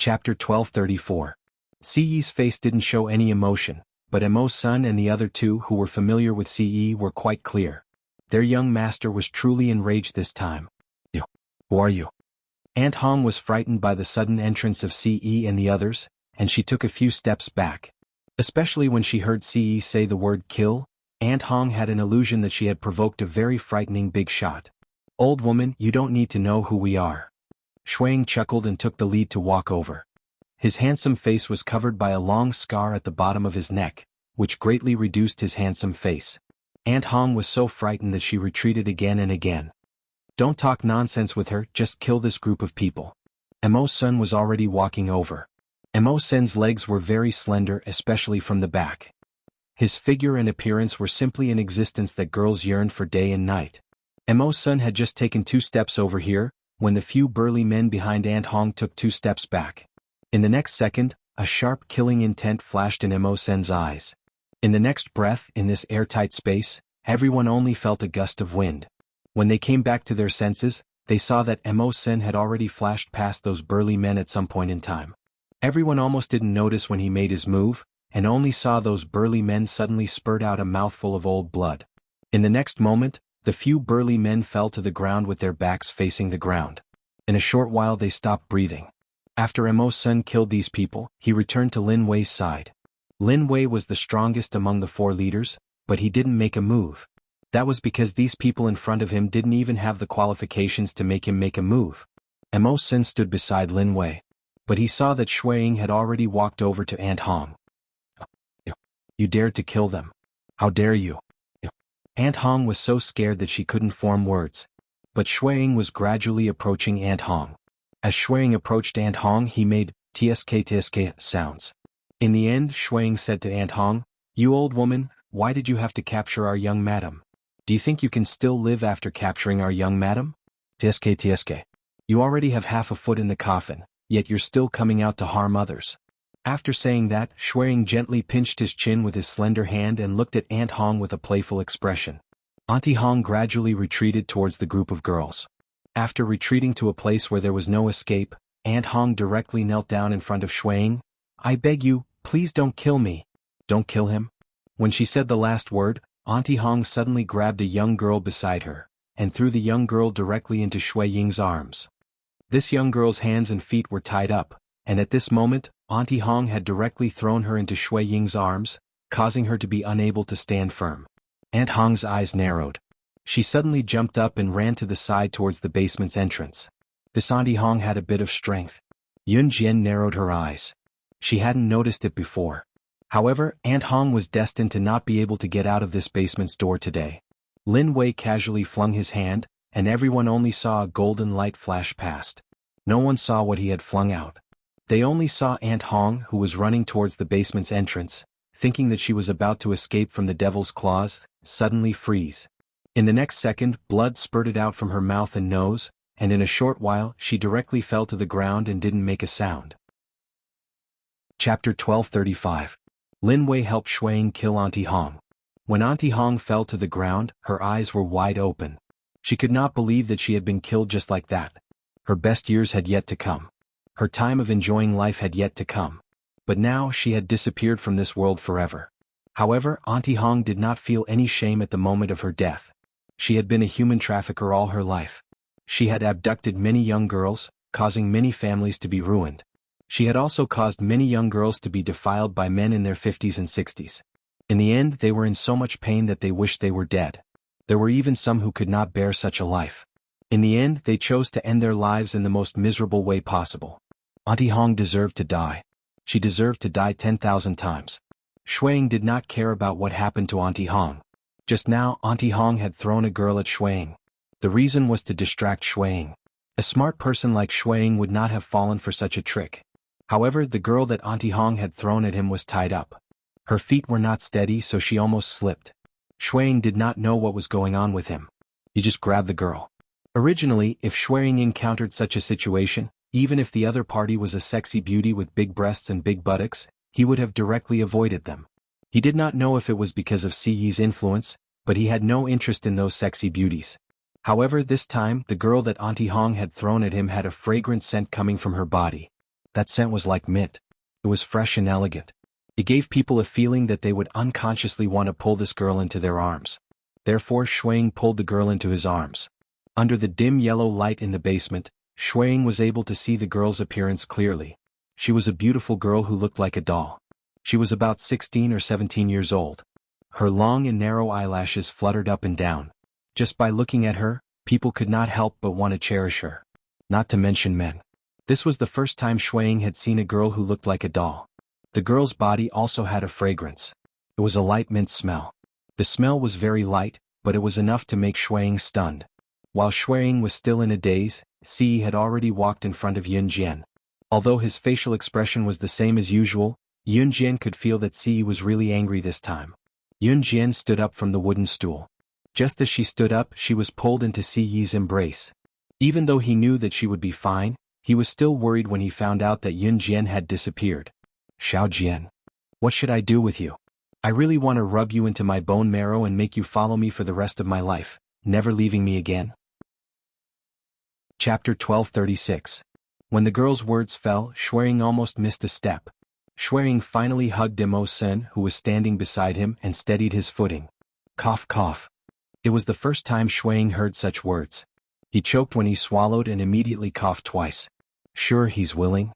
Chapter 1234. CE's face didn't show any emotion, but Mo's son and the other two who were familiar with CE were quite clear. Their young master was truly enraged this time. "You. Who are you?" Aunt Hong was frightened by the sudden entrance of CE and the others, and she took a few steps back. Especially when she heard CE say the word kill, Aunt Hong had an illusion that she had provoked a very frightening big shot. "Old woman, you don't need to know who we are." Shuang chuckled and took the lead to walk over. His handsome face was covered by a long scar at the bottom of his neck, which greatly reduced his handsome face. Aunt Hong was so frightened that she retreated again and again. "Don't talk nonsense with her, just kill this group of people." Mo's son was already walking over. Mo's son's legs were very slender, especially from the back. His figure and appearance were simply an existence that girls yearned for day and night. Mo's son had just taken 2 steps over here, when the few burly men behind Aunt Hong took 2 steps back. In the next second, a sharp killing intent flashed in Mo's son's eyes. In the next breath, in this airtight space, everyone only felt a gust of wind. When they came back to their senses, they saw that Mo's son had already flashed past those burly men at some point in time. Everyone almost didn't notice when he made his move, and only saw those burly men suddenly spurt out a mouthful of old blood. In the next moment, the few burly men fell to the ground with their backs facing the ground. In a short while they stopped breathing. After Mo's son killed these people, he returned to Lin Wei's side. Lin Wei was the strongest among the 4 leaders, but he didn't make a move. That was because these people in front of him didn't even have the qualifications to make him make a move. Mo's son stood beside Lin Wei, but he saw that Shuang had already walked over to Aunt Hong. "You dared to kill them. How dare you?" Aunt Hong was so scared that she couldn't form words. But Shuang was gradually approaching Aunt Hong. As Shuang approached Aunt Hong, he made tsk sounds. In the end, Shuang said to Aunt Hong, "You old woman, why did you have to capture our young madam? Do you think you can still live after capturing our young madam? Tsk. You already have half a foot in the coffin, yet you're still coming out to harm others." After saying that, Shuang gently pinched his chin with his slender hand and looked at Aunt Hong with a playful expression. Auntie Hong gradually retreated towards the group of girls. After retreating to a place where there was no escape, Aunt Hong directly knelt down in front of Shuang. "I beg you, please don't kill me." "Don't kill him?" When she said the last word, Auntie Hong suddenly grabbed a young girl beside her, and threw the young girl directly into Shui Ying's arms. This young girl's hands and feet were tied up, and at this moment, Auntie Hong had directly thrown her into Shui Ying's arms, causing her to be unable to stand firm. Aunt Hong's eyes narrowed. She suddenly jumped up and ran to the side towards the basement's entrance. This Auntie Hong had a bit of strength. Yun Jian narrowed her eyes. She hadn't noticed it before. However, Aunt Hong was destined to not be able to get out of this basement's door today. Lin Wei casually flung his hand, and everyone only saw a golden light flash past. No one saw what he had flung out. They only saw Aunt Hong, who was running towards the basement's entrance, thinking that she was about to escape from the devil's claws, suddenly freeze. In the next second, blood spurted out from her mouth and nose, and in a short while she directly fell to the ground and didn't make a sound. Chapter 1235. Lin Wei helped Shuang kill Auntie Hong. When Auntie Hong fell to the ground, her eyes were wide open. She could not believe that she had been killed just like that. Her best years had yet to come. Her time of enjoying life had yet to come. But now she had disappeared from this world forever. However, Auntie Hong did not feel any shame at the moment of her death. She had been a human trafficker all her life. She had abducted many young girls, causing many families to be ruined. She had also caused many young girls to be defiled by men in their 50s and 60s. In the end, they were in so much pain that they wished they were dead. There were even some who could not bear such a life. In the end, they chose to end their lives in the most miserable way possible. Auntie Hong deserved to die. She deserved to die 10,000 times. Shuang did not care about what happened to Auntie Hong. Just now, Auntie Hong had thrown a girl at Shuang. The reason was to distract Shuang. A smart person like Shuang would not have fallen for such a trick. However, the girl that Auntie Hong had thrown at him was tied up. Her feet were not steady, so she almost slipped. Shuang did not know what was going on with him. He just grabbed the girl. Originally, if Shuang encountered such a situation, even if the other party was a sexy beauty with big breasts and big buttocks, he would have directly avoided them. He did not know if it was because of CE's influence, but he had no interest in those sexy beauties. However, this time, the girl that Auntie Hong had thrown at him had a fragrant scent coming from her body. That scent was like mint. It was fresh and elegant. It gave people a feeling that they would unconsciously want to pull this girl into their arms. Therefore Shuang pulled the girl into his arms. Under the dim yellow light in the basement, Shuang was able to see the girl's appearance clearly. She was a beautiful girl who looked like a doll. She was about 16 or 17 years old. Her long and narrow eyelashes fluttered up and down. Just by looking at her, people could not help but want to cherish her. Not to mention men. This was the first time Shuang had seen a girl who looked like a doll. The girl's body also had a fragrance. It was a light mint smell. The smell was very light, but it was enough to make Shuang stunned. While Shuang was still in a daze, Si had already walked in front of Yun Jian. Although his facial expression was the same as usual, Yun Jian could feel that Si was really angry this time. Yun Jian stood up from the wooden stool. Just as she stood up, she was pulled into Si Yi's embrace. Even though he knew that she would be fine, he was still worried when he found out that Yun Jian had disappeared. Xiao Jian. What should I do with you? I really want to rub you into my bone marrow and make you follow me for the rest of my life, never leaving me again. Chapter 1236. When the girl's words fell, Shuang almost missed a step. Shuang finally hugged Demo Sen, who was standing beside him, and steadied his footing. Cough cough. It was the first time Shuang heard such words. He choked when he swallowed and immediately coughed twice. Sure he's willing?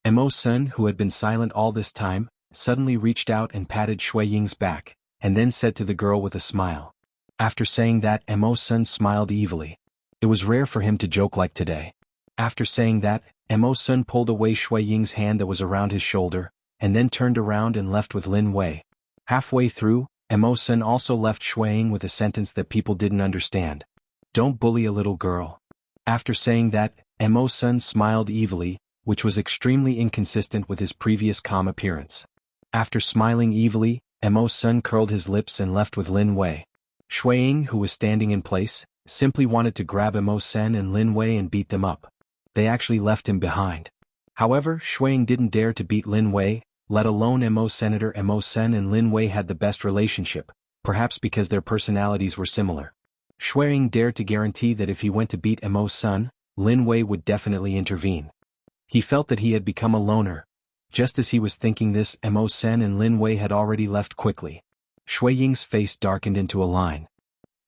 Mo Sen, who had been silent all this time, suddenly reached out and patted Shui Ying's back, and then said to the girl with a smile. After saying that, Mo Sen smiled evilly. It was rare for him to joke like today. After saying that, Mo Sen pulled away Shui Ying's hand that was around his shoulder, and then turned around and left with Lin Wei. Halfway through, Mo Sen also left Shui Ying with a sentence that people didn't understand. Don't bully a little girl. After saying that, Mo Sen smiled evilly, which was extremely inconsistent with his previous calm appearance. After smiling evilly, Mo Sen curled his lips and left with Lin Wei. Shui Ying, who was standing in place, simply wanted to grab Mo Sen and Lin Wei and beat them up. They actually left him behind. However, Shui Ying didn't dare to beat Lin Wei, let alone Mo Senator. Mo Sen and Lin Wei had the best relationship, perhaps because their personalities were similar. Shui Ying dared to guarantee that if he went to beat Mo Sen, Lin Wei would definitely intervene. He felt that he had become a loner. Just as he was thinking this, Mo Sen and Lin Wei had already left quickly. Shui Ying's face darkened into a line.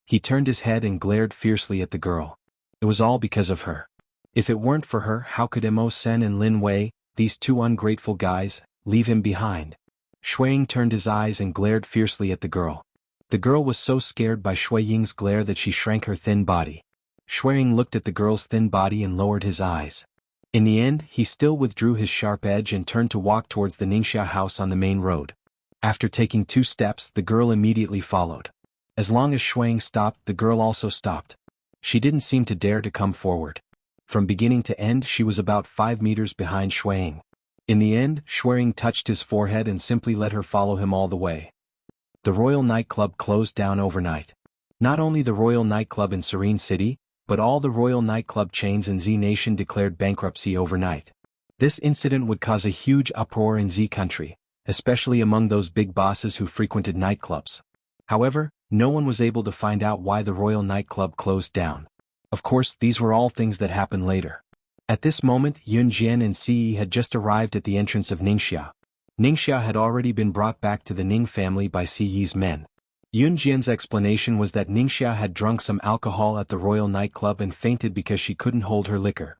He turned his head and glared fiercely at the girl. It was all because of her. If it weren't for her, how could Mo Sen and Lin Wei, these two ungrateful guys, leave him behind? Shui Ying turned his eyes and glared fiercely at the girl. The girl was so scared by Shui Ying's glare that she shrank her thin body. Shui Ying looked at the girl's thin body and lowered his eyes. In the end, he still withdrew his sharp edge and turned to walk towards the Ningxia house on the main road. After taking 2 steps, the girl immediately followed. As long as Shui Ying stopped, the girl also stopped. She didn't seem to dare to come forward. From beginning to end, she was about 5 meters behind Shui Ying. In the end, Shui Ying touched his forehead and simply let her follow him all the way. The Royal Nightclub closed down overnight. Not only the Royal Nightclub in Serene City, but all the Royal Nightclub chains in Z Nation declared bankruptcy overnight. This incident would cause a huge uproar in Z country, especially among those big bosses who frequented nightclubs. However, no one was able to find out why the Royal Nightclub closed down. Of course, these were all things that happened later. At this moment, Yun Jian and Si had just arrived at the entrance of Ningxia. Ningxia had already been brought back to the Ning family by Si Yi's men. Yun Jian's explanation was that Ningxia had drunk some alcohol at the Royal Nightclub and fainted because she couldn't hold her liquor.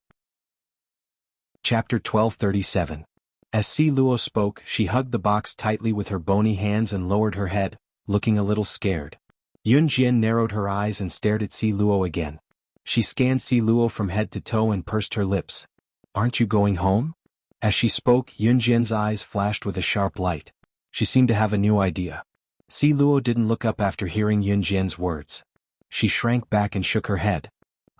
Chapter 1237. As Si Luo spoke, she hugged the box tightly with her bony hands and lowered her head, looking a little scared. Yun Jian narrowed her eyes and stared at Si Luo again. She scanned Si Luo from head to toe and pursed her lips. Aren't you going home? As she spoke, Yun Jian's eyes flashed with a sharp light. She seemed to have a new idea. Si Luo didn't look up after hearing Yun Jian's words. She shrank back and shook her head.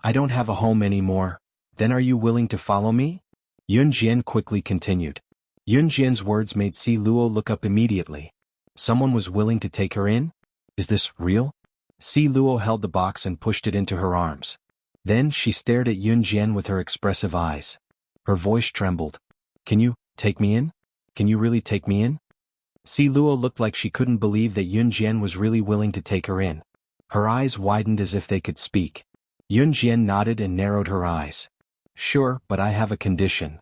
I don't have a home anymore. Then are you willing to follow me? Yun Jian quickly continued. Yun Jian's words made Si Luo look up immediately. Someone was willing to take her in? Is this real? Si Luo held the box and pushed it into her arms. Then she stared at Yun Jian with her expressive eyes. Her voice trembled. Can you take me in? Can you really take me in? Si Luo looked like she couldn't believe that Yun Jian was really willing to take her in. Her eyes widened as if they could speak. Yun Jian nodded and narrowed her eyes. Sure, but I have a condition.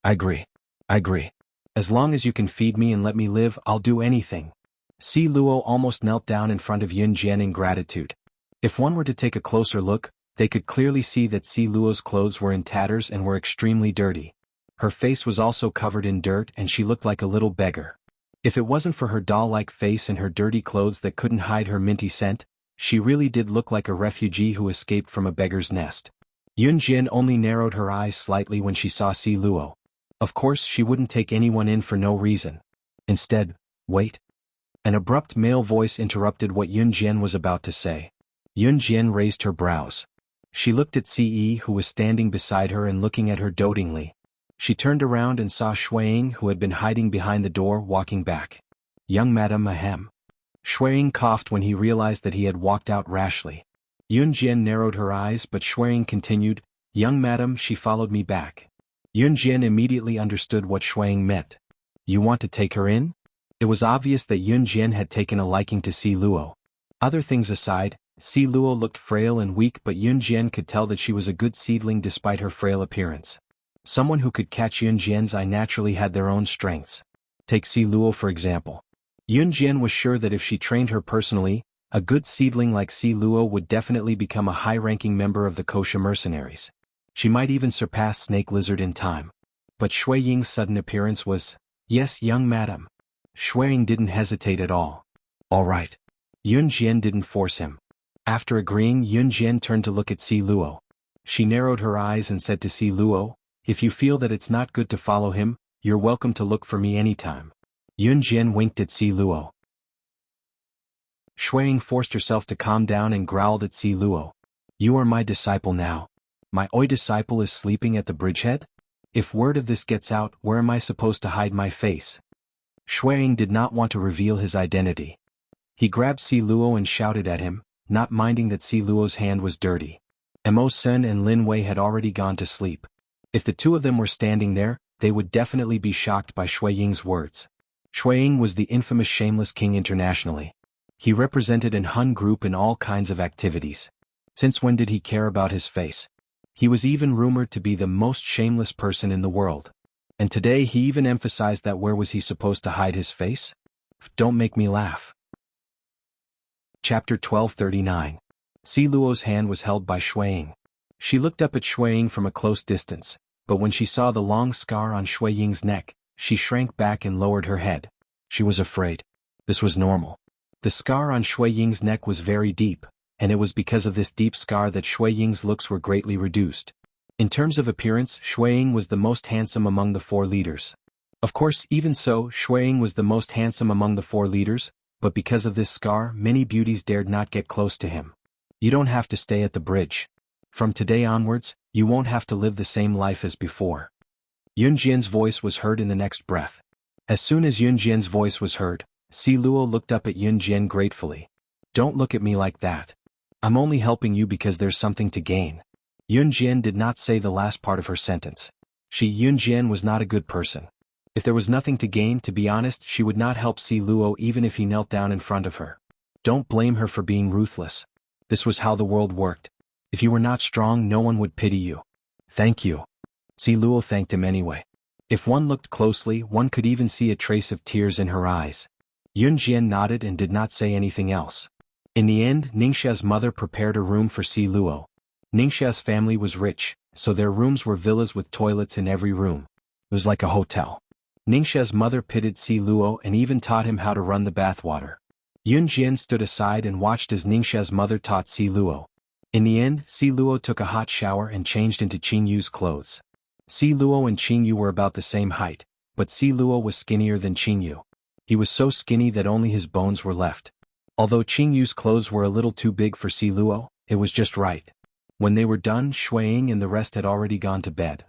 I agree. I agree. As long as you can feed me and let me live, I'll do anything. Si Luo almost knelt down in front of Yun Jian in gratitude. If one were to take a closer look, they could clearly see that Si Luo's clothes were in tatters and were extremely dirty. Her face was also covered in dirt and she looked like a little beggar. If it wasn't for her doll-like face and her dirty clothes that couldn't hide her minty scent, she really did look like a refugee who escaped from a beggar's nest. Yun Jian only narrowed her eyes slightly when she saw Si Luo. Of course she wouldn't take anyone in for no reason. Instead, wait. An abrupt male voice interrupted what Yun Jian was about to say. Yun Jian raised her brows. She looked at Ce, who was standing beside her and looking at her dotingly. She turned around and saw Shuiying, who had been hiding behind the door, walking back. Young Madam, ahem. Shuiying coughed when he realized that he had walked out rashly. Yun Jian narrowed her eyes, but Shuiying continued, Young Madam, she followed me back. Yun Jian immediately understood what Shuiying meant. You want to take her in? It was obvious that Yun Jian had taken a liking to Si Luo. Other things aside, Si Luo looked frail and weak, but Yun Jian could tell that she was a good seedling despite her frail appearance. Someone who could catch Yun Jian's eye naturally had their own strengths. Take Si Luo for example. Yun Jian was sure that if she trained her personally, a good seedling like Si Luo would definitely become a high-ranking member of the kosher mercenaries. She might even surpass Snake Lizard in time. But Shuiying's sudden appearance was, yes, young madam. Shuiying didn't hesitate at all. All right. Yun Jian didn't force him. After agreeing, Yun Jian turned to look at Si Luo. She narrowed her eyes and said to Si Luo, if you feel that it's not good to follow him, you're welcome to look for me anytime. Yun Jian winked at Si Luo. Shuiying forced herself to calm down and growled at Si Luo. You are my disciple now. My oi disciple is sleeping at the bridgehead? If word of this gets out, where am I supposed to hide my face? Shuiying did not want to reveal his identity. He grabbed Si Luo and shouted at him, not minding that Si Luo's hand was dirty. Mo Sen and Lin Wei had already gone to sleep. If the two of them were standing there, they would definitely be shocked by Shuiying's words. Shuiying was the infamous Shameless King internationally. He represented an Hun group in all kinds of activities. Since when did he care about his face? He was even rumored to be the most shameless person in the world. And today he even emphasized that where was he supposed to hide his face? Don't make me laugh. Chapter 1239. Si Luo's hand was held by Shuiying. She looked up at Shuiying from a close distance, but when she saw the long scar on Shuiying's neck, she shrank back and lowered her head. She was afraid. This was normal. The scar on Shuiying's neck was very deep, and it was because of this deep scar that Shuiying's looks were greatly reduced. In terms of appearance, Shuiying was the most handsome among the four leaders. Of course, even so, Shuiying was the most handsome among the four leaders, but because of this scar, many beauties dared not get close to him. You don't have to stay at the bridge. From today onwards, you won't have to live the same life as before. Yun Jian's voice was heard in the next breath. As soon as Yun Jian's voice was heard, Si Luo looked up at Yun Jian gratefully. Don't look at me like that. I'm only helping you because there's something to gain. Yun Jian did not say the last part of her sentence. Yun Jian was not a good person. If there was nothing to gain, to be honest, she would not help Si Luo even if he knelt down in front of her. Don't blame her for being ruthless. This was how the world worked. If you were not strong, no one would pity you. Thank you. Si Luo thanked him anyway. If one looked closely, one could even see a trace of tears in her eyes. Yun Jian nodded and did not say anything else. In the end, Ningxia's mother prepared a room for Si Luo. Ningxia's family was rich, so their rooms were villas with toilets in every room. It was like a hotel. Ningxia's mother pitied Si Luo and even taught him how to run the bathwater. Yun Jian stood aside and watched as Ningxia's mother taught Si Luo. In the end, Si Luo took a hot shower and changed into Qing Yu's clothes. Si Luo and Qing Yu were about the same height, but Si Luo was skinnier than Qing Yu. He was so skinny that only his bones were left. Although Qing Yu's clothes were a little too big for Si Luo, it was just right. When they were done, Shuiying and the rest had already gone to bed.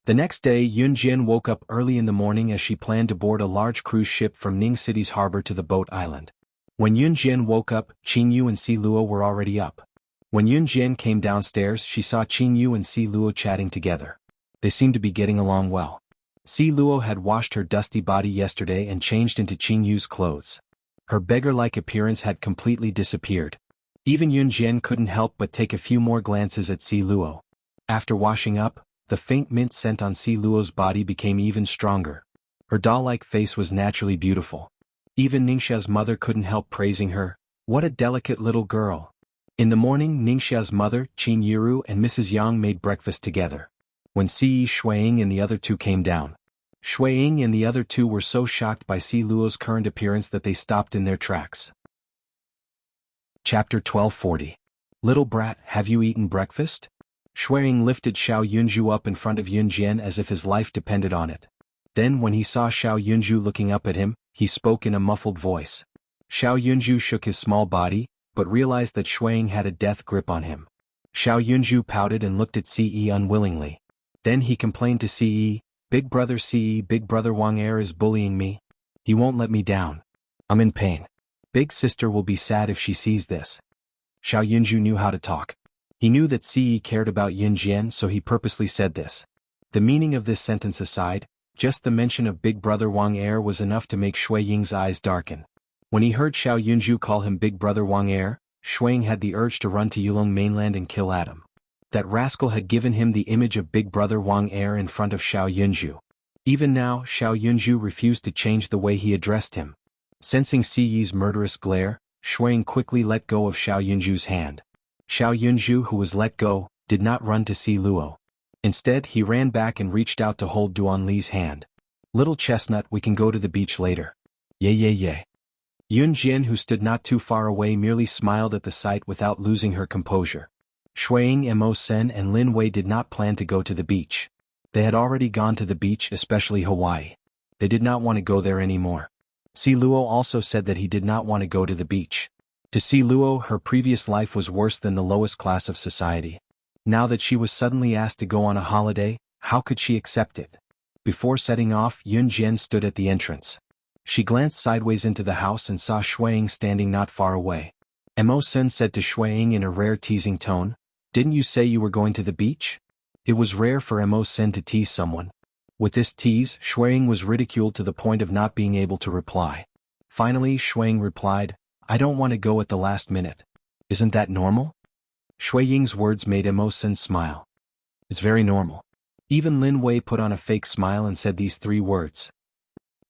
The next day, Yun Jian woke up early in the morning as she planned to board a large cruise ship from Ning City's harbor to the boat island. When Yun Jian woke up, Qing Yu and Si Luo were already up. When Yun Jian came downstairs, she saw Qing Yu and Si Luo chatting together. They seemed to be getting along well. Si Luo had washed her dusty body yesterday and changed into Qing Yu's clothes. Her beggar-like appearance had completely disappeared. Even Yun Jian couldn't help but take a few more glances at Si Luo. After washing up, The faint mint scent on Si Luo's body became even stronger. Her doll-like face was naturally beautiful. Even Ningxia's mother couldn't help praising her. What a delicate little girl. In the morning, Ningxia's mother, Qin Yiru and Mrs. Yang made breakfast together. When Si Shuiying and the other two came down, Shuiying and the other two were so shocked by Si Luo's current appearance that they stopped in their tracks. Chapter 1240. Little brat, have you eaten breakfast? Shuiying lifted Xiao Yunju up in front of Yunjian as if his life depended on it. Then when he saw Xiao Yunju looking up at him, he spoke in a muffled voice. Xiao Yunju shook his small body, but realized that Shuiying had a death grip on him. Xiao Yunju pouted and looked at Ce unwillingly. Then he complained to Ce, Big brother Big brother Wang Er is bullying me. He won't let me down. I'm in pain. Big sister will be sad if she sees this. Xiao Yunju knew how to talk. He knew that Ce cared about Yunjian, so he purposely said this. The meaning of this sentence aside, just the mention of Big brother Wang Er was enough to make Shuiying's eyes darken. When he heard Xiao Yunju call him Big brother Wang Er, Shuiying had the urge to run to Yulong mainland and kill Adam. That rascal had given him the image of Big brother Wang Er in front of Xiao Yunju. Even now, Xiao Yunju refused to change the way he addressed him. Sensing Ce's murderous glare, Shuiying quickly let go of Xiao Yunju's hand. Xiao Yunju, who was let go, did not run to Si Luo. Instead, he ran back and reached out to hold Duan Li's hand. Little chestnut, we can go to the beach later. Yay. Yunjian, who stood not too far away, merely smiled at the sight without losing her composure. Shuiying, Mo Sen and Lin Wei did not plan to go to the beach. They had already gone to the beach, especially Hawaii. They did not want to go there anymore. Si Luo also said that he did not want to go to the beach. To Si Luo, her previous life was worse than the lowest class of society. Now that she was suddenly asked to go on a holiday, how could she accept it? Before setting off, Yunjian stood at the entrance. She glanced sideways into the house and saw Shuiying standing not far away. Mo Sen said to Shuiying in a rare teasing tone, Didn't you say you were going to the beach? It was rare for Mo Sen to tease someone. With this tease, Shuiying was ridiculed to the point of not being able to reply. Finally, Shuiying replied, I don't want to go at the last minute. Isn't that normal? Shuiying's words made Mo Sen smile. It's very normal. Even Lin Wei put on a fake smile and said these three words.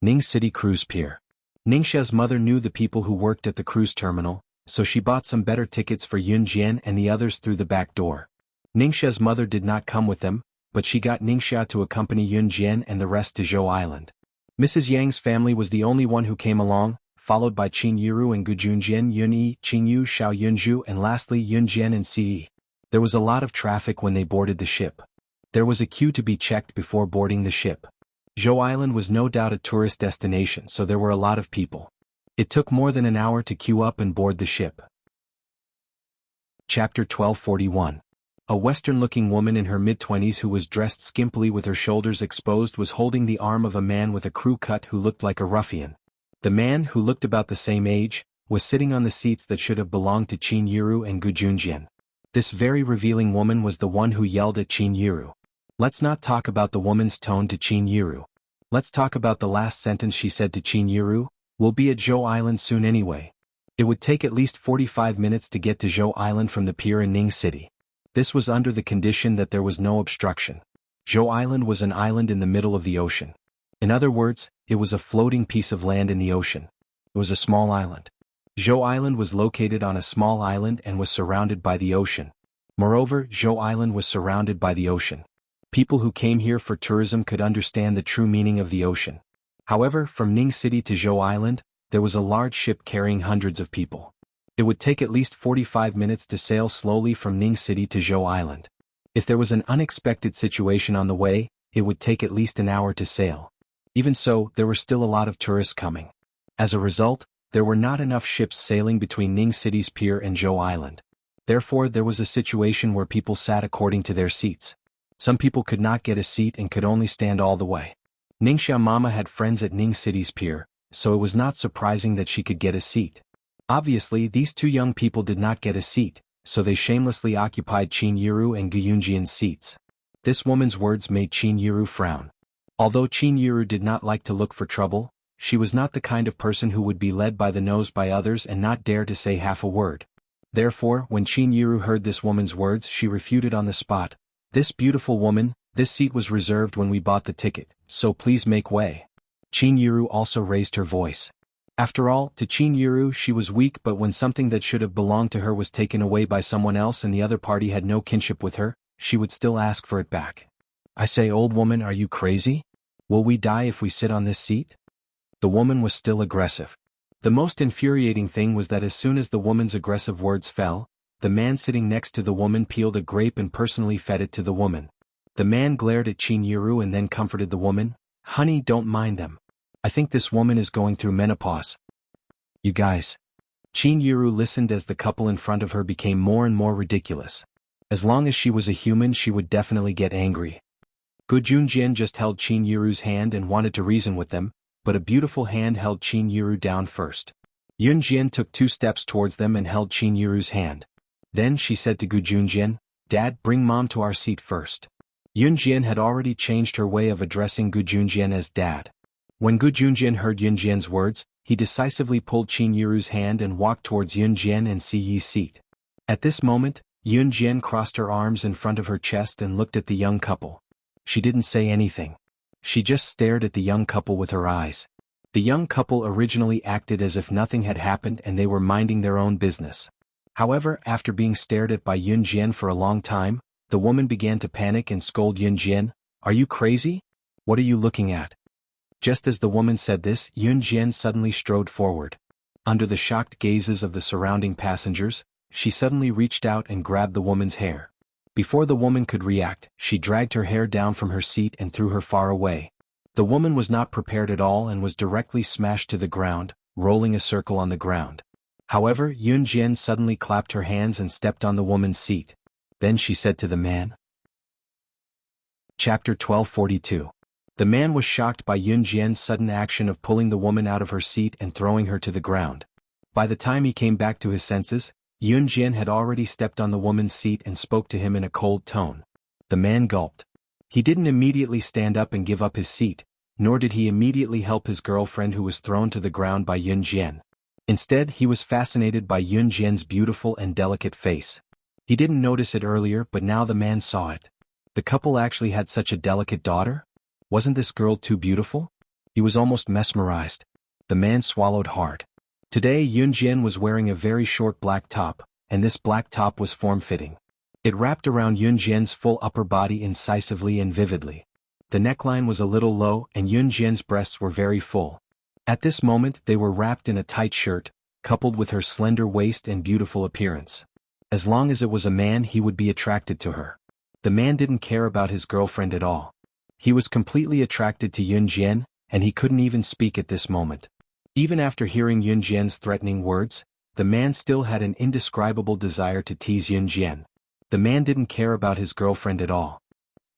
Ning City Cruise Pier. Ningxia's mother knew the people who worked at the cruise terminal, so she bought some better tickets for Yunjian and the others through the back door. Ningxia's mother did not come with them, but she got Ningxia to accompany Yunjian and the rest to Zhou Island. Mrs. Yang's family was the only one who came along, followed by Qin Yiru and Gujunjian, Yunyi, Qingyu, Xiao Yunju and lastly Yunjian and Ce. There was a lot of traffic when they boarded the ship. There was a queue to be checked before boarding the ship. Zhou Island was no doubt a tourist destination, so there were a lot of people. It took more than an hour to queue up and board the ship. Chapter 1241. A Western-looking woman in her mid-20s who was dressed skimpily with her shoulders exposed was holding the arm of a man with a crew cut who looked like a ruffian. The man, who looked about the same age, was sitting on the seats that should have belonged to Qin Yiru and Gujunjian. This very revealing woman was the one who yelled at Qin Yiru. Let's not talk about the woman's tone to Qin Yiru. Let's talk about the last sentence she said to Qin Yiru. We'll be at Zhou Island soon anyway. It would take at least 45 minutes to get to Zhou Island from the pier in Ning City. This was under the condition that there was no obstruction. Zhou Island was an island in the middle of the ocean. In other words, it was a floating piece of land in the ocean. It was a small island. Zhou Island was located on a small island and was surrounded by the ocean. Moreover, Zhou Island was surrounded by the ocean. People who came here for tourism could understand the true meaning of the ocean. However, from Ning City to Zhou Island, there was a large ship carrying hundreds of people. It would take at least 45 minutes to sail slowly from Ning City to Zhou Island. If there was an unexpected situation on the way, it would take at least an hour to sail. Even so, there were still a lot of tourists coming. As a result, there were not enough ships sailing between Ning City's pier and Zhou Island. Therefore, there was a situation where people sat according to their seats. Some people could not get a seat and could only stand all the way. Ningxia Mama had friends at Ning City's pier, so it was not surprising that she could get a seat. Obviously, these two young people did not get a seat, so they shamelessly occupied Qin Yiru and Guyunjian's seats. This woman's words made Qin Yiru frown. Although Qin Yiru did not like to look for trouble, she was not the kind of person who would be led by the nose by others and not dare to say half a word. Therefore, when Qin Yiru heard this woman's words, she refuted on the spot. This beautiful woman, This seat was reserved when we bought the ticket, so please make way. Qin Yiru also raised her voice. After all, to Qin Yiru she was weak, but when something that should have belonged to her was taken away by someone else and the other party had no kinship with her, she would still ask for it back. I say, old woman, are you crazy? Will we die if we sit on this seat? The woman was still aggressive. The most infuriating thing was that as soon as the woman's aggressive words fell, the man sitting next to the woman peeled a grape and personally fed it to the woman. The man glared at Qin Yiru and then comforted the woman. Honey, don't mind them. I think this woman is going through menopause. You guys. Qin Yiru listened as the couple in front of her became more and more ridiculous. As long as she was a human, she would definitely get angry. Gu Junjian just held Qin Yiru's hand and wanted to reason with them, but a beautiful hand held Qin Yiru down first. Yun Jian took 2 steps towards them and held Qin Yiru's hand. Then she said to Gu Junjian, Dad, bring Mom to our seat first. Yun Jian had already changed her way of addressing Gu Junjian as Dad. When Gu Junjian heard Yun Jian's words, he decisively pulled Qin Yiru's hand and walked towards Yun Jian and Si Yi's seat. At this moment, Yun Jian crossed her arms in front of her chest and looked at the young couple. She didn't say anything. She just stared at the young couple with her eyes. The young couple originally acted as if nothing had happened and they were minding their own business. However, after being stared at by Yun Jian for a long time, the woman began to panic and scold Yun Jian, Are you crazy? What are you looking at? Just as the woman said this, Yun Jian suddenly strode forward. Under the shocked gazes of the surrounding passengers, she suddenly reached out and grabbed the woman's hair. Before the woman could react, she dragged her hair down from her seat and threw her far away. The woman was not prepared at all and was directly smashed to the ground, rolling a circle on the ground. However, Yun Jian suddenly clapped her hands and stepped on the woman's seat. Then she said to the man. Chapter 1242. The man was shocked by Yun Jian's sudden action of pulling the woman out of her seat and throwing her to the ground. By the time he came back to his senses, Yun Jian had already stepped on the woman's seat and spoke to him in a cold tone. The man gulped. He didn't immediately stand up and give up his seat, nor did he immediately help his girlfriend who was thrown to the ground by Yun Jian. Instead, he was fascinated by Yun Jian's beautiful and delicate face. He didn't notice it earlier, but now the man saw it. The couple actually had such a delicate daughter? Wasn't this girl too beautiful? He was almost mesmerized. The man swallowed hard. Today Yun Jian was wearing a very short black top, and this black top was form-fitting. It wrapped around Yun Jian's full upper body incisively and vividly. The neckline was a little low and Yun Jian's breasts were very full. At this moment they were wrapped in a tight shirt, coupled with her slender waist and beautiful appearance. As long as it was a man, he would be attracted to her. The man didn't care about his girlfriend at all. He was completely attracted to Yun Jian, and he couldn't even speak at this moment. Even after hearing Yun Jian's threatening words, the man still had an indescribable desire to tease Yun Jian. The man didn't care about his girlfriend at all.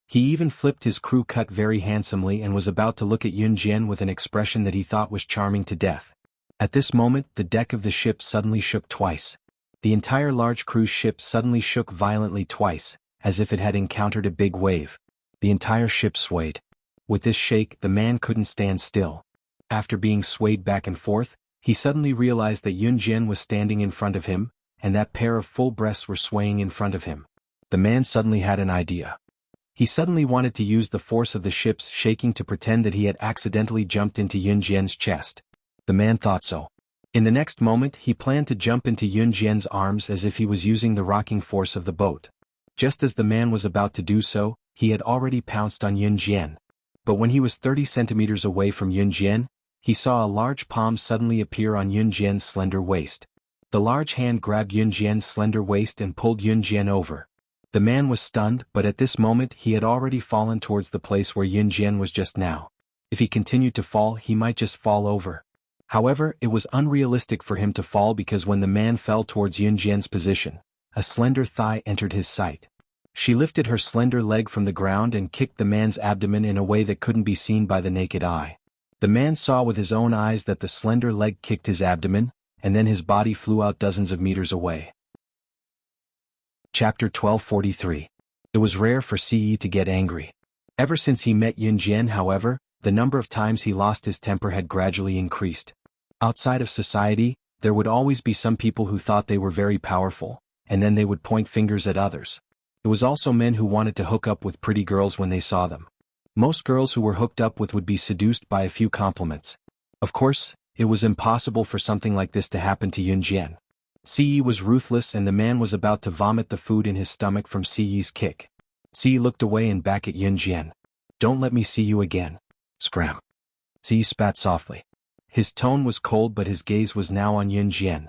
He even flipped his crew cut very handsomely and was about to look at Yun Jian with an expression that he thought was charming to death. At this moment, the deck of the ship suddenly shook twice. The entire large cruise ship suddenly shook violently twice, as if it had encountered a big wave. The entire ship swayed. With this shake, the man couldn't stand still. After being swayed back and forth, he suddenly realized that Yun Jian was standing in front of him, and that pair of full breasts were swaying in front of him. The man suddenly had an idea. He suddenly wanted to use the force of the ship's shaking to pretend that he had accidentally jumped into Yun Jian's chest. The man thought so. In the next moment, he planned to jump into Yun Jian's arms as if he was using the rocking force of the boat. Just as the man was about to do so, he had already pounced on Yun Jian. But when he was 30 centimeters away from Yun Jian, he saw a large palm suddenly appear on Yun Jian's slender waist. The large hand grabbed Yun Jian's slender waist and pulled Yun Jian over. The man was stunned, but at this moment he had already fallen towards the place where Yun Jian was just now. If he continued to fall, he might just fall over. However, it was unrealistic for him to fall because when the man fell towards Yun Jian's position, a slender thigh entered his sight. She lifted her slender leg from the ground and kicked the man's abdomen in a way that couldn't be seen by the naked eye. The man saw with his own eyes that the slender leg kicked his abdomen, and then his body flew out dozens of meters away. Chapter 1243. It was rare for Si Yi to get angry. Ever since he met Yun Jian, however, the number of times he lost his temper had gradually increased. Outside of society, there would always be some people who thought they were very powerful, and then they would point fingers at others. It was also men who wanted to hook up with pretty girls when they saw them. Most girls who were hooked up with would be seduced by a few compliments. Of course, it was impossible for something like this to happen to Yunjian. Ce was ruthless and the man was about to vomit the food in his stomach from Ce's kick. Ce looked away and back at Yunjian. "Don't let me see you again." Scram. Ce spat softly. His tone was cold but his gaze was now on Yunjian.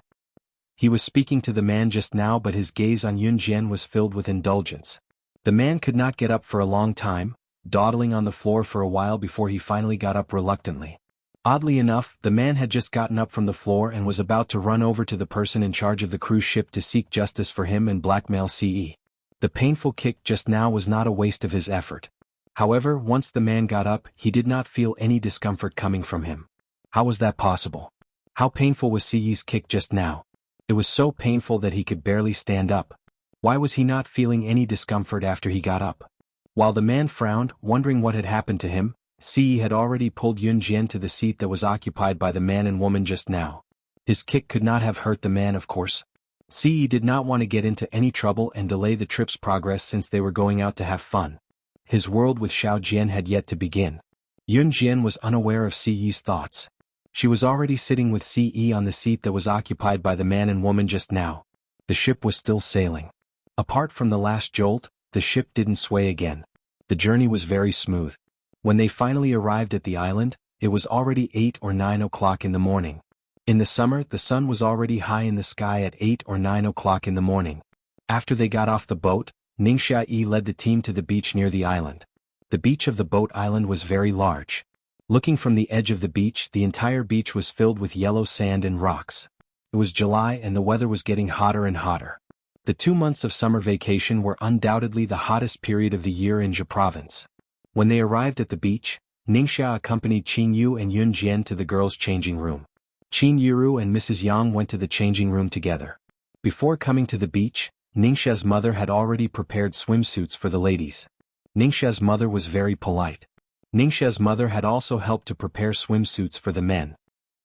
He was speaking to the man just now but his gaze on Yunjian was filled with indulgence. The man could not get up for a long time, dawdling on the floor for a while before he finally got up reluctantly. Oddly enough, the man had just gotten up from the floor and was about to run over to the person in charge of the cruise ship to seek justice for him and blackmail Ce. The painful kick just now was not a waste of his effort. However, once the man got up, he did not feel any discomfort coming from him. How was that possible? How painful was Ce's kick just now? It was so painful that he could barely stand up. Why was he not feeling any discomfort after he got up? While the man frowned, wondering what had happened to him, Ce had already pulled Yunjian to the seat that was occupied by the man and woman just now. His kick could not have hurt the man, of course. Ce did not want to get into any trouble and delay the trip's progress since they were going out to have fun. His world with Xiao Jian had yet to begin. Yunjian was unaware of Ce's thoughts. She was already sitting with Ce on the seat that was occupied by the man and woman just now. The ship was still sailing. Apart from the last jolt, the ship didn't sway again. The journey was very smooth. When they finally arrived at the island, it was already 8 or 9 o'clock in the morning. In the summer, the sun was already high in the sky at 8 or 9 o'clock in the morning. After they got off the boat, Ningxia led the team to the beach near the island. The beach of the boat island was very large. Looking from the edge of the beach, the entire beach was filled with yellow sand and rocks. It was July and the weather was getting hotter and hotter. The 2 months of summer vacation were undoubtedly the hottest period of the year in Zhe province. When they arrived at the beach, Ningxia accompanied Qin Yu and Yun Jian to the girls' changing room. Qin Yuru and Mrs. Yang went to the changing room together. Before coming to the beach, Ningxia's mother had already prepared swimsuits for the ladies. Ningxia's mother was very polite. Ningxia's mother had also helped to prepare swimsuits for the men.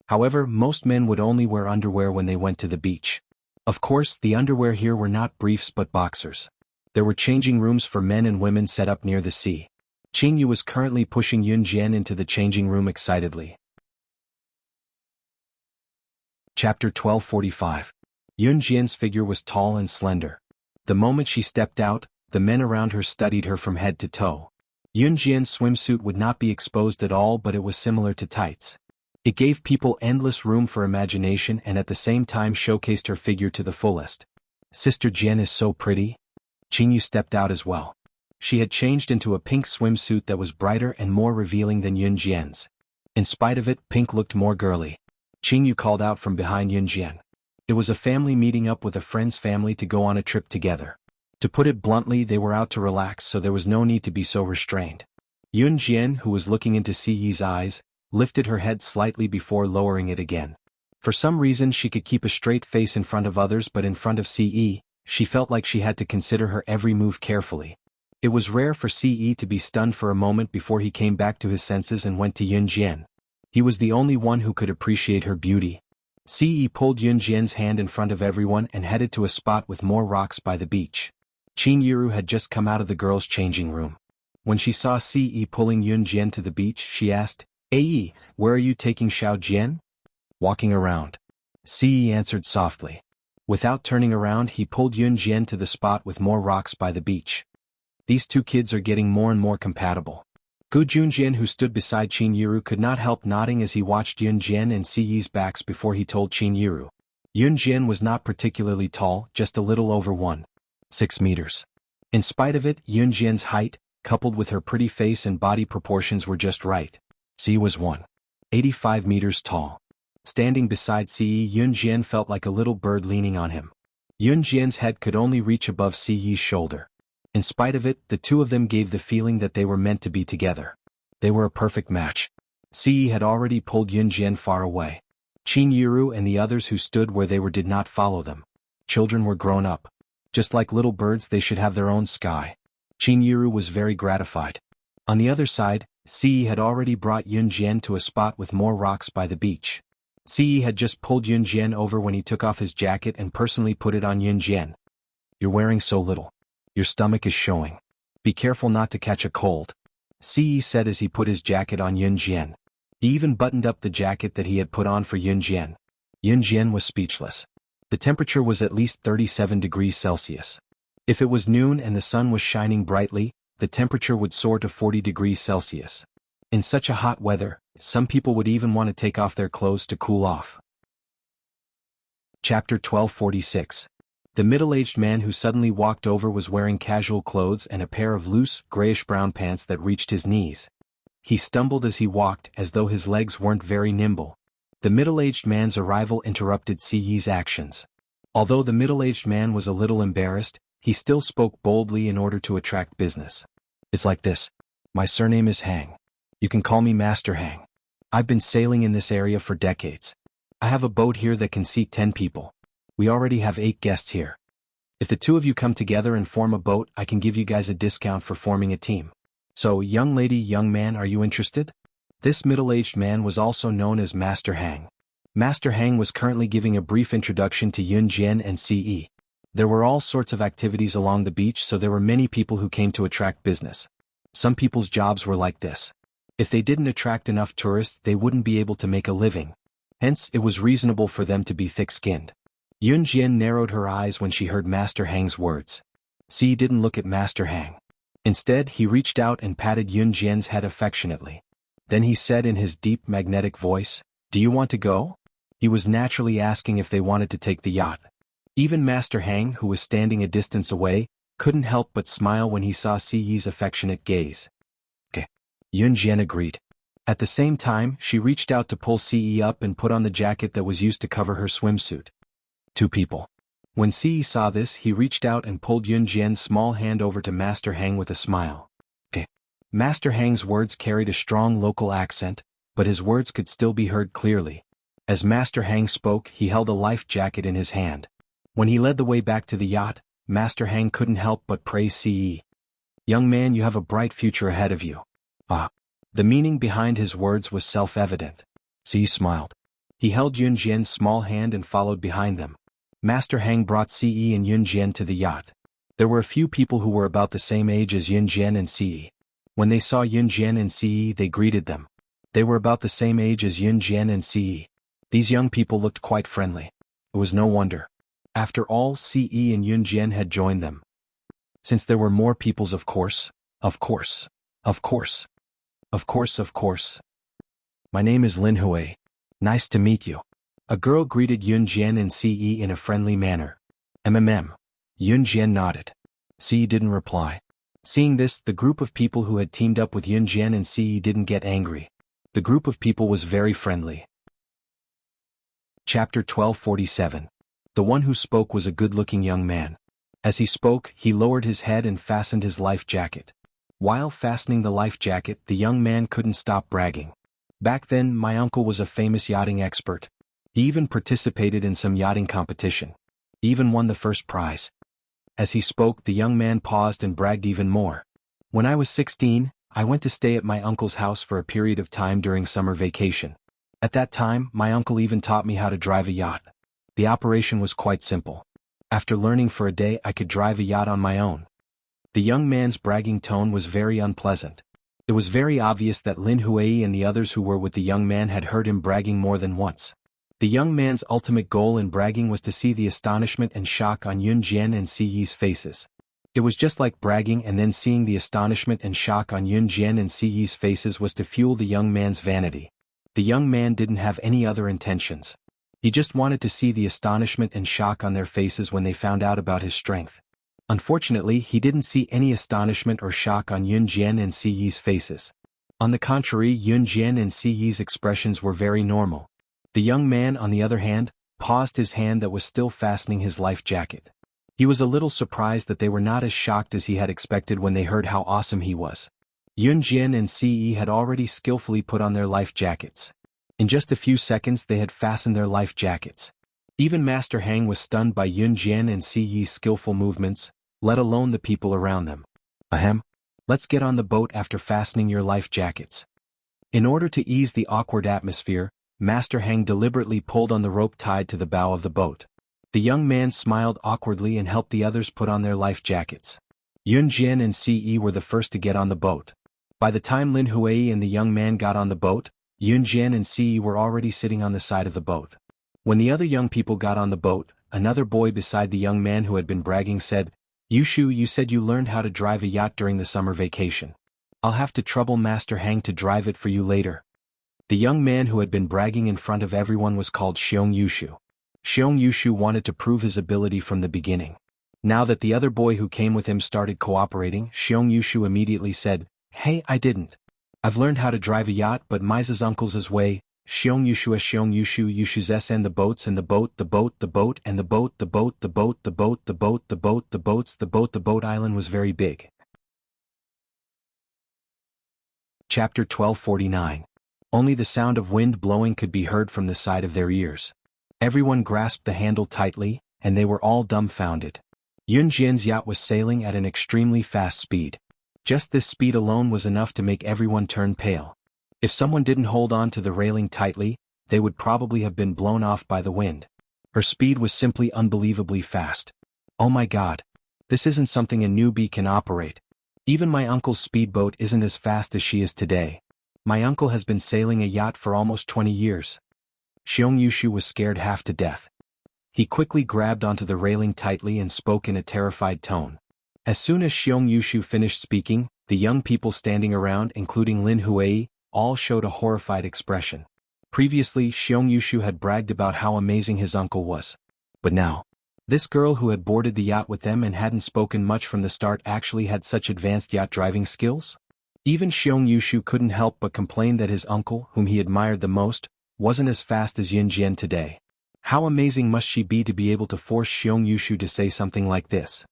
However, most men would only wear underwear when they went to the beach. Of course, the underwear here were not briefs but boxers. There were changing rooms for men and women set up near the sea. Qin Yu was currently pushing Yun Jian into the changing room excitedly. Chapter 1245. Yun Jian's figure was tall and slender. The moment she stepped out, the men around her studied her from head to toe. Yun Jian's swimsuit would not be exposed at all but it was similar to tights. It gave people endless room for imagination and at the same time showcased her figure to the fullest. Sister Jian is so pretty. Qin Yu stepped out as well. She had changed into a pink swimsuit that was brighter and more revealing than Yun Jian's. In spite of it, pink looked more girly. Qin Yu called out from behind Yun Jian. It was a family meeting up with a friend's family to go on a trip together. To put it bluntly, they were out to relax so there was no need to be so restrained. Yun Jian, who was looking into Ce's eyes, lifted her head slightly before lowering it again. For some reason she could keep a straight face in front of others but in front of Ce, she felt like she had to consider her every move carefully. It was rare for Ce to be stunned for a moment before he came back to his senses and went to Yun Jian. He was the only one who could appreciate her beauty. Ce pulled Yun Jian's hand in front of everyone and headed to a spot with more rocks by the beach. Qin Yuru had just come out of the girls' changing room. When she saw Ce pulling Yun Jian to the beach, she asked, "Ae, where are you taking Xiao Jian?" "Walking around." Ce answered softly. Without turning around, he pulled Yun Jian to the spot with more rocks by the beach. These two kids are getting more and more compatible. Gu Junjian, who stood beside Qin Yuru, could not help nodding as he watched Yun Jian and Ce's backs before he told Qin Yuru. Yun Jian was not particularly tall, just a little over 1.6 meters. In spite of it, Yun Jian's height, coupled with her pretty face and body proportions were just right. Ce was 1.85 meters tall. Standing beside Ce, Yun Jian felt like a little bird leaning on him. Yun Jian's head could only reach above Ce's shoulder. In spite of it, the two of them gave the feeling that they were meant to be together. They were a perfect match. Ce had already pulled Yun Jian far away. Qin Yuru and the others who stood where they were did not follow them. Children were grown up. Just like little birds, they should have their own sky. Qin Yuru was very gratified. On the other side, Ce had already brought Yun Jian to a spot with more rocks by the beach. Ce had just pulled Yun Jian over when he took off his jacket and personally put it on Yun Jian. "You're wearing so little." Your stomach is showing. Be careful not to catch a cold. Ce said as he put his jacket on Yun Jian. He even buttoned up the jacket that he had put on for Yun Jian. Yun Jian was speechless. The temperature was at least 37 degrees Celsius. If it was noon and the sun was shining brightly, the temperature would soar to 40 degrees Celsius. In such a hot weather, some people would even want to take off their clothes to cool off. Chapter 1246. The middle-aged man who suddenly walked over was wearing casual clothes and a pair of loose, grayish-brown pants that reached his knees. He stumbled as he walked, as though his legs weren't very nimble. The middle-aged man's arrival interrupted Ce's actions. Although the middle-aged man was a little embarrassed, he still spoke boldly in order to attract business. It's like this. My surname is Hang. You can call me Master Hang. I've been sailing in this area for decades. I have a boat here that can seat 10 people. We already have 8 guests here. If the two of you come together and form a boat, I can give you guys a discount for forming a team. So, young lady, young man, are you interested? This middle-aged man was also known as Master Hang. Master Hang was currently giving a brief introduction to Yun Jian and Ce. There were all sorts of activities along the beach, so there were many people who came to attract business. Some people's jobs were like this. If they didn't attract enough tourists, they wouldn't be able to make a living. Hence, it was reasonable for them to be thick-skinned. Yun Jian narrowed her eyes when she heard Master Hang's words. Ce didn't look at Master Hang. Instead, he reached out and patted Yun Jian's head affectionately. Then he said in his deep, magnetic voice, "Do you want to go?" He was naturally asking if they wanted to take the yacht. Even Master Hang, who was standing a distance away, couldn't help but smile when he saw Ce's affectionate gaze. Okay. Yun Jian agreed. At the same time, she reached out to pull Ce up and put on the jacket that was used to cover her swimsuit. 2 people. When Ce saw this, he reached out and pulled Yun Jian's small hand over to Master Hang with a smile. Okay. Master Hang's words carried a strong local accent, but his words could still be heard clearly. As Master Hang spoke, he held a life jacket in his hand. When he led the way back to the yacht, Master Hang couldn't help but praise Ce. Young man, you have a bright future ahead of you. Ah. The meaning behind his words was self-evident. Ce smiled. He held Yun Jian's small hand and followed behind them. Master Hang brought Ce and Yun Jian to the yacht. There were a few people who were about the same age as Yun Jian and Ce. When they saw Yun Jian and Ce, they greeted them. They were about the same age as Yun Jian and Ce. These young people looked quite friendly. It was no wonder. After all, Ce and Yun Jian had joined them. Since there were more peoples, of course. My name is Lin Hui. Nice to meet you. A girl greeted Yun Jian and Ce in a friendly manner. Yun Jian nodded. Ce didn't reply. Seeing this, the group of people who had teamed up with Yun Jian and Ce didn't get angry. The group of people was very friendly. Chapter 1247. The one who spoke was a good-looking young man. As he spoke, he lowered his head and fastened his life jacket. While fastening the life jacket, the young man couldn't stop bragging. Back then, my uncle was a famous yachting expert. He even participated in some yachting competition. He even won the first prize. As he spoke, the young man paused and bragged even more. When I was 16, I went to stay at my uncle's house for a period of time during summer vacation. At that time, my uncle even taught me how to drive a yacht. The operation was quite simple. After learning for a day, I could drive a yacht on my own. The young man's bragging tone was very unpleasant. It was very obvious that Lin Hui and the others who were with the young man had heard him bragging more than once. The young man's ultimate goal in bragging was to see the astonishment and shock on Yun Jian and Ce's faces. It was just like bragging and then seeing the astonishment and shock on Yun Jian and Ce's faces was to fuel the young man's vanity. The young man didn't have any other intentions. He just wanted to see the astonishment and shock on their faces when they found out about his strength. Unfortunately, he didn't see any astonishment or shock on Yun Jian and Ce's faces. On the contrary, Yun Jian and Ce's expressions were very normal. The young man, on the other hand, paused his hand that was still fastening his life jacket. He was a little surprised that they were not as shocked as he had expected when they heard how awesome he was. Yun Jian and Ce had already skillfully put on their life jackets. In just a few seconds they had fastened their life jackets. Even Master Hang was stunned by Yun Jian and Ce's skillful movements, let alone the people around them. Let's get on the boat after fastening your life jackets. In order to ease the awkward atmosphere, Master Hang deliberately pulled on the rope tied to the bow of the boat. The young man smiled awkwardly and helped the others put on their life jackets. Yun Jian and Ce were the first to get on the boat. By the time Lin Huai and the young man got on the boat, Yun Jian and Ce were already sitting on the side of the boat. When the other young people got on the boat, another boy beside the young man who had been bragging said, "Yushu, you said you learned how to drive a yacht during the summer vacation. I'll have to trouble Master Hang to drive it for you later." The young man who had been bragging in front of everyone was called Xiong Yushu. Xiong Yushu wanted to prove his ability from the beginning. Now that the other boy who came with him started cooperating, Xiong Yushu immediately said, "Hey, I didn't. I've learned how to drive a yacht, but Mise's uncle's way. Xiong Yushu Yushu's and the boats and the boat and the boat and the boat island was very big." Chapter 1249. Only the sound of wind blowing could be heard from the side of their ears. Everyone grasped the handle tightly, and they were all dumbfounded. Yun Jian's yacht was sailing at an extremely fast speed. Just this speed alone was enough to make everyone turn pale. If someone didn't hold on to the railing tightly, they would probably have been blown off by the wind. Her speed was simply unbelievably fast. Oh my God. This isn't something a newbie can operate. Even my uncle's speedboat isn't as fast as she is today. My uncle has been sailing a yacht for almost 20 years. Xiong Yushu was scared half to death. He quickly grabbed onto the railing tightly and spoke in a terrified tone. As soon as Xiong Yushu finished speaking, the young people standing around, including Lin Huai, all showed a horrified expression. Previously, Xiong Yushu had bragged about how amazing his uncle was. But now, this girl who had boarded the yacht with them and hadn't spoken much from the start actually had such advanced yacht driving skills? Even Xiong Yushu couldn't help but complain that his uncle, whom he admired the most, wasn't as fast as Yun Jian today. How amazing must she be to be able to force Xiong Yushu to say something like this?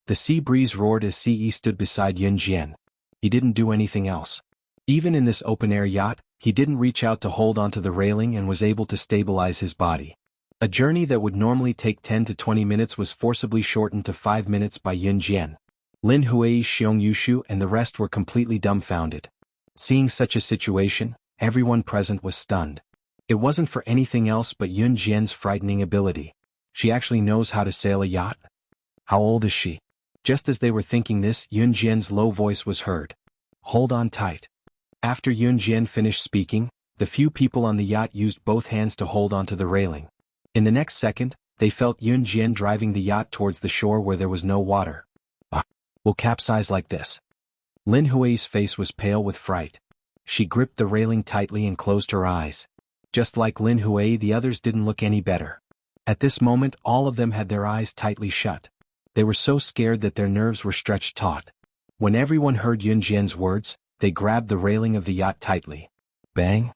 The sea breeze roared as Ce stood beside Yun Jian. He didn't do anything else. Even in this open-air yacht, he didn't reach out to hold onto the railing and was able to stabilize his body. A journey that would normally take 10 to 20 minutes was forcibly shortened to 5 minutes by Yun Jian. Lin Huai, Xiong Yushu and the rest were completely dumbfounded. Seeing such a situation, everyone present was stunned. It wasn't for anything else but Yun Jian's frightening ability. She actually knows how to sail a yacht? How old is she? Just as they were thinking this, Yun Jian's low voice was heard. Hold on tight. After Yun Jian finished speaking, the few people on the yacht used both hands to hold onto the railing. In the next second, they felt Yun Jian driving the yacht towards the shore where there was no water. Will capsize like this. Lin Huai's face was pale with fright. She gripped the railing tightly and closed her eyes. Just like Lin Huai, the others didn't look any better. At this moment, all of them had their eyes tightly shut. They were so scared that their nerves were stretched taut. When everyone heard Yun Jian's words, they grabbed the railing of the yacht tightly. Bang!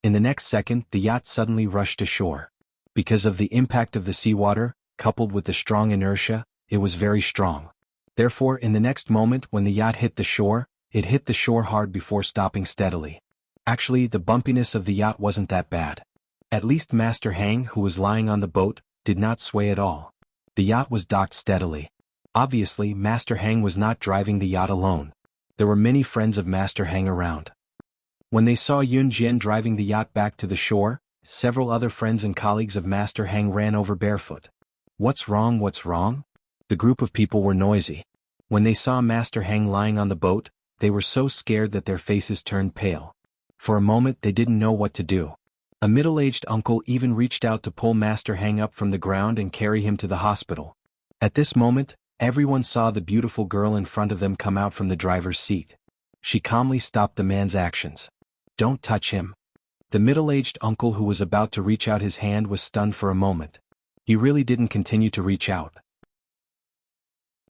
In the next second, the yacht suddenly rushed ashore. Because of the impact of the seawater, coupled with the strong inertia, it was very strong. Therefore, in the next moment when the yacht hit the shore, it hit the shore hard before stopping steadily. Actually, the bumpiness of the yacht wasn't that bad. At least Master Hang, who was lying on the boat, did not sway at all. The yacht was docked steadily. Obviously, Master Hang was not driving the yacht alone. There were many friends of Master Hang around. When they saw Yun Jian driving the yacht back to the shore, several other friends and colleagues of Master Hang ran over barefoot. What's wrong? What's wrong? The group of people were noisy. When they saw Master Hang lying on the boat, they were so scared that their faces turned pale. For a moment they didn't know what to do. A middle-aged uncle even reached out to pull Master Hang up from the ground and carry him to the hospital. At this moment, everyone saw the beautiful girl in front of them come out from the driver's seat. She calmly stopped the man's actions. Don't touch him. The middle-aged uncle who was about to reach out his hand was stunned for a moment. He really didn't continue to reach out.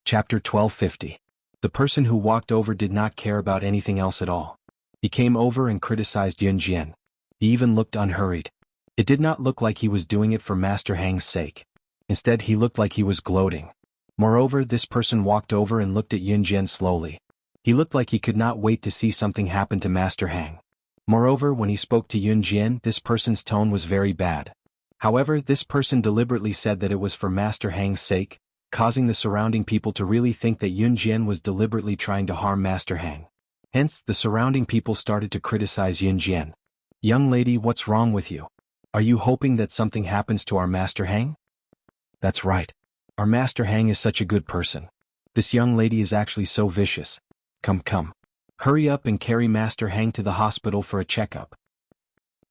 Chapter 1250. The person who walked over did not care about anything else at all. He came over and criticized Yun Jian. He even looked unhurried. It did not look like he was doing it for Master Hang's sake. Instead, he looked like he was gloating. Moreover, this person walked over and looked at Yun Jian slowly. He looked like he could not wait to see something happen to Master Hang. Moreover, when he spoke to Yun Jian, this person's tone was very bad. However, this person deliberately said that it was for Master Hang's sake, causing the surrounding people to really think that Yun Jian was deliberately trying to harm Master Hang. Hence, the surrounding people started to criticize Yun Jian. Young lady, what's wrong with you? Are you hoping that something happens to our Master Hang? That's right. Our Master Hang is such a good person. This young lady is actually so vicious. Come come. Hurry up and carry Master Hang to the hospital for a checkup.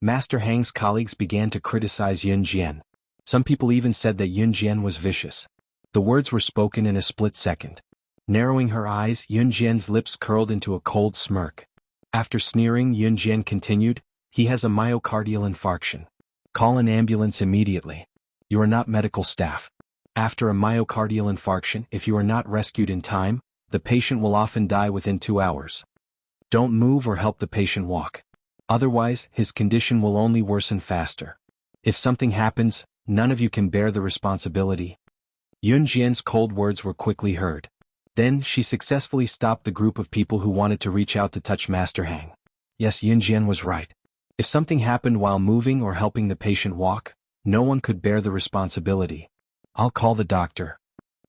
Master Hang's colleagues began to criticize Yun Jian. Some people even said that Yun Jian was vicious. The words were spoken in a split second. Narrowing her eyes, Yun Jian's lips curled into a cold smirk. After sneering, Yun Jian continued, "He has a myocardial infarction. Call an ambulance immediately. You are not medical staff. After a myocardial infarction, if you are not rescued in time, the patient will often die within 2 hours. Don't move or help the patient walk. Otherwise, his condition will only worsen faster. If something happens, none of you can bear the responsibility." Yun Jian's cold words were quickly heard. Then she successfully stopped the group of people who wanted to reach out to touch Master Hang. Yes, Yun Jian was right. If something happened while moving or helping the patient walk, no one could bear the responsibility. "I'll call the doctor."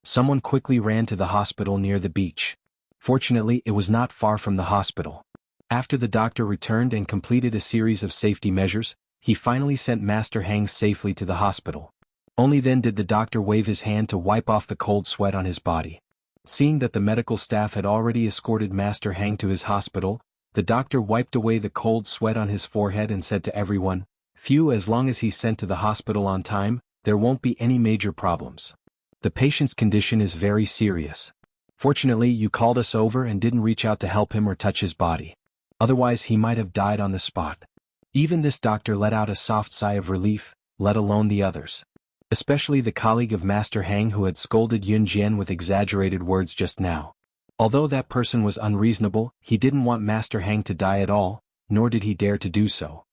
Someone quickly ran to the hospital near the beach. Fortunately, it was not far from the hospital. After the doctor returned and completed a series of safety measures, he finally sent Master Hang safely to the hospital. Only then did the doctor wave his hand to wipe off the cold sweat on his body. Seeing that the medical staff had already escorted Master Hang to his hospital, the doctor wiped away the cold sweat on his forehead and said to everyone, "Phew, as long as he's sent to the hospital on time, there won't be any major problems. The patient's condition is very serious. Fortunately, you called us over and didn't reach out to help him or touch his body. Otherwise he might have died on the spot." Even this doctor let out a soft sigh of relief, let alone the others. Especially the colleague of Master Hang who had scolded Yun Jian with exaggerated words just now. Although that person was unreasonable, he didn't want Master Hang to die at all, nor did he dare to do so.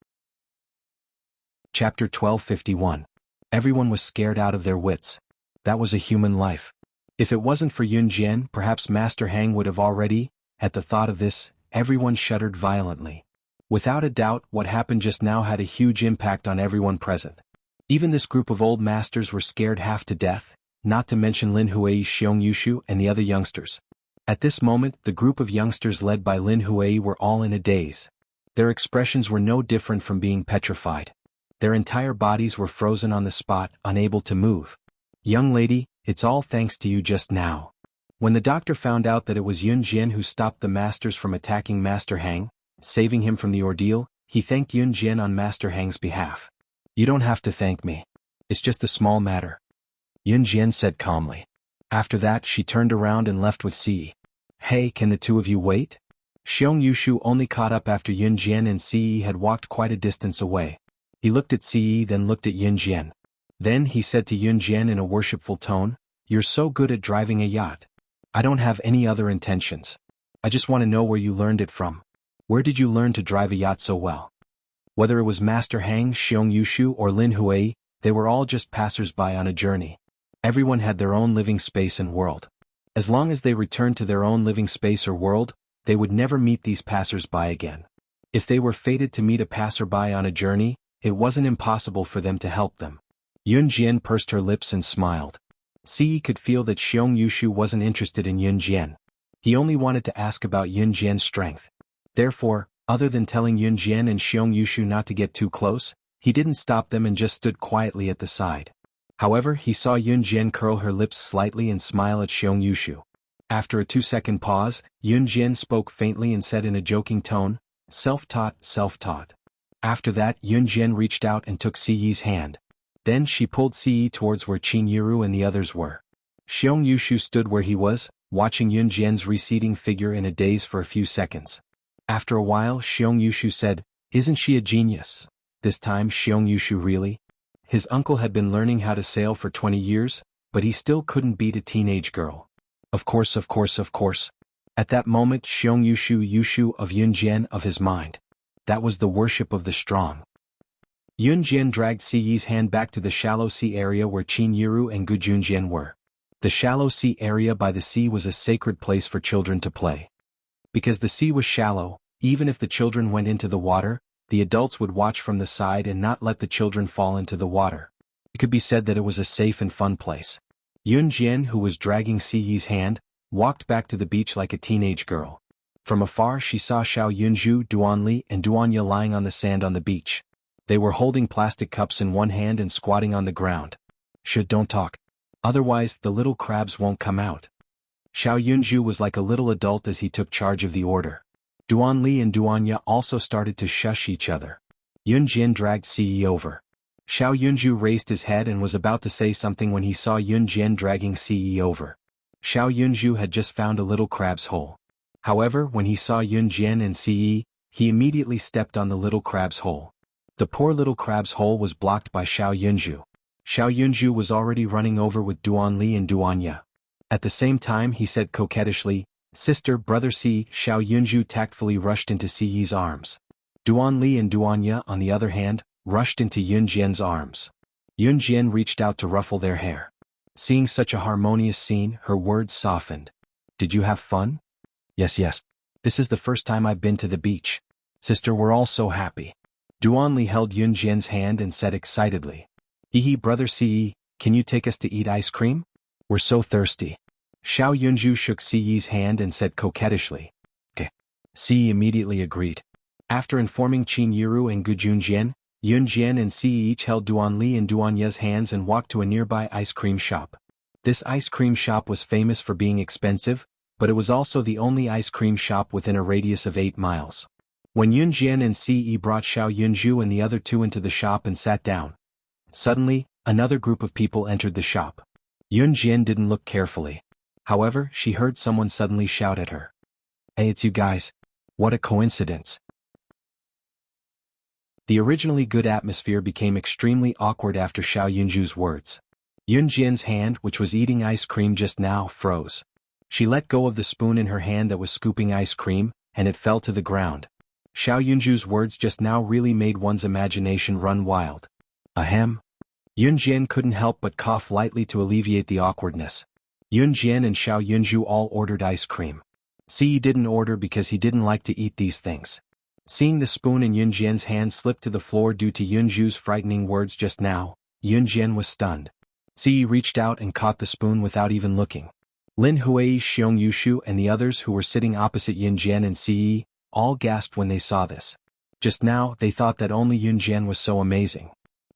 Chapter 1251. Everyone was scared out of their wits. That was a human life. If it wasn't for Yun Jian, perhaps Master Hang would have already. At the thought of this, everyone shuddered violently. Without a doubt, what happened just now had a huge impact on everyone present. Even this group of old masters were scared half to death, not to mention Lin Huei, Xiong Yushu, and the other youngsters. At this moment, the group of youngsters led by Lin Huei were all in a daze. Their expressions were no different from being petrified. Their entire bodies were frozen on the spot, unable to move. "Young lady, it's all thanks to you just now." When the doctor found out that it was Yun Jian who stopped the masters from attacking Master Hang, saving him from the ordeal, he thanked Yun Jian on Master Hang's behalf. "You don't have to thank me. It's just a small matter," Yun Jian said calmly. After that, she turned around and left with Si. "Hey, can the two of you wait?" Xiong Yushu only caught up after Yun Jian and Si had walked quite a distance away. He looked at Si, then looked at Yun Jian. Then he said to Yun Jian in a worshipful tone, "You're so good at driving a yacht. I don't have any other intentions. I just want to know where you learned it from. Where did you learn to drive a yacht so well?" Whether it was Master Hang, Xiong Yushu, or Lin Huei, they were all just passers-by on a journey. Everyone had their own living space and world. As long as they returned to their own living space or world, they would never meet these passers-by again. If they were fated to meet a passerby on a journey, it wasn't impossible for them to help them. Yun Jian pursed her lips and smiled. Si could feel that Xiong Yushu wasn't interested in Yun Jian. He only wanted to ask about Yun Jian's strength. Therefore, other than telling Yun Jian and Xiong Yushu not to get too close, he didn't stop them and just stood quietly at the side. However, he saw Yun Jian curl her lips slightly and smile at Xiong Yushu. After a 2-second pause, Yun Jian spoke faintly and said in a joking tone, "Self-taught, self-taught." After that, Yun Jian reached out and took Si Yi's hand. Then she pulled Si Yi towards where Qin Yiru and the others were. Xiong Yushu stood where he was, watching Yun Jian's receding figure in a daze for a few seconds. After a while, Xiong Yushu said, "Isn't she a genius?" This time Xiong Yushu really? His uncle had been learning how to sail for 20 years, but he still couldn't beat a teenage girl. Of course. At that moment Xiong Yushu of Yun Jian of his mind. That was the worship of the strong. Yun Jian dragged Si Yi's hand back to the shallow sea area where Qin Yiru and Gu Junjian were. The shallow sea area by the sea was a sacred place for children to play. Because the sea was shallow, even if the children went into the water, the adults would watch from the side and not let the children fall into the water. It could be said that it was a safe and fun place. Yun Jian, who was dragging Si Yi's hand, walked back to the beach like a teenage girl. From afar she saw Xiao Yunzhu, Duan Li and Duan Ye lying on the sand on the beach. They were holding plastic cups in one hand and squatting on the ground. Don't talk. Otherwise the little crabs won't come out. Xiao Yunju was like a little adult as he took charge of the order. Duan Li and Duanya also started to shush each other. Yun Jian dragged Ce over. Xiao Yunju raised his head and was about to say something when he saw Yun Jian dragging Ce over. Xiao Yunju had just found a little crab's hole. However, when he saw Yun Jian and Ce, he immediately stepped on the little crab's hole. The poor little crab's hole was blocked by Xiao Yunju. Xiao Yunju was already running over with Duan Li and Duanya. At the same time he said coquettishly, "Sister, brother Ce." Xiao Yunju tactfully rushed into Ce's arms. Duan Li and Duanya, on the other hand, rushed into Yun Jian's arms. Yun Jian reached out to ruffle their hair. Seeing such a harmonious scene, her words softened. "Did you have fun?" Yes. This is the first time I've been to the beach. Sister, we're all so happy." Duan Li held Yun Jian's hand and said excitedly, "Hee, brother Ce, can you take us to eat ice cream? We're so thirsty." Xiao Yunju shook Ce's hand and said coquettishly, "Okay." Ce immediately agreed. After informing Qin Yiru and Gu Junjian, Yun Jian and Ce each held Duan Li and Duanya's hands and walked to a nearby ice cream shop. This ice cream shop was famous for being expensive, but it was also the only ice cream shop within a radius of 8 miles. When Yun Jian and Ce brought Xiao Yunju and the other two into the shop and sat down, suddenly, another group of people entered the shop. Yun Jian didn't look carefully. However, she heard someone suddenly shout at her. "Hey, it's you guys. What a coincidence." The originally good atmosphere became extremely awkward after Xiao Yunju's words. Yun Jian's hand, which was eating ice cream just now, froze. She let go of the spoon in her hand that was scooping ice cream, and it fell to the ground. Xiao Yunju's words just now really made one's imagination run wild. Ahem. Yun Jian couldn't help but cough lightly to alleviate the awkwardness. Yun Jian and Xiao Yunju all ordered ice cream. Ce didn't order because he didn't like to eat these things. Seeing the spoon in Yun Jian's hand slip to the floor due to Yunju's frightening words just now, Yun Jian was stunned. Ce reached out and caught the spoon without even looking. Lin Huai, Xiong Yushu and the others who were sitting opposite Yun Jian and Ce all gasped when they saw this. Just now, they thought that only Yun Jian was so amazing.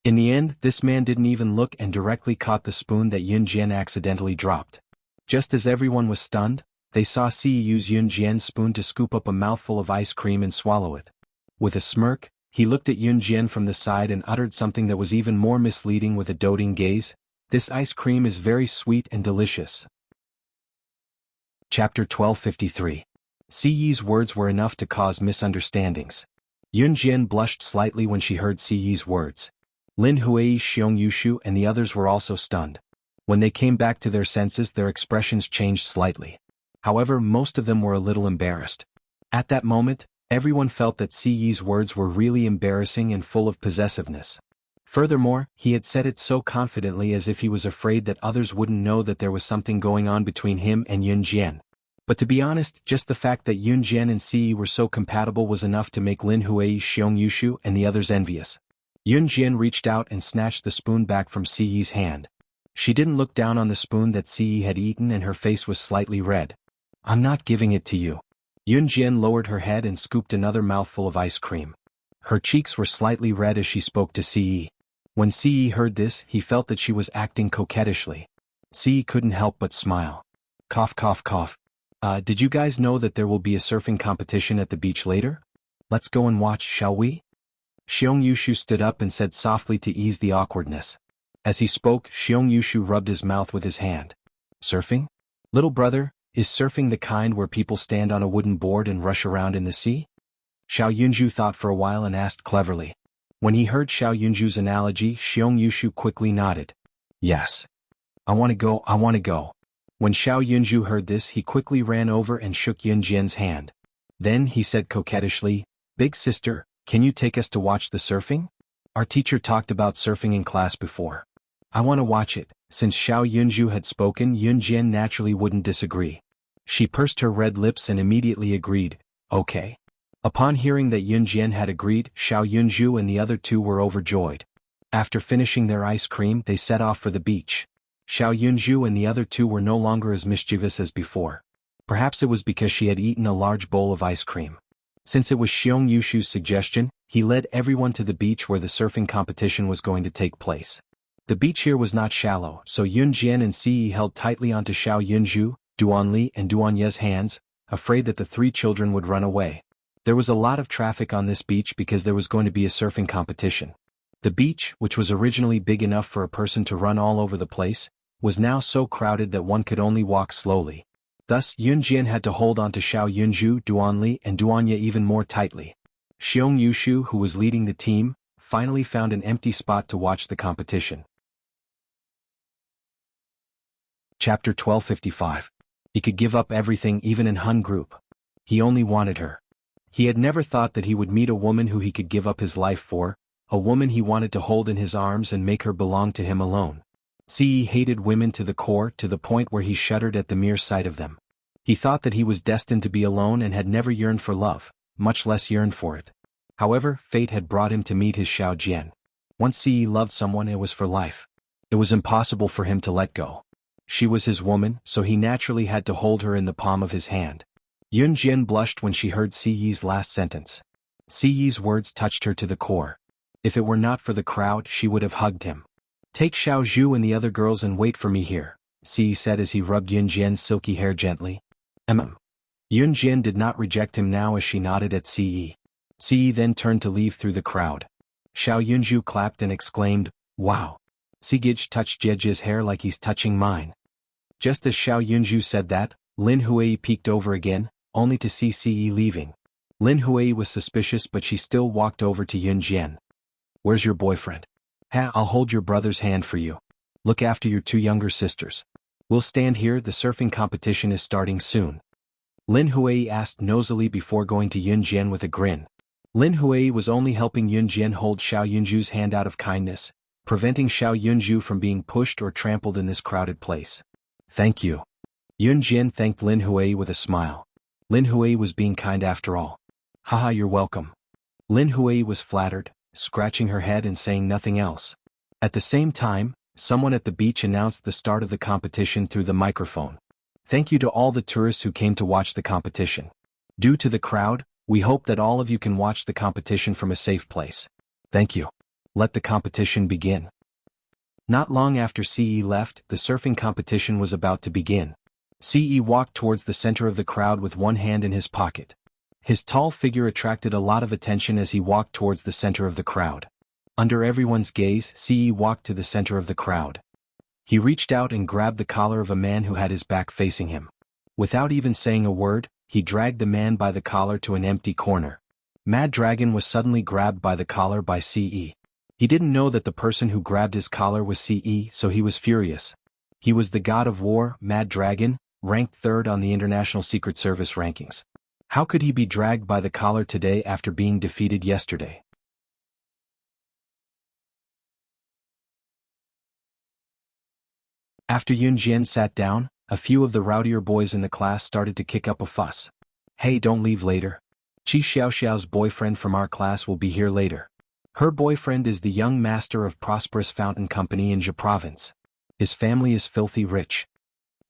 In the end, this man didn't even look and directly caught the spoon that Yun Jian accidentally dropped. Just as everyone was stunned, they saw Ce use Yun Jian's spoon to scoop up a mouthful of ice cream and swallow it. With a smirk, he looked at Yun Jian from the side and uttered something that was even more misleading with a doting gaze. "This ice cream is very sweet and delicious." Chapter 1253. Ce's words were enough to cause misunderstandings. Yun Jian blushed slightly when she heard Ce's words. Lin Huai, Xiong Yushu and the others were also stunned. When they came back to their senses, their expressions changed slightly. However, most of them were a little embarrassed. At that moment, everyone felt that Ce's words were really embarrassing and full of possessiveness. Furthermore, he had said it so confidently as if he was afraid that others wouldn't know that there was something going on between him and Yun Jian. But to be honest, just the fact that Yun Jian and Ce were so compatible was enough to make Lin Huai, Xiong Yushu and the others envious. Yun Jian reached out and snatched the spoon back from Ce's hand. She didn't look down on the spoon that Ce had eaten and her face was slightly red. "I'm not giving it to you." Yun Jian lowered her head and scooped another mouthful of ice cream. Her cheeks were slightly red as she spoke to Ce. When Ce heard this, he felt that she was acting coquettishly. Ce couldn't help but smile. Cough, cough, cough. Did you guys know that there will be a surfing competition at the beach later? Let's go and watch, shall we?" Xiong Yushu stood up and said softly to ease the awkwardness. As he spoke, Xiong Yushu rubbed his mouth with his hand. "Surfing? Little brother, is surfing the kind where people stand on a wooden board and rush around in the sea?" Xiao Yunju thought for a while and asked cleverly. When he heard Xiao Yunju's analogy, Xiong Yushu quickly nodded. "Yes. I want to go. When Xiao Yunju heard this, he quickly ran over and shook Yun Jian's hand. Then he said coquettishly, "Big sister, can you take us to watch the surfing? Our teacher talked about surfing in class before. I want to watch it." Since Xiao Yunju had spoken, Yun Jian naturally wouldn't disagree. She pursed her red lips and immediately agreed, "Okay." Upon hearing that Yun Jian had agreed, Xiao Yunju and the other two were overjoyed. After finishing their ice cream, they set off for the beach. Xiao Yunju and the other two were no longer as mischievous as before. Perhaps it was because she had eaten a large bowl of ice cream. Since it was Xiong Yushu's suggestion, he led everyone to the beach where the surfing competition was going to take place. The beach here was not shallow, so Yun Jian and Ce held tightly onto Xiao Yunju, Duanli and Duanye's hands, afraid that the three children would run away. There was a lot of traffic on this beach because there was going to be a surfing competition. The beach, which was originally big enough for a person to run all over the place, was now so crowded that one could only walk slowly. Thus Yunjian had to hold on to Xiao Yunju, Duanli and Duanye even more tightly. Xiong Yushu, who was leading the team, finally found an empty spot to watch the competition. Chapter 1255. He could give up everything even in Hun group. He only wanted her. He had never thought that he would meet a woman who he could give up his life for, a woman he wanted to hold in his arms and make her belong to him alone. He hated women to the core, to the point where he shuddered at the mere sight of them. He thought that he was destined to be alone and had never yearned for love, much less yearned for it. However, fate had brought him to meet his Xiao Jian. Once he loved someone, it was for life. It was impossible for him to let go. She was his woman, so he naturally had to hold her in the palm of his hand. Yun Jian blushed when she heard Si Yi's last sentence. Si Yi's words touched her to the core. If it were not for the crowd, she would have hugged him. Take Xiao Zhu and the other girls and wait for me here, Si Yi said as he rubbed Yun Jian's silky hair gently. Yun Jian did not reject him now as she nodded at Si Yi. Si Yi then turned to leave through the crowd. Xiao Yunju clapped and exclaimed, "Wow." Sigij touched Jiejia's hair like he's touching mine. Just as Xiao Yunju said that, Lin Huei peeked over again, only to see Si Yi leaving. Lin Huei was suspicious but she still walked over to Yun Jian. "Where's your boyfriend?" "I'll hold your brother's hand for you. Look after your two younger sisters. We'll stand here, the surfing competition is starting soon." Lin Huei asked nosily before going to Yun Jian with a grin. Lin Huei was only helping Yun Jian hold Xiao Yunju's hand out of kindness, preventing Xiao Yunju from being pushed or trampled in this crowded place. "Thank you." Yun Jian thanked Lin Huei with a smile. Lin Huei was being kind after all. "Haha, you're welcome." Lin Huei was flattered, scratching her head and saying nothing else. At the same time, someone at the beach announced the start of the competition through the microphone. "Thank you to all the tourists who came to watch the competition. Due to the crowd, we hope that all of you can watch the competition from a safe place. Thank you. Let the competition begin." Not long after Si Yi left, the surfing competition was about to begin. Si Yi walked towards the center of the crowd with one hand in his pocket. His tall figure attracted a lot of attention as he walked towards the center of the crowd. Under everyone's gaze, Si Yi walked to the center of the crowd. He reached out and grabbed the collar of a man who had his back facing him. Without even saying a word, he dragged the man by the collar to an empty corner. Mad Dragon was suddenly grabbed by the collar by Si Yi. He didn't know that the person who grabbed his collar was Si Yi, so he was furious. He was the god of war, Mad Dragon, ranked third on the International Secret Service rankings. How could he be dragged by the collar today after being defeated yesterday? After Yun Jian sat down, a few of the rowdier boys in the class started to kick up a fuss. "Hey, don't leave later. Qi Xiaoxiao's boyfriend from our class will be here later. Her boyfriend is the young master of Prosperous Fountain Company in Jia Province. His family is filthy rich."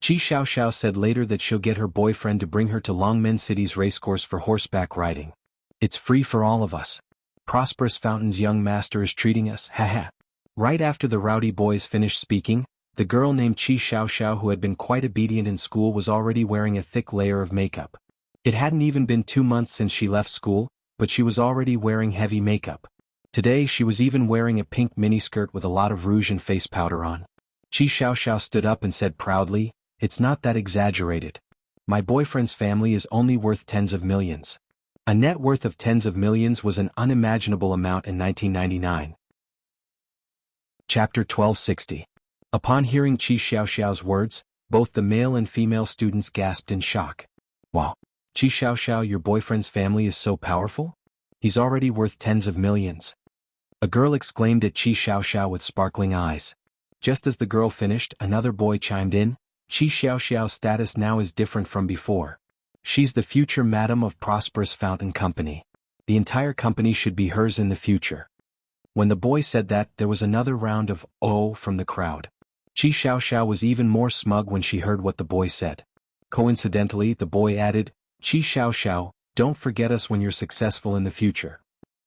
Qi Xiaoxiao said later that she'll get her boyfriend to bring her to Longmen City's racecourse for horseback riding. "It's free for all of us. Prosperous Fountain's young master is treating us, haha." Right after the rowdy boys finished speaking, the girl named Qi Xiaoxiao, who had been quite obedient in school, was already wearing a thick layer of makeup. It hadn't even been 2 months since she left school, but she was already wearing heavy makeup. Today she was even wearing a pink miniskirt with a lot of rouge and face powder on. Qi Xiaoxiao stood up and said proudly, "It's not that exaggerated. My boyfriend's family is only worth tens of millions." A net worth of tens of millions was an unimaginable amount in 1999. Chapter 1260. Upon hearing Qi Xiaoxiao's words, both the male and female students gasped in shock. "Wow. Qi Xiaoxiao, your boyfriend's family is so powerful? He's already worth tens of millions." A girl exclaimed at Qi Xiaoxiao with sparkling eyes. Just as the girl finished, another boy chimed in, "Qi Xiaoxiao's status now is different from before. She's the future madam of Prosperous Fountain Company. The entire company should be hers in the future." When the boy said that, there was another round of "oh" from the crowd. Qi Xiaoxiao was even more smug when she heard what the boy said. Coincidentally, the boy added, "Qi Xiaoxiao, don't forget us when you're successful in the future."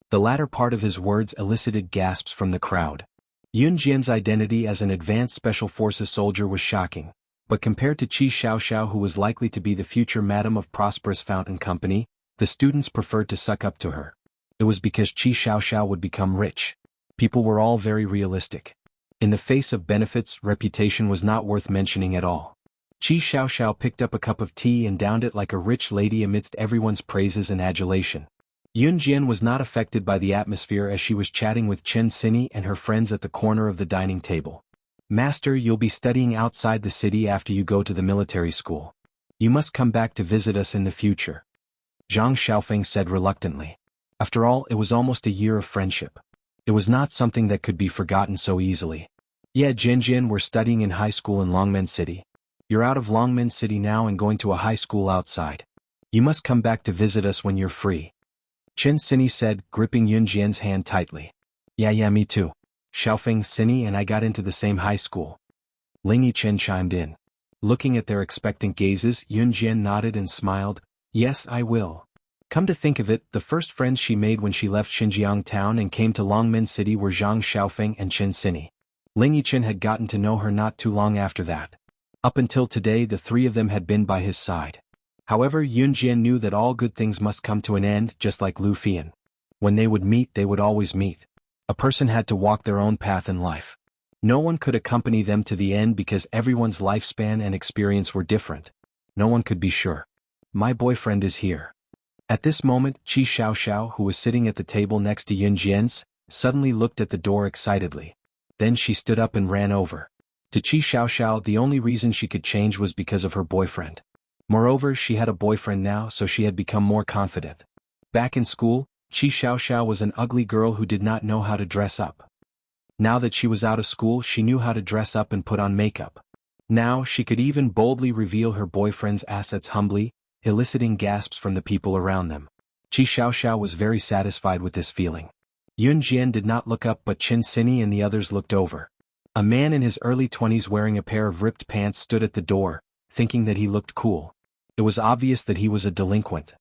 The latter part of his words elicited gasps from the crowd. Yun Jian's identity as an advanced special forces soldier was shocking, But compared to Qi Xiaoxiao, who was likely to be the future madam of prosperous fountain company, the students preferred to suck up to her. It was because Qi Xiaoxiao would become rich. People were all very realistic. In the face of benefits, reputation was not worth mentioning at all. Qi Xiaoxiao picked up a cup of tea and downed it like a rich lady amidst everyone's praises and adulation. Yun Jian was not affected by the atmosphere as she was chatting with Chen Xini and her friends at the corner of the dining table. "Master, you'll be studying outside the city after you go to the military school. You must come back to visit us in the future," Zhang Xiaofeng said reluctantly. After all, it was almost a year of friendship. It was not something that could be forgotten so easily. "Yeah, Jinjin, we're studying in high school in Longmen City. You're out of Longmen City now and going to a high school outside. You must come back to visit us when you're free," Chen Xini said, gripping Yun Jian's hand tightly. Yeah, me too. Xiaofeng Xini and I got into the same high school." Ling Yichen chimed in. Looking at their expectant gazes, Yun Jian nodded and smiled. "Yes, I will." Come to think of it, the first friends she made when she left Xinjiang town and came to Longmen City were Zhang Xiaofeng and Chen Xini. Ling Yichen had gotten to know her not too long after that. Up until today, the three of them had been by his side. However, Yun Jian knew that all good things must come to an end, just like Lu Fian. When they would meet, they would always meet. A person had to walk their own path in life. No one could accompany them to the end because everyone's lifespan and experience were different. No one could be sure. "My boyfriend is here." At this moment, Qi Xiaoxiao, who was sitting at the table next to Yun Jian's, suddenly looked at the door excitedly. Then she stood up and ran over. To Qi Xiaoxiao, the only reason she could change was because of her boyfriend. Moreover, she had a boyfriend now, so she had become more confident. Back in school, Qi Xiaoxiao was an ugly girl who did not know how to dress up. Now that she was out of school, she knew how to dress up and put on makeup. Now, she could even boldly reveal her boyfriend's assets humbly, eliciting gasps from the people around them. Qi Xiaoxiao was very satisfied with this feeling. Yun Jian did not look up, but Chen Xini and the others looked over. A man in his early 20s wearing a pair of ripped pants stood at the door, thinking that he looked cool. It was obvious that he was a delinquent.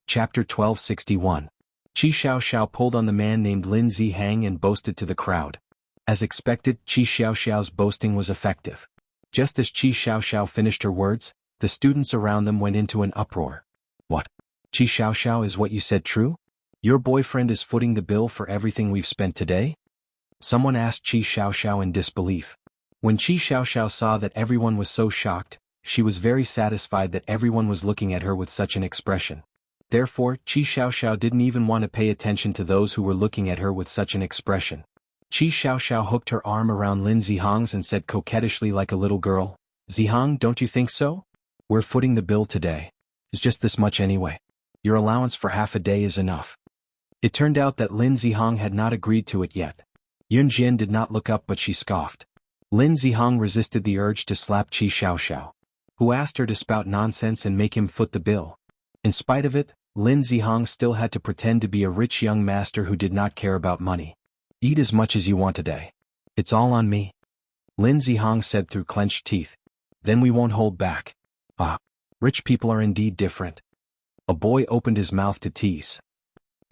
Chapter 1261. Qi Xiaoxiao pulled on the man named Lin Zihang and boasted to the crowd. As expected, Qi Xiaoxiao's boasting was effective. Just as Qi Xiaoxiao finished her words, the students around them went into an uproar. "What? Qi Xiaoxiao, is what you said true?" Your boyfriend is footing the bill for everything we've spent today? Someone asked Qi Xiaoxiao in disbelief. When Qi Xiaoxiao saw that everyone was so shocked, she was very satisfied that everyone was looking at her with such an expression. Therefore, Qi Xiaoxiao didn't even want to pay attention to those who were looking at her with such an expression. Qi Xiaoxiao hooked her arm around Lin Zihang's and said coquettishly like a little girl, "Zihang, don't you think so? We're footing the bill today. It's just this much anyway. Your allowance for half a day is enough." It turned out that Lin Zihang had not agreed to it yet. Yun Jian did not look up but she scoffed. Lin Zihang resisted the urge to slap Qi Xiaoxiao, who asked her to spout nonsense and make him foot the bill. In spite of it, Lin Zihang still had to pretend to be a rich young master who did not care about money. "Eat as much as you want today. It's all on me," Lin Zihang said through clenched teeth. "Then we won't hold back." "Ah, rich people are indeed different." A boy opened his mouth to tease.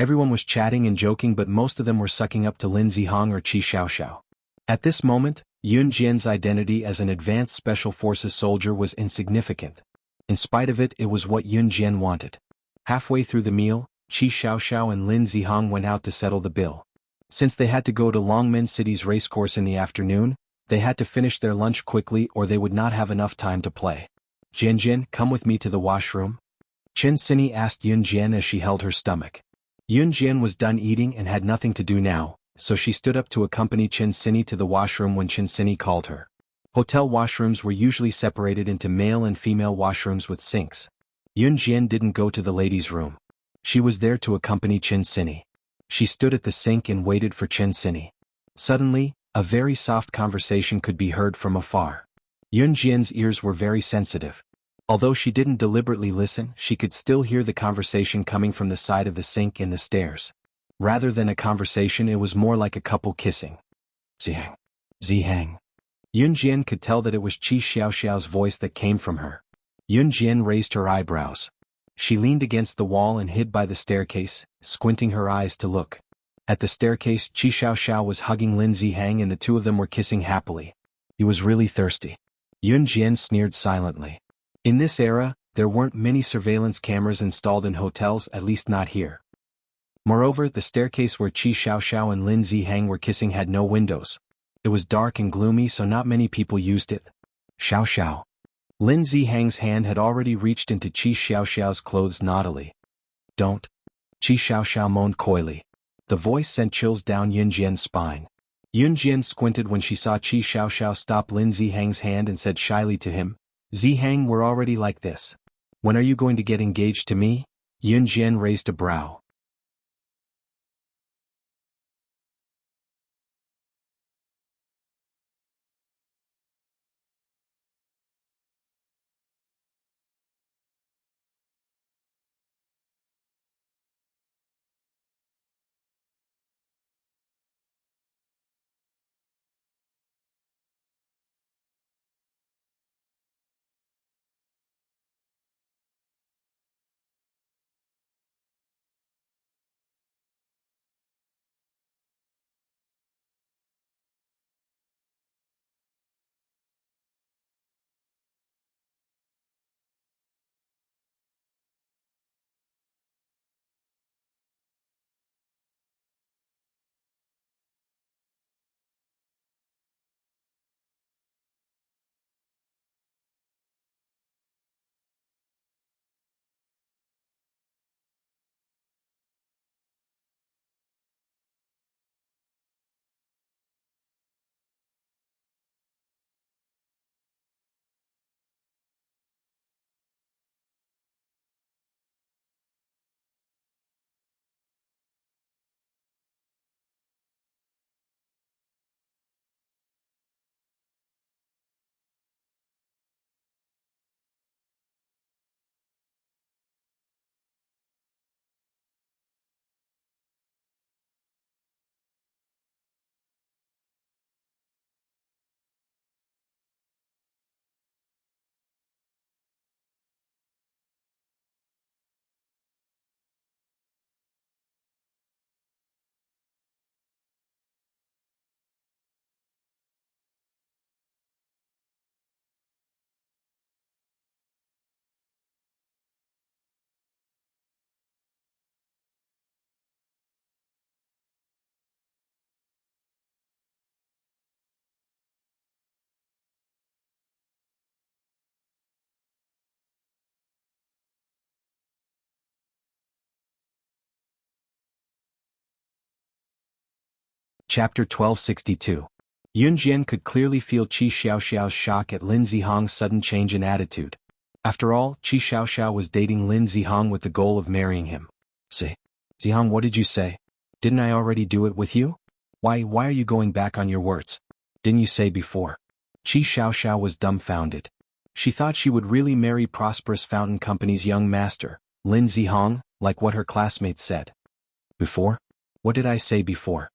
Everyone was chatting and joking but most of them were sucking up to Lin Zihang or Qi Xiaoxiao. At this moment, Yun Jian's identity as an advanced special forces soldier was insignificant. In spite of it, it was what Yun Jian wanted. Halfway through the meal, Qi Xiaoxiao and Lin Zihang went out to settle the bill. Since they had to go to Longmen City's racecourse in the afternoon, they had to finish their lunch quickly or they would not have enough time to play. "Jian, come with me to the washroom?" Chen Sini asked Yun Jian as she held her stomach. Yun Jian was done eating and had nothing to do now, so she stood up to accompany Chen Sini to the washroom when Chen Sini called her. Hotel washrooms were usually separated into male and female washrooms with sinks. Yun Jian didn't go to the ladies' room. She was there to accompany Chen Sini. She stood at the sink and waited for Chen Sini. Suddenly, a very soft conversation could be heard from afar. Yun Jian's ears were very sensitive. Although she didn't deliberately listen, she could still hear the conversation coming from the side of the sink and the stairs. Rather than a conversation, it was more like a couple kissing. "Zihang. Zihang." Yun Jian could tell that it was Qi Xiaoxiao's voice that came from her. Yun Jian raised her eyebrows. She leaned against the wall and hid by the staircase, squinting her eyes to look. At the staircase, Qi Xiaoxiao was hugging Lin Zihang and the two of them were kissing happily. He was really thirsty. Yun Jian sneered silently. In this era, there weren't many surveillance cameras installed in hotels, at least not here. Moreover, the staircase where Qi Xiaoxiao and Lin Zihang were kissing had no windows. It was dark and gloomy, so not many people used it. "Xiaoxiao." Lin Zihang's hand had already reached into Qi Xiaoxiao's clothes naughtily. "Don't." Qi Xiaoxiao moaned coyly. The voice sent chills down Yun Jian's spine. Yun Jian squinted when she saw Qi Xiaoxiao stop Lin Zihang's hand and said shyly to him, "Zihang, we're already like this. When are you going to get engaged to me?" Yun Jian raised a brow. Chapter 1262. Yun Jian could clearly feel Qi Xiaoxiao's shock at Lin Zihong's sudden change in attitude. After all, Qi Xiaoxiao was dating Lin Zihong with the goal of marrying him. Say, Zihong, what did you say? Didn't I already do it with you? Why are you going back on your words? Didn't you say before? Qi Xiaoxiao was dumbfounded. She thought she would really marry Prosperous Fountain Company's young master, Lin Zihong, like what her classmates said. Before? What did I say before?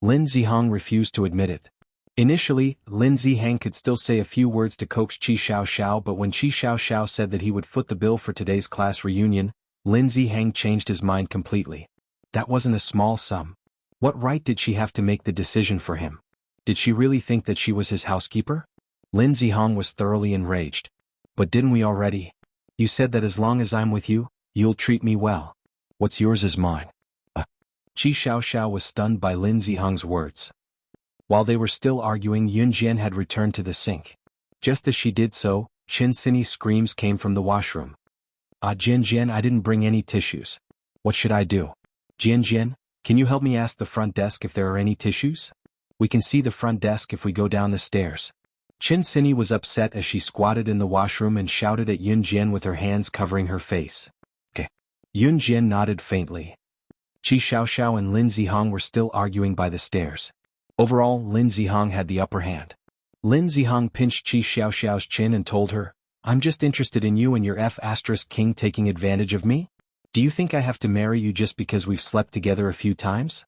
Lin Zihong refused to admit it. Initially, Lin Zihang could still say a few words to coax Qi Xiaoxiao, but when Qi Xiaoxiao said that he would foot the bill for today's class reunion, Lin Zihang changed his mind completely. That wasn't a small sum. What right did she have to make the decision for him? Did she really think that she was his housekeeper? Lin Zihong was thoroughly enraged. But didn't we already? You said that as long as I'm with you, you'll treat me well. What's yours is mine. Qi Xiaoxiao was stunned by Lin Zihong's words. While they were still arguing, Yun Jian had returned to the sink. Just as she did so, Qin Sini's screams came from the washroom. Jian Jian, I didn't bring any tissues. What should I do? Jian Jian, can you help me ask the front desk if there are any tissues? We can see the front desk if we go down the stairs. Qin Sini was upset as she squatted in the washroom and shouted at Yun Jian with her hands covering her face. Okay. Yun Jian nodded faintly. Qi Xiaoxiao and Lin Zihong were still arguing by the stairs. Overall, Lin Zihong had the upper hand. Lin Zihong pinched Qi Xiaoxiao's chin and told her, I'm just interested in you and your F*** king taking advantage of me? Do you think I have to marry you just because we've slept together a few times?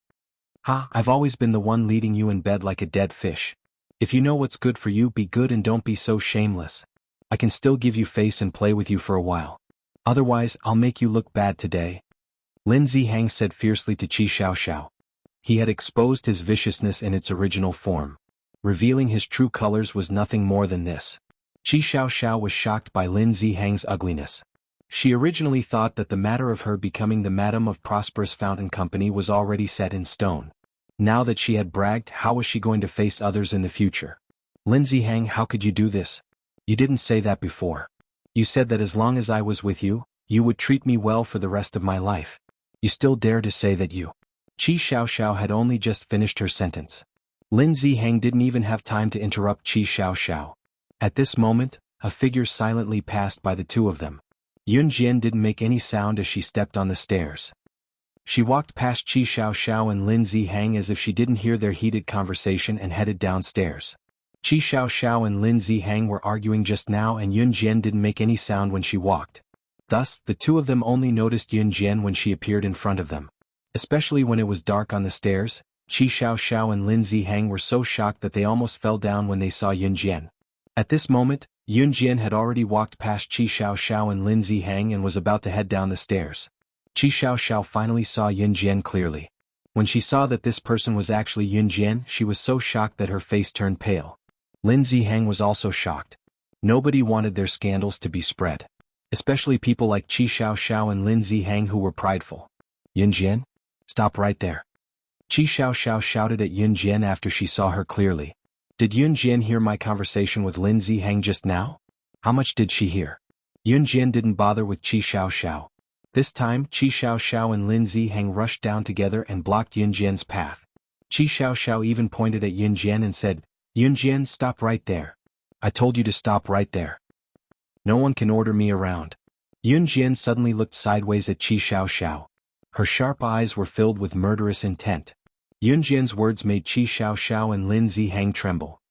I've always been the one leading you in bed like a dead fish. If you know what's good for you, be good and don't be so shameless. I can still give you face and play with you for a while. Otherwise, I'll make you look bad today. Lin Zihang said fiercely to Qi Xiaoxiao. He had exposed his viciousness in its original form. Revealing his true colors was nothing more than this. Qi Xiaoxiao was shocked by Lin Zihang's ugliness. She originally thought that the matter of her becoming the madam of Prosperous Fountain Company was already set in stone. Now that she had bragged, how was she going to face others in the future? Lin Zihang, how could you do this? You didn't say that before. You said that as long as I was with you, you would treat me well for the rest of my life. You still dare to say that you... Qi Xiaoxiao had only just finished her sentence. Lin Zihang didn't even have time to interrupt Qi Xiaoxiao. At this moment, a figure silently passed by the two of them. Yun Jian didn't make any sound as she stepped on the stairs. She walked past Qi Xiaoxiao and Lin Zihang as if she didn't hear their heated conversation and headed downstairs. Qi Xiaoxiao and Lin Zihang were arguing just now and Yun Jian didn't make any sound when she walked. Thus, the two of them only noticed Yun Jian when she appeared in front of them. Especially when it was dark on the stairs, Qi Xiaoxiao and Lin Zihang were so shocked that they almost fell down when they saw Yun Jian. At this moment, Yun Jian had already walked past Qi Xiaoxiao and Lin Zihang and was about to head down the stairs. Qi Xiaoxiao finally saw Yun Jian clearly. When she saw that this person was actually Yun Jian, she was so shocked that her face turned pale. Lin Zihang was also shocked. Nobody wanted their scandals to be spread. Especially people like Qi Xiaoxiao and Lin Zihang who were prideful. Yun Jian? Stop right there. Qi Xiaoxiao shouted at Yun Jian after she saw her clearly. Did Yun Jian hear my conversation with Lin Zihang just now? How much did she hear? Yun Jian didn't bother with Qi Xiaoxiao. This time, Qi Xiaoxiao and Lin Zihang rushed down together and blocked Yun Jian's path. Qi Xiaoxiao even pointed at Yun Jian and said, Yun Jian, stop right there. I told you to stop right there. No one can order me around. Yun Jian suddenly looked sideways at Qi Xiaoxiao. Her sharp eyes were filled with murderous intent. Yun Jian's words made Qi Xiaoxiao and Lin Zihang tremble.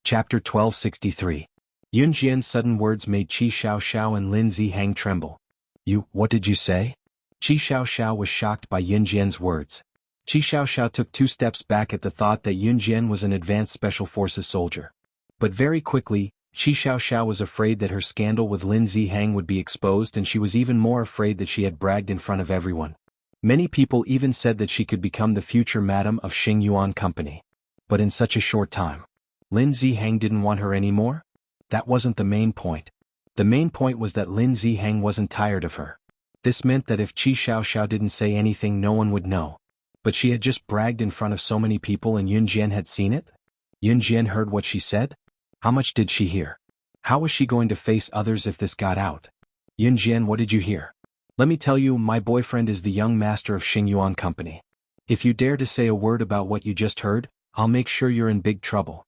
Chapter 1263. Yun Jian's sudden words made Qi Xiaoxiao and Lin Zihang tremble. What did you say? Qi Xiaoxiao was shocked by Yun Jian's words. Qi Xiaoxiao took 2 steps back at the thought that Yun Jian was an advanced special forces soldier. But very quickly, Qi Xiaoxiao was afraid that her scandal with Lin Zihang would be exposed, and she was even more afraid that she had bragged in front of everyone. Many people even said that she could become the future madam of Xingyuan Company. But in such a short time, Lin Zihang didn't want her anymore? That wasn't the main point. The main point was that Lin Zihang wasn't tired of her. This meant that if Qi Xiaoxiao didn't say anything, no one would know. But she had just bragged in front of so many people, and Yun Jian had seen it? Yun Jian heard what she said? How much did she hear? How was she going to face others if this got out? Yun Jian, what did you hear? Let me tell you, my boyfriend is the young master of Xingyuan Company. If you dare to say a word about what you just heard, I'll make sure you're in big trouble.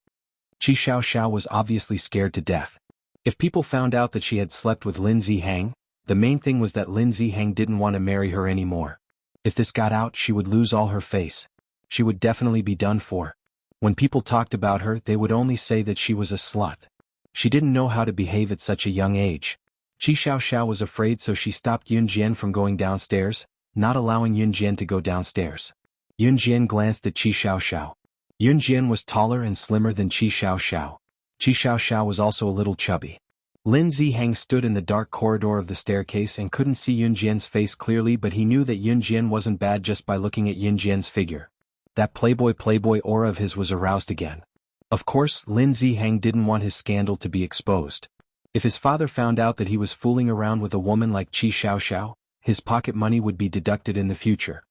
Qi Xiaoxiao was obviously scared to death. If people found out that she had slept with Lin Zihang, the main thing was that Lin Zihang didn't want to marry her anymore. If this got out, she would lose all her face. She would definitely be done for. When people talked about her, they would only say that she was a slut. She didn't know how to behave at such a young age. Qi Xiaoxiao was afraid, so she stopped Yun Jian from going downstairs, not allowing Yun Jian to go downstairs. Yun Jian glanced at Qi Xiaoxiao. Yun Jian was taller and slimmer than Qi Xiaoxiao. Qi Xiaoxiao was also a little chubby. Lin Zihang stood in the dark corridor of the staircase and couldn't see Yun Jian's face clearly, but he knew that Yun Jian wasn't bad just by looking at Yun Jian's figure. That playboy aura of his was aroused again. Of course, Lin Zihang didn't want his scandal to be exposed. If his father found out that he was fooling around with a woman like Qi Xiaoxiao, his pocket money would be deducted in the future.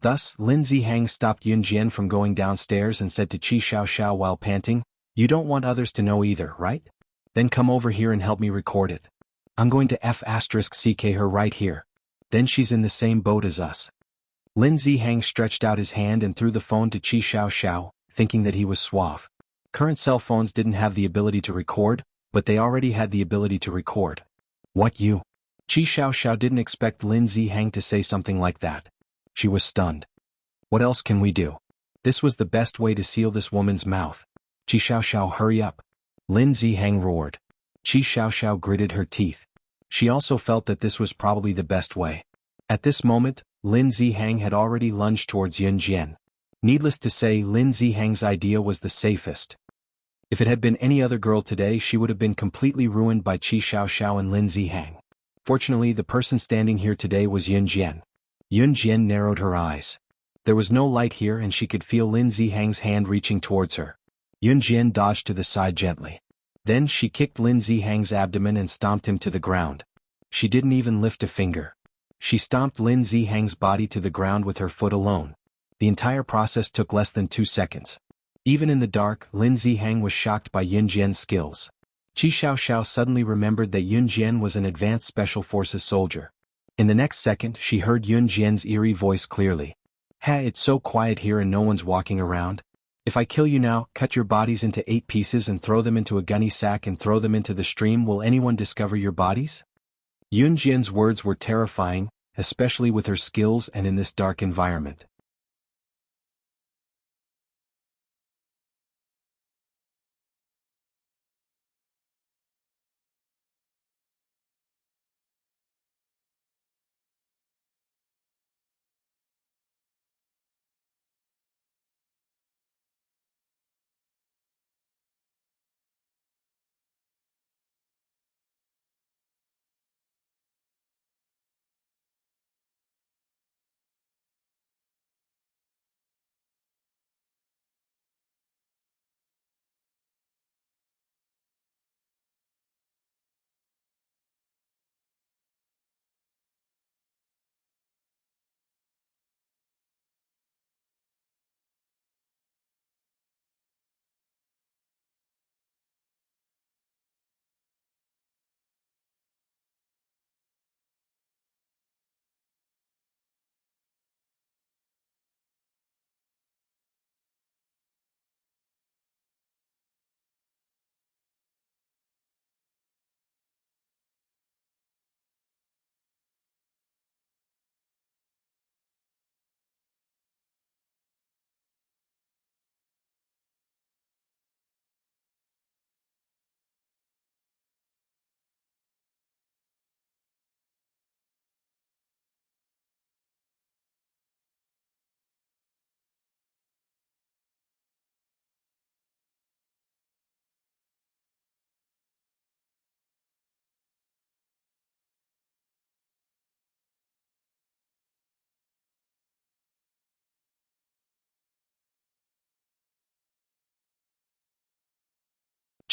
Thus, Lin Zihang stopped Yun Jian from going downstairs and said to Qi Xiaoxiao while panting, "You don't want others to know either, right? Then come over here and help me record it. I'm going to *CK her right here. Then she's in the same boat as us." Lin Zihang stretched out his hand and threw the phone to Qi Xiaoxiao, thinking that he was suave. Current cell phones didn't have the ability to record, but they already had the ability to record. What you? Qi Xiaoxiao didn't expect Lin Zihang to say something like that. She was stunned. What else can we do? This was the best way to seal this woman's mouth. Qi Xiaoxiao, hurry up. Lin Zihang roared. Qi Xiaoxiao gritted her teeth. She also felt that this was probably the best way. At this moment, Lin Zihang had already lunged towards Yun Jian. Needless to say, Lin Zihang's idea was the safest. If it had been any other girl today, she would have been completely ruined by Qi Xiaoxiao and Lin Zihang. Fortunately, the person standing here today was Yun Jian. Yun Jian narrowed her eyes. There was no light here, and she could feel Lin Zihang's hand reaching towards her. Yun Jian dodged to the side gently. Then she kicked Lin Zihang's abdomen and stomped him to the ground. She didn't even lift a finger. She stomped Lin Zihang's body to the ground with her foot alone. The entire process took less than 2 seconds. Even in the dark, Lin Zihang was shocked by Yun Jian's skills. Qi Xiaoxiao suddenly remembered that Yun Jian was an advanced special forces soldier. In the next second, she heard Yun Jian's eerie voice clearly. "Hey, it's so quiet here and no one's walking around. If I kill you now, cut your bodies into 8 pieces and throw them into a gunny sack and throw them into the stream, will anyone discover your bodies?" Yun Jian's words were terrifying, especially with her skills and in this dark environment.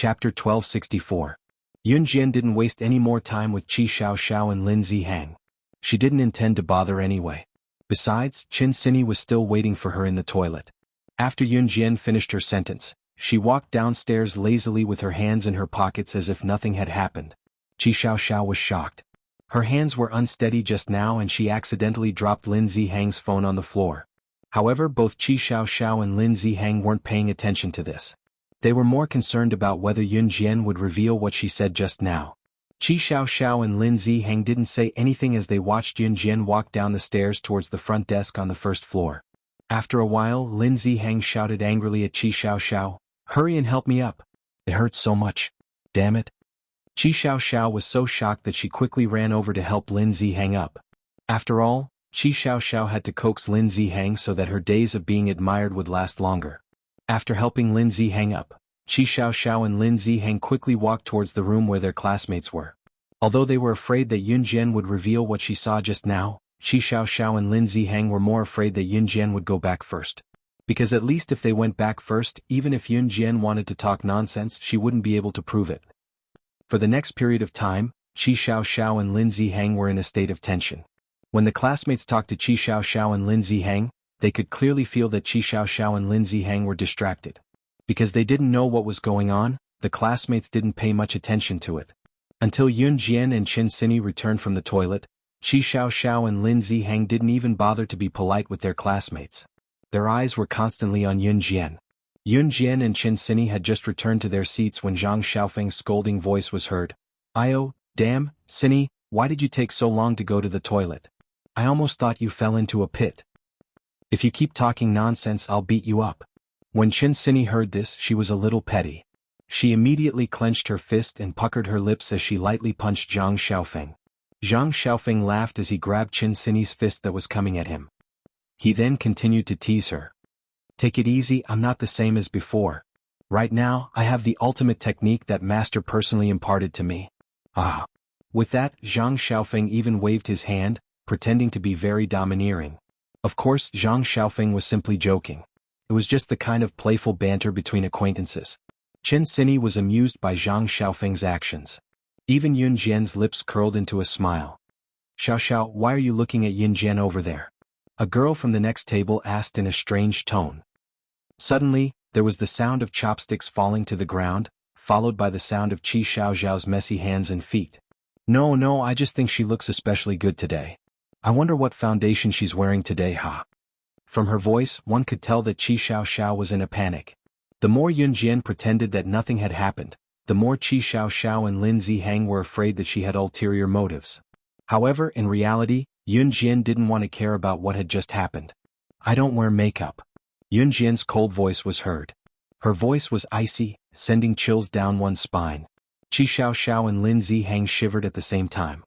Chapter 1264. Yun Jian didn't waste any more time with Qi Xiao and Lin Zihang. She didn't intend to bother anyway. Besides, Qin Sini was still waiting for her in the toilet. After Yun Jian finished her sentence, she walked downstairs lazily with her hands in her pockets as if nothing had happened. Qi Xiao was shocked. Her hands were unsteady just now and she accidentally dropped Lin Zihang's phone on the floor. However, both Qi Xiao and Lin Zihang weren't paying attention to this. They were more concerned about whether Yun Jian would reveal what she said just now. Qi Xiao and Lin Zihang didn't say anything as they watched Yun Jian walk down the stairs towards the front desk on the first floor. After a while, Lin Zihang shouted angrily at Qi Xiao, "Hurry and help me up. It hurts so much. Damn it." Qi Xiao was so shocked that she quickly ran over to help Lin Zihang up. After all, Qi Xiao had to coax Lin Zihang so that her days of being admired would last longer. After helping Lin Zihang up, Qi Xiao and Lin Zihang quickly walked towards the room where their classmates were. Although they were afraid that Yun Jian would reveal what she saw just now, Qi Xiao and Lin Zihang were more afraid that Yun Jian would go back first. Because at least if they went back first, even if Yun Jian wanted to talk nonsense, she wouldn't be able to prove it. For the next period of time, Qi Xiao and Lin Zihang were in a state of tension. When the classmates talked to Qi Xiao and Lin Zihang, they could clearly feel that Qi Xiao and Lin Zihang were distracted. Because they didn't know what was going on, the classmates didn't pay much attention to it. Until Yun Jian and Qin Sini returned from the toilet, Qi Xiao and Lin Zihang didn't even bother to be polite with their classmates. Their eyes were constantly on Yun Jian. Yun Jian and Qin Sini had just returned to their seats when Zhang Xiaofeng's scolding voice was heard. "Io, damn, Sini, why did you take so long to go to the toilet? I almost thought you fell into a pit. If you keep talking nonsense, I'll beat you up." When Qin Sini heard this, she was a little petty. She immediately clenched her fist and puckered her lips as she lightly punched Zhang Xiaofeng. Zhang Xiaofeng laughed as he grabbed Qin Sini's fist that was coming at him. He then continued to tease her. "Take it easy, I'm not the same as before. Right now, I have the ultimate technique that Master personally imparted to me. Ah." With that, Zhang Xiaofeng even waved his hand, pretending to be very domineering. Of course, Zhang Xiaofeng was simply joking. It was just the kind of playful banter between acquaintances. Qin Sini was amused by Zhang Xiaofeng's actions. Even Yun Jian's lips curled into a smile. Xiao, why are you looking at Yun Jian over there?" a girl from the next table asked in a strange tone. Suddenly, there was the sound of chopsticks falling to the ground, followed by the sound of Qi Xiao's messy hands and feet. No, I just think she looks especially good today. I wonder what foundation she's wearing today, ha." From her voice, one could tell that Qi Xiao was in a panic. The more Yun Jian pretended that nothing had happened, the more Qi Xiao and Lin Zihang were afraid that she had ulterior motives. However, in reality, Yun Jian didn't want to care about what had just happened. "I don't wear makeup." Yun Jian's cold voice was heard. Her voice was icy, sending chills down one's spine. Qi Xiao and Lin Zihang shivered at the same time.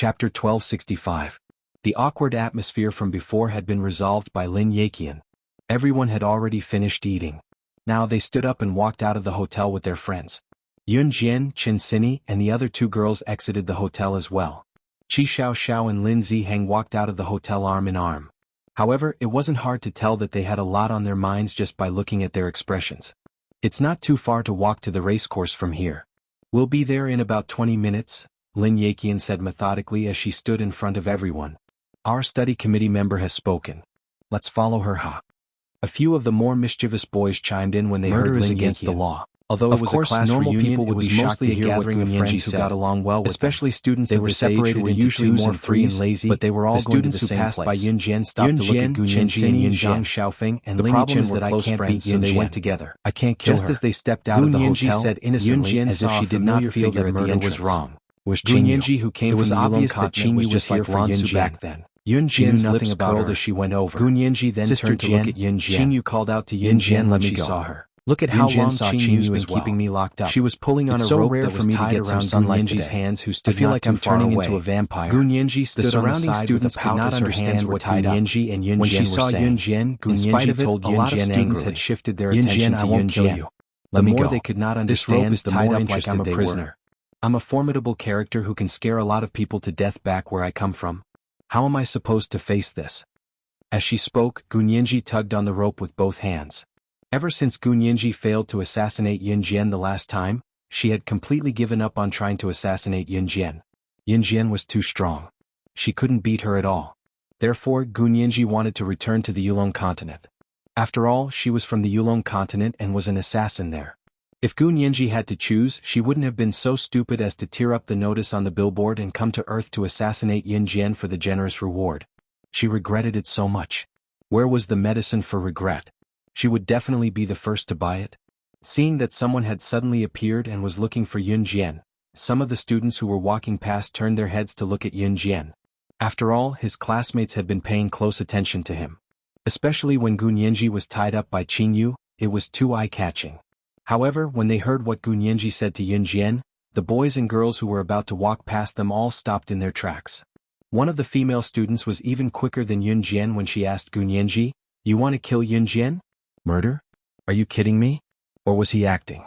Chapter 1265. The awkward atmosphere from before had been resolved by Lin Yaqian. Everyone had already finished eating. Now they stood up and walked out of the hotel with their friends. Yun Jian, Chen Sini, and the other two girls exited the hotel as well. Qi Xiao and Lin Ziheng walked out of the hotel arm in arm. However, it wasn't hard to tell that they had a lot on their minds just by looking at their expressions. It's not too far to walk to the racecourse from here. We'll be there in about 20 minutes, Lin Yaqian said methodically as she stood in front of everyone. Our study committee member has spoken. Let's follow her, ha. A few of the more mischievous boys chimed in when they heard Lin against the law. Although it was a class reunion, it was mostly a gathering of friends who got along well with especially students they were separated were usually more free and lazy, but they were all going to the same place. The students who passed by Yun Jian stopped to look at Gun Yanji and Yun Zhang Xiaofeng and Ling Yichen were close friends, so they went together. I can't kill her. Just as they stepped out of the hotel, said innocently as if she did not feel that murder was wrong. Was Gun Yanji who came from the Yulong continent was just like Lan Su back then. Yun Jian's lips curled as she went over. Gun Yanji then turned to look at Yun Jian. Qin Yu called out to Yun Jian when she saw her. Look at how long Qin Yu's been keeping me locked up. She was pulling on a rope that was tied around Gun Yanji's hands who stood not too far away. I feel like I'm turning into a vampire. Gun Yanji stood on the side with a pout as her hands were tied up. When she saw Yun Jian, Gun Yanji told Yun Jian angrily. Had shifted their attention to Yun Jian. The more they could not understand, the more interested they were. I'm a formidable character who can scare a lot of people to death back where I come from. How am I supposed to face this? As she spoke, Gun Yanji tugged on the rope with both hands. Ever since Gun Yanji failed to assassinate Yun Jian the last time, she had completely given up on trying to assassinate Yun Jian. Yun Jian was too strong. She couldn't beat her at all. Therefore, Gun Yanji wanted to return to the Yulong continent. After all, she was from the Yulong continent and was an assassin there. If Gun Yanji had to choose, she wouldn't have been so stupid as to tear up the notice on the billboard and come to Earth to assassinate Yun Jian for the generous reward. She regretted it so much. Where was the medicine for regret? She would definitely be the first to buy it. Seeing that someone had suddenly appeared and was looking for Yun Jian, some of the students who were walking past turned their heads to look at Yun Jian. After all, his classmates had been paying close attention to him. Especially when Gun Yanji was tied up by Qin Yu, it was too eye-catching. However, when they heard what Gun Yanji said to Yun Jian, the boys and girls who were about to walk past them all stopped in their tracks. One of the female students was even quicker than Yun Jian when she asked Gun Yanji, "You want to kill Yun Jian? Murder? Are you kidding me? Or was he acting?"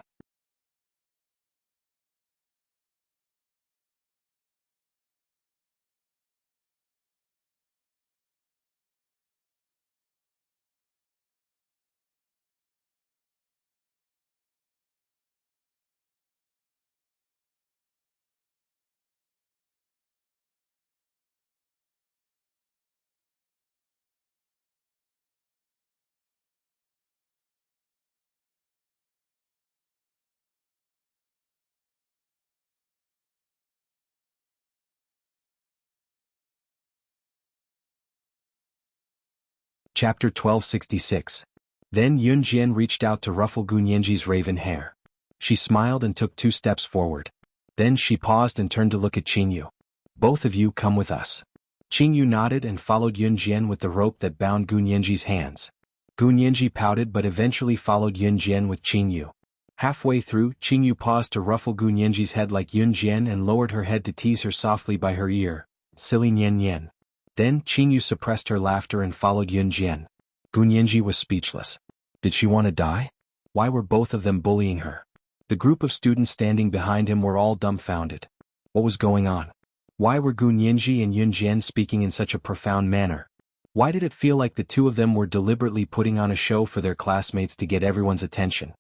Chapter 1266. Then Yun Jian reached out to ruffle Gun Yanji's raven hair. She smiled and took 2 steps forward. Then she paused and turned to look at Qin Yu. "Both of you come with us." Qin Yu nodded and followed Yun Jian with the rope that bound Gun Yanji's hands. Gun Yanji pouted but eventually followed Yun Jian with Qin Yu. Halfway through, Qin Yu paused to ruffle Gun Yanji's head like Yun Jian and lowered her head to tease her softly by her ear. "Silly Nian Nian." Then Qin Yu suppressed her laughter and followed Yun Jian. Gun Yanji was speechless. Did she want to die? Why were both of them bullying her? The group of students standing behind him were all dumbfounded. What was going on? Why were Gun Yanji and Yun Jian speaking in such a profound manner? Why did it feel like the two of them were deliberately putting on a show for their classmates to get everyone's attention?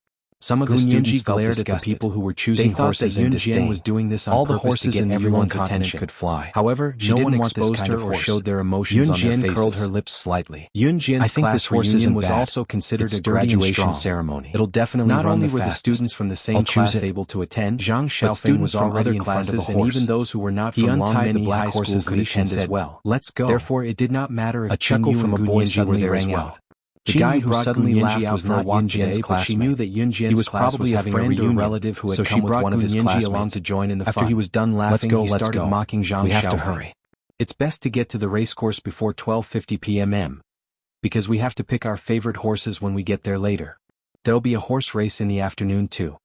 Some of the students glared at the people who were choosing horses in disdain. They thought that Yun Jian was doing this on purpose to get everyone's attention. Could fly. However, no one exposed her or showed their emotions on their faces. Yun Jian curled her lips slightly. Yun Jian's class reunion was also considered a graduation ceremony. It'll definitely not only were the students from the same class able to attend, Zhang Xiaofeng was already in front of the horse. And even those who were not from many high schools could attend as well. Let's go. Therefore, it did not matter if a chuckle from a boy suddenly rang out. The guy who suddenly laughed was not Yun Jian's classmate. She knew that Yun Jian's class was having a friend or relative who had come with one of his classmates along to join in the fun. After he was done laughing, he started mocking Zhang Xiaofeng. We have to hurry. It's best to get to the racecourse before 12:50 p.m. because we have to pick our favorite horses when we get there later. There'll be a horse race in the afternoon too.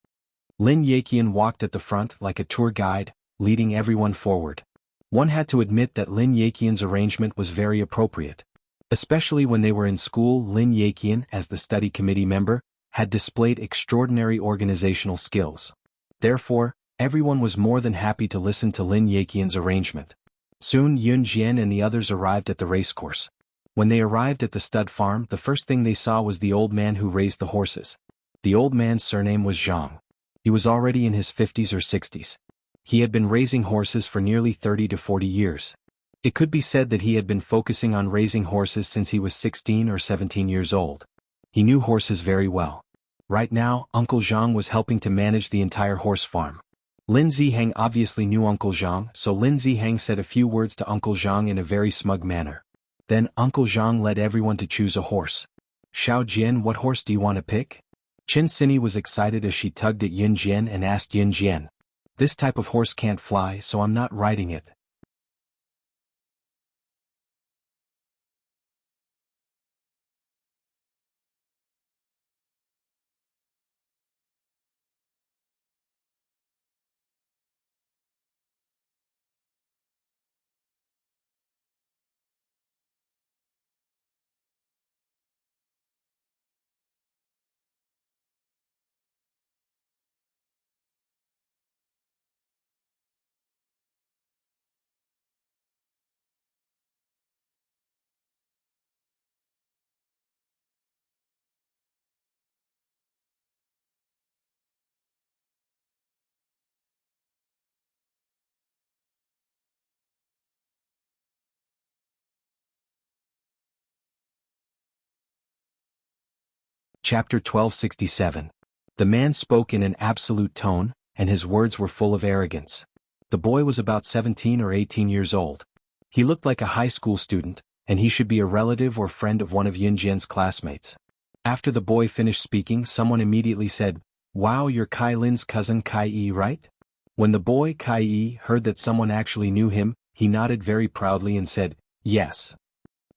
Lin Yaqian walked at the front like a tour guide, leading everyone forward. One had to admit that Lin Yaqian's arrangement was very appropriate. Especially when they were in school, Lin Yaqian, as the study committee member, had displayed extraordinary organizational skills. Therefore, everyone was more than happy to listen to Lin Yaqian's arrangement. Soon Yun Jian and the others arrived at the racecourse. When they arrived at the stud farm, the first thing they saw was the old man who raised the horses. The old man's surname was Zhang. He was already in his 50s or 60s. He had been raising horses for nearly 30 to 40 years. It could be said that he had been focusing on raising horses since he was 16 or 17 years old. He knew horses very well. Right now, Uncle Zhang was helping to manage the entire horse farm. Lin Ziheng obviously knew Uncle Zhang, so Lin Ziheng said a few words to Uncle Zhang in a very smug manner. Then Uncle Zhang led everyone to choose a horse. Xiao Jian, what horse do you want to pick? Chen Sini was excited as she tugged at Yun Jian and asked Yun Jian. This type of horse can't fly, so I'm not riding it. Chapter 1267. The man spoke in an absolute tone, and his words were full of arrogance. The boy was about 17 or 18 years old. He looked like a high school student, and he should be a relative or friend of one of Yun Jian's classmates. After the boy finished speaking, someone immediately said, "Wow, you're Kai Lin's cousin Kai Yi, right?" When the boy Kai Yi heard that someone actually knew him, he nodded very proudly and said, "Yes.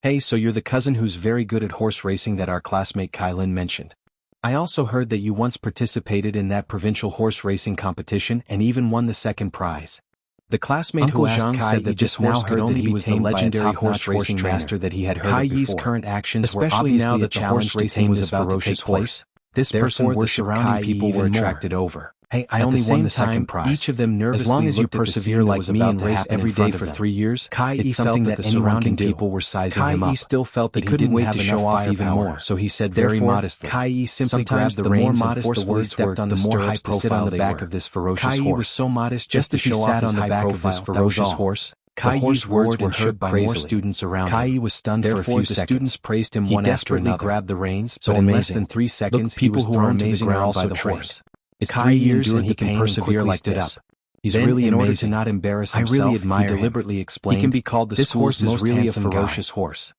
Hey, so you're the cousin who's very good at horse racing that our classmate Kai Lin mentioned. I also heard that you once participated in that provincial horse racing competition and even won the second prize." The classmate Uncle who asked Zhang Kai said that Yi just now heard that he was the legendary horse racing master that he had heard Kai of Yi's before. current actions Especially were now obviously that at the the horse challenge racing was was about to ferocious take place. This Therefore, person the worshipped surrounding Kai Yi people even were more. attracted over. Hey, I At only the won same the second time, prize. each of them nervously As long as you looked at the persevere scene like that was me about and to race happen every in front day of for them. 3 years, Kai Yi it's felt something that that the anyone surrounding can do. people were sizing Kai him Yi up. still felt that He he couldn't didn't wait have to enough show off even firepower, more. so he said Therefore, very modestly. Kai Yi simply Sometimes grabbed the the more reins and modest the forcefully words stepped were, on the the more stirrups to sit on the back of this ferocious Kai Yi horse. was so modest Just just to as he show sat off his on the high back of profile, this that was ferocious all. horse, Kai the horse Yi's words roared were and heard shook by by more crazily. students around Kai him. Yi was stunned for a Therefore, few the seconds. students praised him He one after desperately another. grabbed the reins, So but in in less than amazing. 3 seconds, he People was who are thrown to the amazing are ground by also the trained. horse. It's Kai 3 Yi years endured and the he can pain and persevere quickly like stood this. up. He's Then, really in order amazing. to not embarrass I himself, really admire he him. deliberately explained, He can be called the "This horse school's is most really a handsome guy." ferocious horse.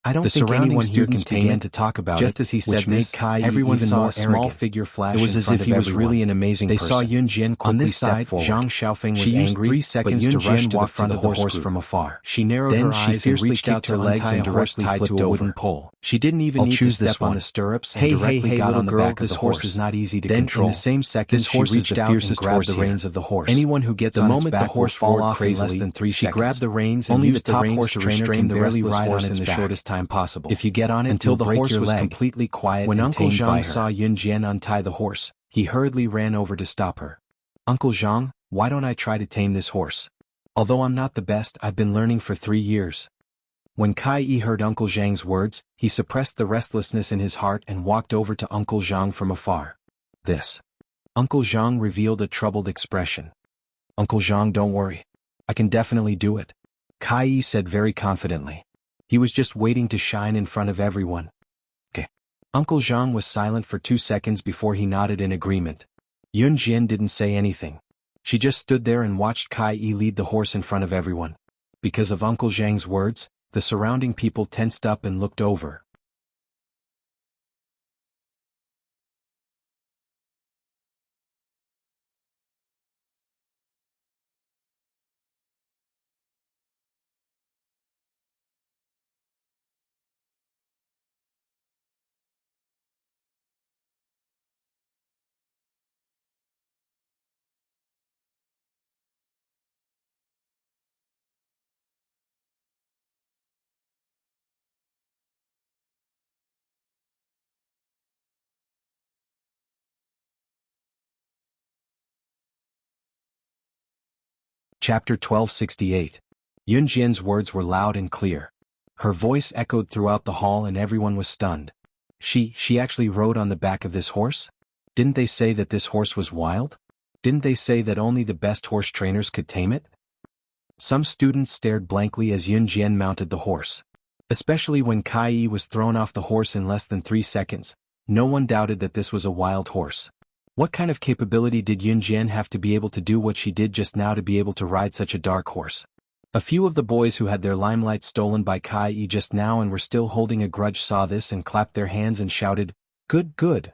I don't The think surrounding anyone here can students tame began it." to talk about Just it, as he said which made this, Kai Yi everyone even saw more a small arrogant. figure flash It was in as front if of he was everyone. really an amazing They person. saw Yun Jian On quickly this step side, forward. Zhang Xiaofeng was She used angry, 3 but seconds Yun to Jian rush to the walked front to of the the horse group. from afar. She narrowed Then her she eyes and fiercely reached kicked out her to legs untie and a horse directly tied flipped to a over. wooden pole. She didn't even I'll need to choose this step on one. the stirrups and Hey, directly got little on the girl, back of this the horse horse. is not easy to Then, control. in the same second, This she horse is reached the out and fiercest grabbed horse the here. reins of the horse. Anyone who gets The on its moment the back will horse fall fall off in less crazily, than 3 she seconds. grabbed the reins and Only used the the top reins horse to trainer restrain can the barely restless ride horse on in its the back. shortest time possible. If you get on it, Until you'll the break horse your was leg. completely quiet When and Uncle tamed by Zhang her. saw Yun Jian untie the horse, he hurriedly ran over to stop her. "Uncle Zhang, why don't I try to tame this horse? Although I'm not the best, I've been learning for 3 years." When Kai Yi heard Uncle Zhang's words, he suppressed the restlessness in his heart and walked over to Uncle Zhang from afar. This. Uncle Zhang revealed a troubled expression. "Uncle Zhang, don't worry. I can definitely do it," Kai Yi said very confidently. He was just waiting to shine in front of everyone. Okay. Uncle Zhang was silent for 2 seconds before he nodded in agreement. Yun Jian didn't say anything. She just stood there and watched Kai Yi lead the horse in front of everyone. Because of Uncle Zhang's words, the surrounding people tensed up and looked over. Chapter 1268. Yun Jian's words were loud and clear. Her voice echoed throughout the hall and everyone was stunned. She actually rode on the back of this horse? Didn't they say that this horse was wild? Didn't they say that only the best horse trainers could tame it? Some students stared blankly as Yun Jian mounted the horse. Especially when Kai Yi was thrown off the horse in less than 3 seconds, no one doubted that this was a wild horse. What kind of capability did Yun Jian have to be able to do what she did just now to be able to ride such a dark horse? A few of the boys who had their limelight stolen by Kai Yi just now and were still holding a grudge saw this and clapped their hands and shouted, "Good, good.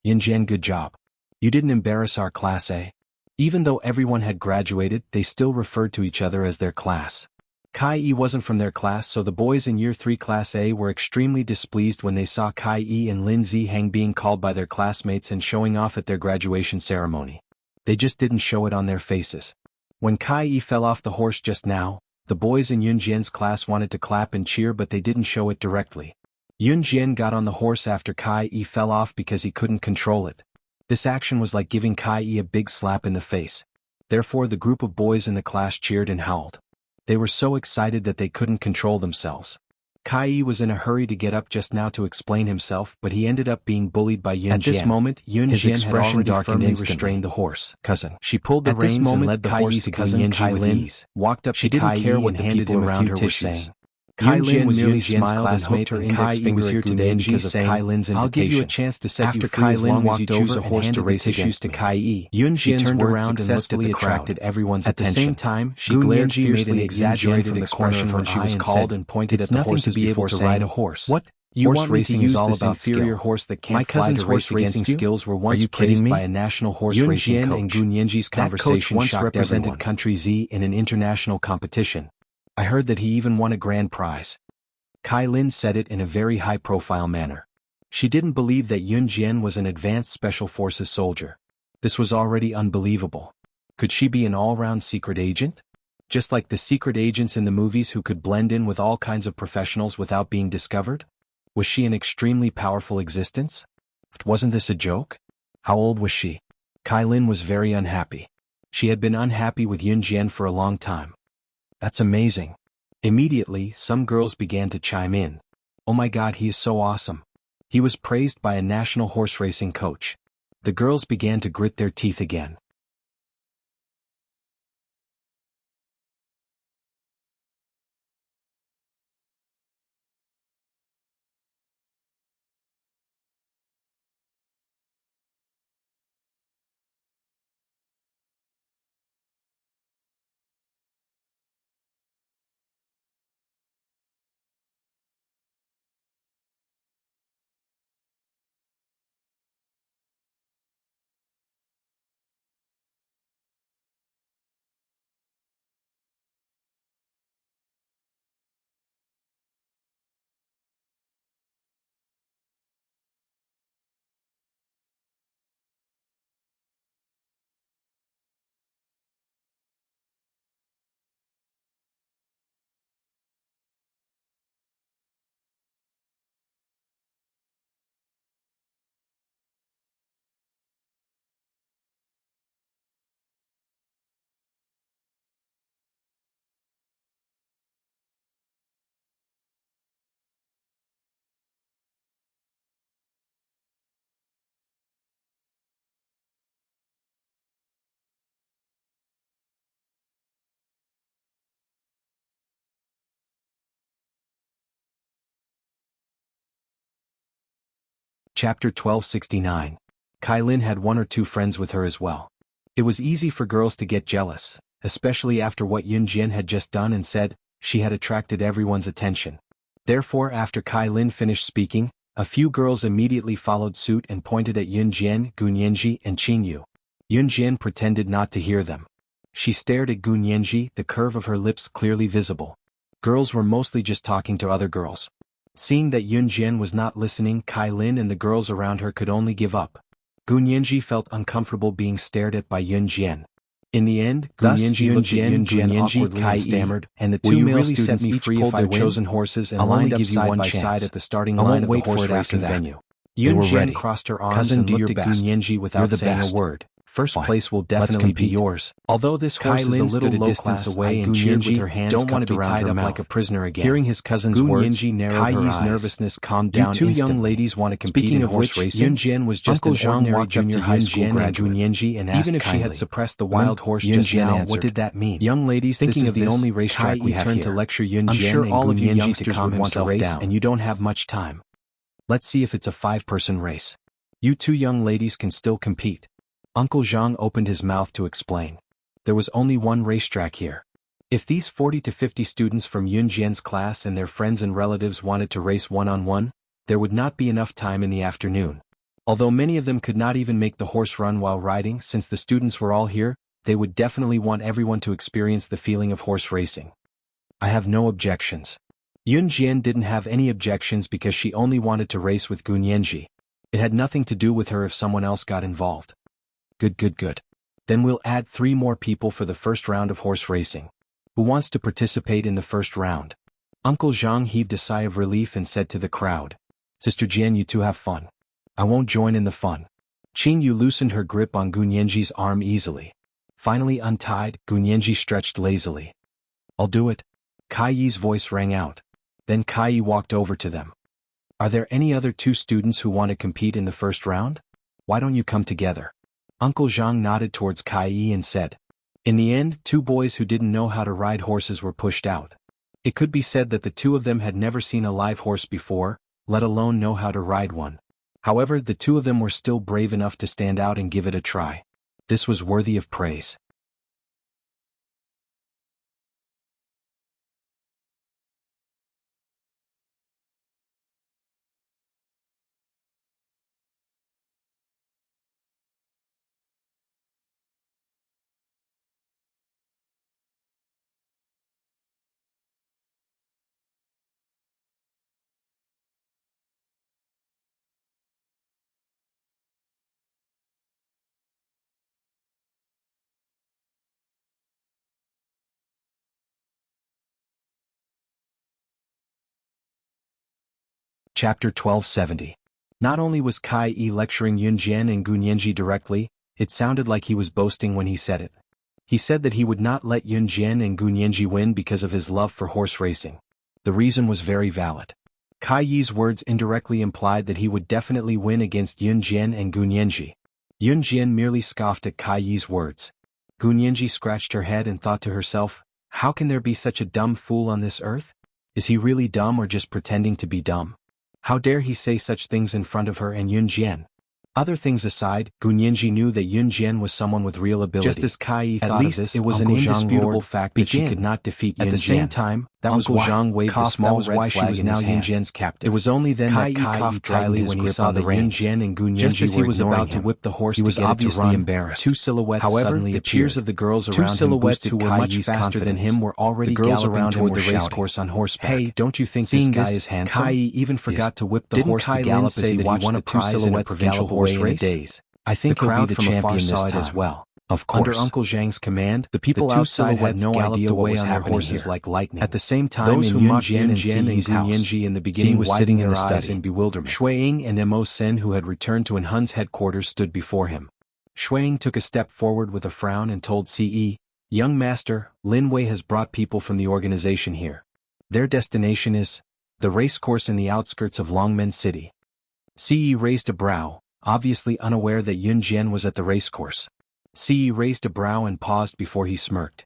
Yun Jian, good job. You didn't embarrass our class, eh?" Even though everyone had graduated, they still referred to each other as their class. Kai Yi wasn't from their class, so the boys in Year 3 Class A were extremely displeased when they saw Kai Yi and Lin Ziheng being called by their classmates and showing off at their graduation ceremony. They just didn't show it on their faces. When Kai Yi fell off the horse just now, the boys in Yun Jian's class wanted to clap and cheer, but they didn't show it directly. Yun Jian got on the horse after Kai Yi fell off because he couldn't control it. This action was like giving Kai Yi a big slap in the face. Therefore the group of boys in the class cheered and howled. They were so excited that they couldn't control themselves. Kai Yi was in a hurry to get up just now to explain himself, but he ended up being bullied by Yun Jian. At this moment, Yun Jian had already firmly restrained the horse. "Cousin." She pulled the reins and led the horse to cousin Kai Lin, walked up to Kai Yi and handed him around her tissues. Kai Lin was Yun Jian's classmate and Kai Yi was here today because of Kai Lin's invitation. "I'll give you a chance to set you free as long as you choose a horse to race against me." To Kai Yi. Yun Jian turned around and successfully attracted everyone's attention. At the same time, she glared fiercely at exaggerated expression when she was called and pointed at the horses before saying, "Ride a horse. What? You want racing is all about inferior horse that can't fly to race against you? Skills were once praised by a national horse racing coach. Yun Jian and Gun Yanji's conversation once represented country Z in an international competition. I heard that he even won a grand prize." Kai Lin said it in a very high-profile manner. She didn't believe that Yun Jian was an advanced special forces soldier. This was already unbelievable. Could she be an all-round secret agent? Just like the secret agents in the movies who could blend in with all kinds of professionals without being discovered? Was she an extremely powerful existence? Wasn't this a joke? How old was she? Kai Lin was very unhappy. She had been unhappy with Yun Jian for a long time. "That's amazing." Immediately, some girls began to chime in. "Oh my God, he is so awesome. He was praised by a national horse racing coach." The girls began to grit their teeth again. Chapter 1269. Kai Lin had 1 or 2 friends with her as well. It was easy for girls to get jealous, especially after what Yun Jian had just done and said. She had attracted everyone's attention. Therefore, after Kai Lin finished speaking, a few girls immediately followed suit and pointed at Yun Jian, Gun Yanji, and Qingyu. Yun Jian pretended not to hear them. She stared at Gun Yanji, the curve of her lips clearly visible. Girls were mostly just talking to other girls. Seeing that Yun Jian was not listening, Kai Lin and the girls around her could only give up. Gun Yanji felt uncomfortable being stared at by Yun Jian. In the end, Gun Yanji looked at Yun Jian awkwardly and stammered, and the 2 male students each pulled their chosen horses and lined up side by side at the starting line of the horse racing venue. Yun Jian crossed her arms and looked at Gun Yanji without saying a word. First Fine. place will Let's definitely be compete. yours. Although this horse is a little distance away and cheered with her hands don't want to be tied up like a prisoner again. Hearing his cousin's words, Kaiyi's nervousness calmed down instantly. You two young ladies want to compete in horse racing? Yun Jian was just an ordinary junior high school graduate. And asked even if she had suppressed the wild horse just now, what did that mean? Young ladies, thinking of the only racetrack we have here. To lecture Yun Jian. I'm sure all of you youngsters would want to race, and you don't have much time. Let's see if it's a 5-person race. You two young ladies can still compete. Uncle Zhang opened his mouth to explain. There was only one racetrack here. If these 40 to 50 students from Yun Jian's class and their friends and relatives wanted to race one-on-one, there would not be enough time in the afternoon. Although many of them could not even make the horse run while riding, since the students were all here, they would definitely want everyone to experience the feeling of horse racing. I have no objections. Yun Jian didn't have any objections because she only wanted to race with Gun Yanji. It had nothing to do with her if someone else got involved. Good. Then we'll add 3 more people for the first round of horse racing. Who wants to participate in the first round? Uncle Zhang heaved a sigh of relief and said to the crowd. Sister Jian, you two have fun. I won't join in the fun. Qin Yu loosened her grip on Gun Yanji's arm easily. Finally untied, Gun Yanji stretched lazily. I'll do it. Kaiyi's voice rang out. Then Kaiyi walked over to them. Are there any other 2 students who want to compete in the first round? Why don't you come together? Uncle Zhang nodded towards Kaiyi and said. In the end, 2 boys who didn't know how to ride horses were pushed out. It could be said that the 2 of them had never seen a live horse before, let alone know how to ride one. However, the 2 of them were still brave enough to stand out and give it a try. This was worthy of praise. Chapter 1270. Not only was Kaiyi lecturing Yun Jian and Gun Yanji directly, it sounded like he was boasting when he said it. He said that he would not let Yun Jian and Gun Yanji win because of his love for horse racing. The reason was very valid. Kaiyi's words indirectly implied that he would definitely win against Yun Jian and Gun Yanji. Yun Jian merely scoffed at Kaiyi's words. Gun Yanji scratched her head and thought to herself, how can there be such a dumb fool on this earth? Is he really dumb or just pretending to be dumb? How dare he say such things in front of her and Yun Jian? Other things aside, Gun Yanji knew that Yun Jian was someone with real ability. Just as Kaiyi thought of this, it was an indisputable fact that she could not defeat Yun Jian. At the same time, Uncle Zhang waved a small red flag in his hand. Yun Jian's captive. It was only then that Kaiyi dryly when he saw that Yun Jian and Gun Yanji just as he was about to whip the horse, he was obviously embarrassed. 2 silhouettes suddenly appeared. The cheers of the girls around him boosted. 2 silhouettes who were much faster than him were already galloping toward the racecourse on horseback. Hey, don't you think this guy is handsome? Kaiyi even forgot to whip the horse to gallop as he watched the 2 silhouettes provincial horse race. I think the crowd from afar saw it as well. Of course. Under Uncle Zhang's command, the people outside had no idea what was happening on their horses like lightning. At the same time, those who mocked Yun Jian and Gun Yanji in the beginning was sitting in the study in bewilderment. Shuiying and Mo Sen, who had returned to Hun's headquarters, stood before him. Shuiying took a step forward with a frown and told Ce, Young master, Lin Wei has brought people from the organization here. Their destination is the racecourse in the outskirts of Longmen City. Ce raised a brow, obviously unaware that Yun Jian was at the racecourse. Ce raised a brow and paused before he smirked.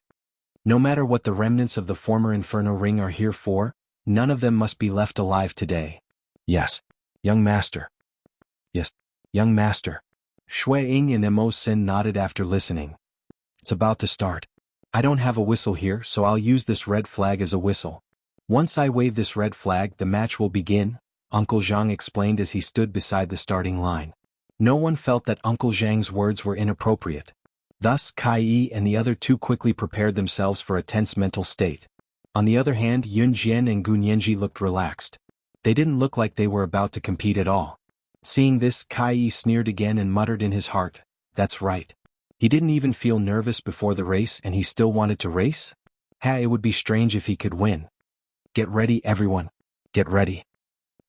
No matter what the remnants of the former Inferno Ring are here for, none of them must be left alive today. Yes, young master. Yes, young master. Shui Ying and Mo Sen nodded after listening. It's about to start. I don't have a whistle here, so I'll use this red flag as a whistle. Once I wave this red flag, the match will begin, Uncle Zhang explained as he stood beside the starting line. No one felt that Uncle Zhang's words were inappropriate. Thus, Kaiyi and the other 2 quickly prepared themselves for a tense mental state. On the other hand, Yun Jian and Gun Yanji looked relaxed. They didn't look like they were about to compete at all. Seeing this, Kaiyi sneered again and muttered in his heart, that's right. He didn't even feel nervous before the race and he still wanted to race? It would be strange if he could win. Get ready, everyone. Get ready.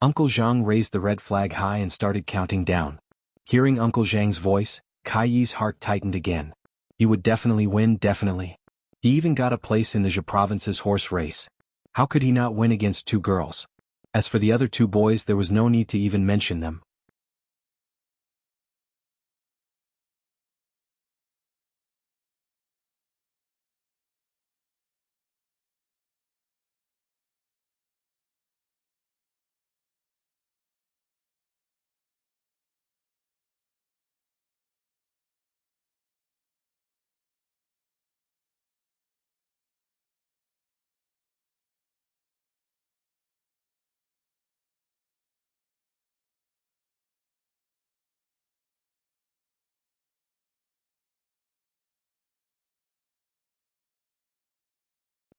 Uncle Zhang raised the red flag high and started counting down. Hearing Uncle Zhang's voice, Kai Yi's heart tightened again. He would definitely win, definitely. He even got a place in the Zhe province's horse race. How could he not win against two girls? As for the other two boys, there was no need to even mention them.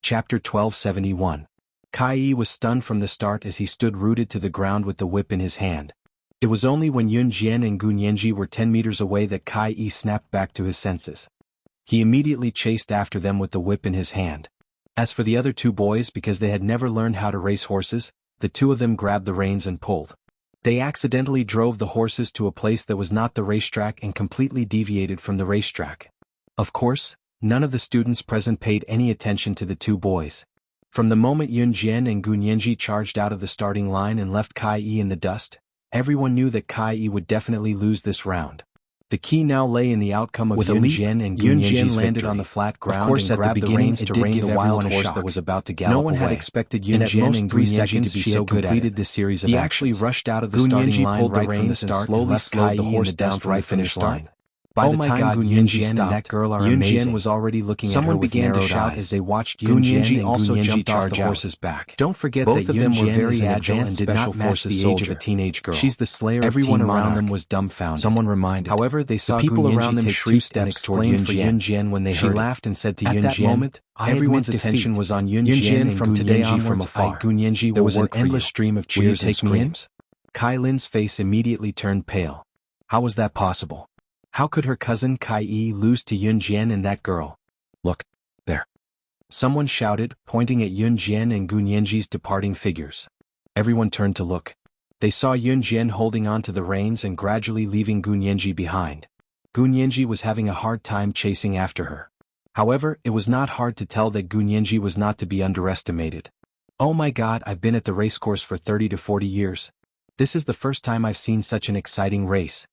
Chapter 1271. Kai Yi was stunned from the start as he stood rooted to the ground with the whip in his hand. It was only when Yun Jian and Gun Yanji were 10 meters away that Kai Yi snapped back to his senses. He immediately chased after them with the whip in his hand. As for the other two boys, because they had never learned how to race horses, the two of them grabbed the reins and pulled. They accidentally drove the horses to a place that was not the racetrack and completely deviated from the racetrack. Of course, none of the students present paid any attention to the two boys. From the moment Yun Jian and Gun Yanji charged out of the starting line and left Kai Yi in the dust, everyone knew that Kai Yi would definitely lose this round. The key now lay in the outcome of Yun Jian and Gun Yanji's landed on the flat ground and grabbed the reins to rein the wild horse that was about to gallop away. No one had expected Yun Jian and Gun Yanji to be so good at it. This series of he actually rushed out of the starting line right from the start and slowly slowed the horse down from the finish line. By the time Gun Yanji and that girl are Yun Jian was already looking at her with narrowed eyes. Someone began to shout as they watched Yun Jian and also jumped off the horse's back. Don't forget that Yun Jian very agile and did not match the age of a teenage girl. She's the slayer of Everyone around them was dumbfounded. Someone reminded. However, they saw people around them shrieked and exclaimed for Yun Jian when they heard. She laughed and said to Yun Jian. At that moment, everyone's attention was on Yun Jian and from today on from afar. There was an endless stream of cheers and screams. Kai Lin's face immediately turned pale. How was that possible? How could her cousin Kai Yi lose to Yun Jian and that girl? Look, there. Someone shouted, pointing at Yun Jian and Gun Yanji's departing figures. Everyone turned to look. They saw Yun Jian holding on to the reins and gradually leaving Gun Yanji behind. Gun Yanji was having a hard time chasing after her. However, it was not hard to tell that Gun Yanji was not to be underestimated. Oh my god, I've been at the racecourse for 30 to 40 years. This is the first time I've seen such an exciting race.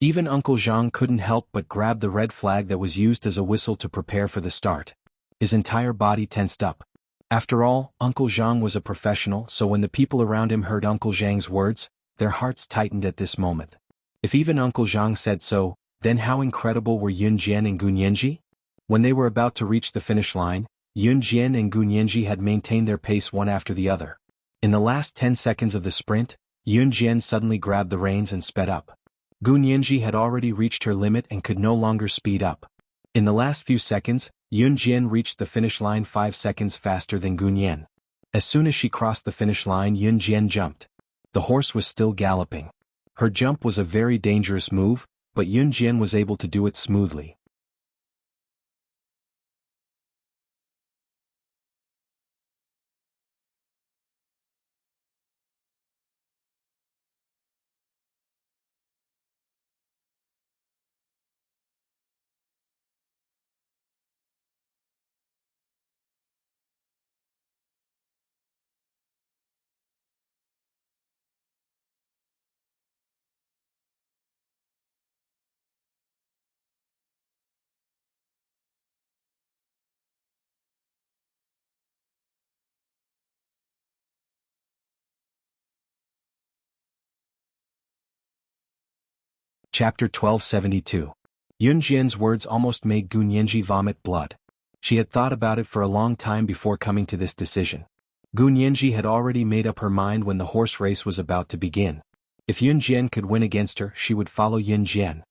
Even Uncle Zhang couldn't help but grab the red flag that was used as a whistle to prepare for the start. His entire body tensed up. After all, Uncle Zhang was a professional, so when the people around him heard Uncle Zhang's words, their hearts tightened at this moment. If even Uncle Zhang said so, then how incredible were Yun Jian and Gun Yanji? When they were about to reach the finish line, Yun Jian and Gun Yanji had maintained their pace one after the other. In the last 10 seconds of the sprint, Yun Jian suddenly grabbed the reins and sped up. Gun Yanji had already reached her limit and could no longer speed up. In the last few seconds, Yun Jian reached the finish line 5 seconds faster than Gun Yan. As soon as she crossed the finish line, Yun Jian jumped. The horse was still galloping. Her jump was a very dangerous move, but Yun Jian was able to do it smoothly. Chapter 1272. Yun Jian's words almost made Gun Yanji vomit blood. She had thought about it for a long time before coming to this decision. Gun Yanji had already made up her mind when the horse race was about to begin. If Yun Jian could win against her, she would follow Yun Jian.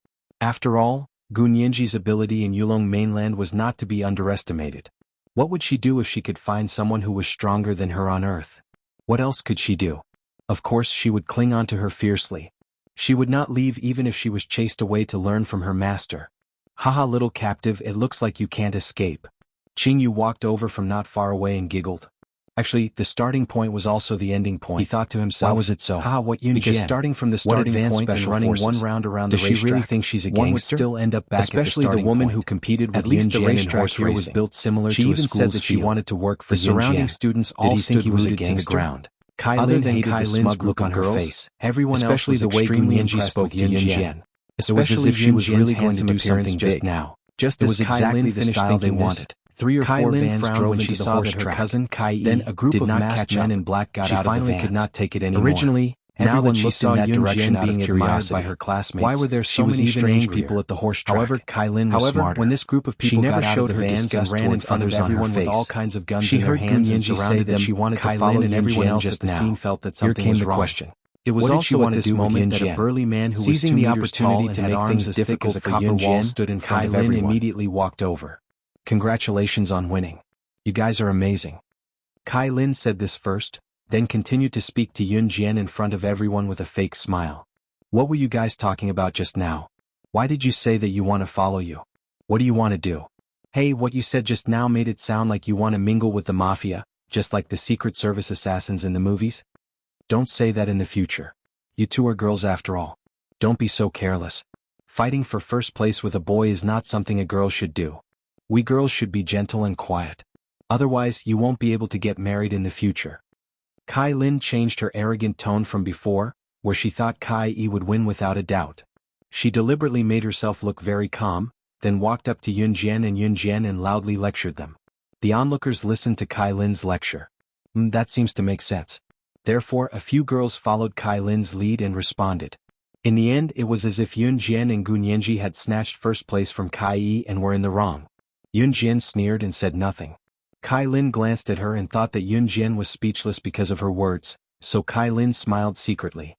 After all, Gun Yanji's ability in Yulong mainland was not to be underestimated. What would she do if she could find someone who was stronger than her on Earth? What else could she do? Of course, she would cling on to her fiercely. She would not leave even if she was chased away to learn from her master. Haha, little captive, it looks like you can't escape. Qing Yu walked over from not far away and giggled. Actually, the starting point was also the ending point. He thought to himself, why was it so? What Yun Because Jian? starting from the What starting advanced point and special running forces? one round around Does the she racetrack, really think she's a one would gangster? still end up back Especially at the the woman point. who competed with At least Yun the Jian in racetrack horse here was racing. built similar She to a even said school's that she field. wanted to work for The Yun surrounding Jian. students Did all he think stood he was a rooted to the gangster? ground. Kai Other Lin than hated Kai the Lin's smug look on her girls, face. Everyone else especially was the way extremely Gunyan impressed spoke with to Yun Yun Jian. Jian. Especially It was as if she was really going to do something just big. now. Just It as was Kai exactly Lin the finished style they thinking wanted. 3 or Kai 4 Lin vans frowned drove when into she the saw horse that her track. cousin Kai Then a group did of not masked catch men up. in black got She out of the finally vans. could not take it anymore. Originally, Now that everyone she looked saw in that Yun direction Jian out of being admired curiosity. by her classmates, Why were there she so was many even strange angrier. people at the horse track? However, Kai Lin was smarter. when this group of people She never got out showed of the her vans and disgust ran in towards front of others on her everyone with face. all kinds of guns She in their heard hands and Gunyanji say surrounded that them. she wanted Kai to follow Lin and Yun everyone Jian else just at the now. scene felt that Here something came was the wrong. question. It was What did also she at want to this do with moment Yun that a Jian? burly man who was Seizing 2 the meters tall opportunity and to had make arms things as thick difficult as a for copper Yun wall Jian, stood in front Kai of Lin everyone. immediately walked over. Congratulations on winning. You guys are amazing. Kai Lin said this first, then continued to speak to Yun Jian in front of everyone with a fake smile. What were you guys talking about just now? Why did you say that you want to follow you? What do you want to do? Hey, what you said just now made it sound like you want to mingle with the mafia, just like the Secret Service assassins in the movies? Don't say that in the future. You two are girls after all. Don't be so careless. Fighting for first place with a boy is not something a girl should do. We girls should be gentle and quiet. Otherwise, you won't be able to get married in the future. Kai Lin changed her arrogant tone from before, where she thought Kai Yi would win without a doubt. She deliberately made herself look very calm, then walked up to Yun Jian and loudly lectured them. The onlookers listened to Kai Lin's lecture. That seems to make sense. Therefore, a few girls followed Kai Lin's lead and responded. In the end, it was as if Yun Jian and Gunyanji had snatched first place from Kai Yi and were in the wrong. Yun Jian sneered and said nothing. Kai Lin glanced at her and thought that Yun Jian was speechless because of her words, so Kai Lin smiled secretly.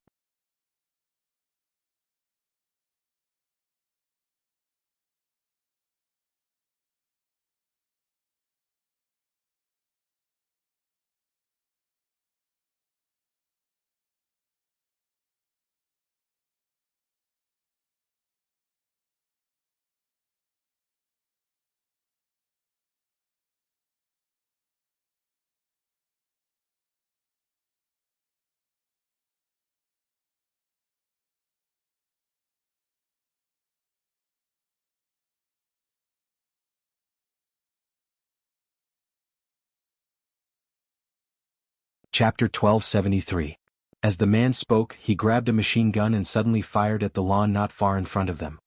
Chapter 1273. As the man spoke, he grabbed a machine gun and suddenly fired at the lawn not far in front of them.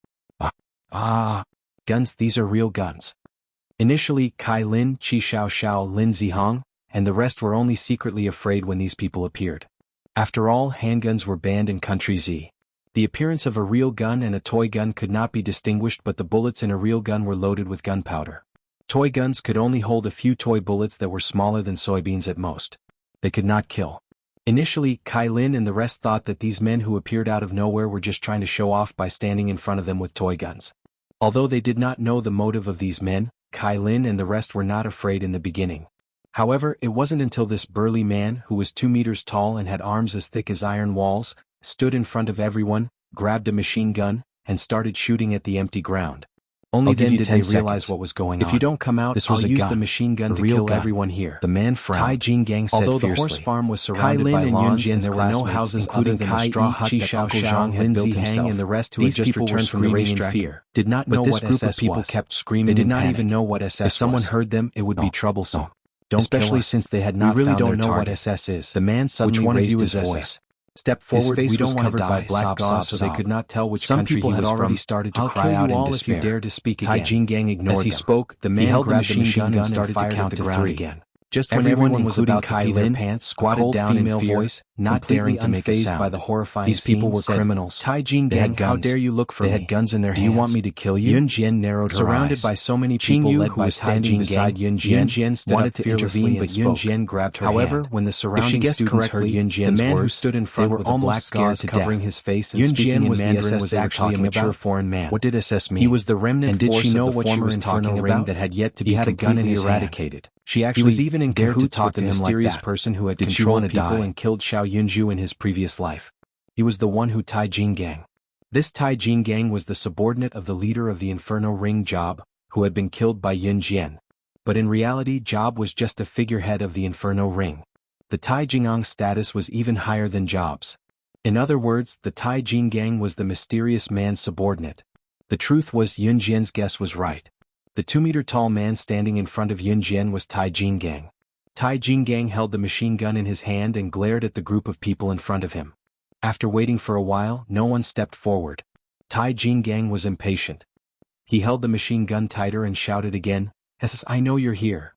Guns, these are real guns. Initially, Kai Lin, Qi Xiao, Lin Zihong, and the rest were only secretly afraid when these people appeared. After all, handguns were banned in Country Z. The appearance of a real gun and a toy gun could not be distinguished, but the bullets in a real gun were loaded with gunpowder. Toy guns could only hold a few toy bullets that were smaller than soybeans at most. They could not kill. Initially, Kai Lin and the rest thought that these men who appeared out of nowhere were just trying to show off by standing in front of them with toy guns. Although they did not know the motive of these men, Kai Lin and the rest were not afraid in the beginning. However, it wasn't until this burly man, who was 2 meters tall and had arms as thick as iron walls, stood in front of everyone, grabbed a machine gun, and started shooting at the empty ground. Only then did they realize what was going on. If you don't come out, I'll use the machine gun to kill everyone here. The man frowned. Tai Jinggang said fiercely. Although the horse farm was surrounded by lawns and there were no houses including Kai Yi, Qi Xiao, Lin Zihang and the rest who had just returned from the racetrack, did not know what SS was. Kept screaming. They did not even know what SS was. If someone heard them, it would be troublesome. Especially since they had not found their target. We really don't know what SS is. The man suddenly raised his voice. Step forward. His face was covered by black gauze, so they could not tell which country he was from. Some people had already started to cry out in despair. I'll kill you all if you dare to speak again. Tai Jinggang ignored them. As he spoke, the man grabbed the machine gun and started to count to 3 again. Just when everyone was about to pee their pants, squatted down in fear, voice, not daring to make a sound. By the horrifying These people were criminals. Tai Jinggang, how dare you look for me? They had guns in their hands. Do you want me to kill you? Yun Jian narrowed her eyes. Surrounded by so many people led by standing beside Yun Jian, wanted to intervene, but Yun Jian grabbed her hand. However, when the surrounding students heard Yun Jian's the man who stood in front with a black gauze covering his face and speaking in Mandarin was actually a mature foreign man. What did SS mean? He was the remnant force of the former Inferno ring that had yet to be completely eradicated. She actually was even in cahoots with the mysterious person who had controlled people and killed Xiao Yunju in his previous life. He was the one who Tai Jinggang. This Tai Jinggang was the subordinate of the leader of the Inferno Ring job, who had been killed by Yun Jian. But in reality Job was just a figurehead of the Inferno ring. The Tai Jingang's status was even higher than Job's. In other words, the Tai Jinggang was the mysterious man's subordinate. The truth was Yun Jian's guess was right. The 2-meter-tall man standing in front of Yun Jian was Tai Jinggang. Tai Jinggang held the machine gun in his hand and glared at the group of people in front of him. After waiting for a while, no one stepped forward. Tai Jinggang was impatient. He held the machine gun tighter and shouted again, "SS, I know you're here."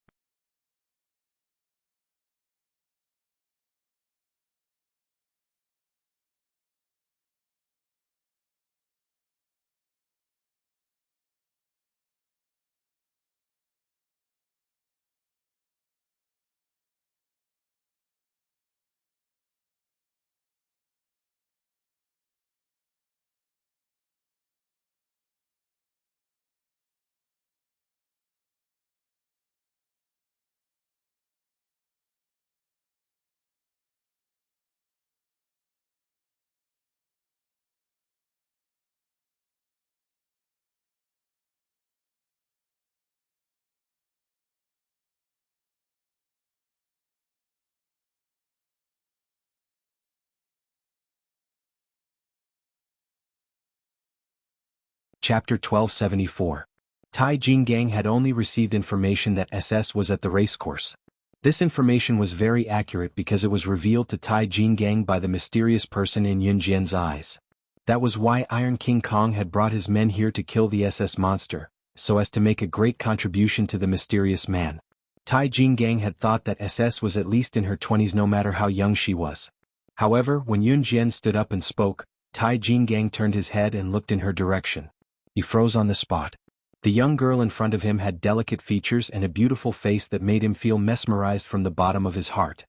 Chapter 1274. Tai Jinggang had only received information that SS was at the racecourse. This information was very accurate because it was revealed to Tai Jinggang by the mysterious person in Yun Jian's eyes. That was why Iron King Kong had brought his men here to kill the SS monster, so as to make a great contribution to the mysterious man. Tai Jinggang had thought that SS was at least in her 20s no matter how young she was. However, when Yun Jian stood up and spoke, Tai Jinggang turned his head and looked in her direction. He froze on the spot. The young girl in front of him had delicate features and a beautiful face that made him feel mesmerized from the bottom of his heart.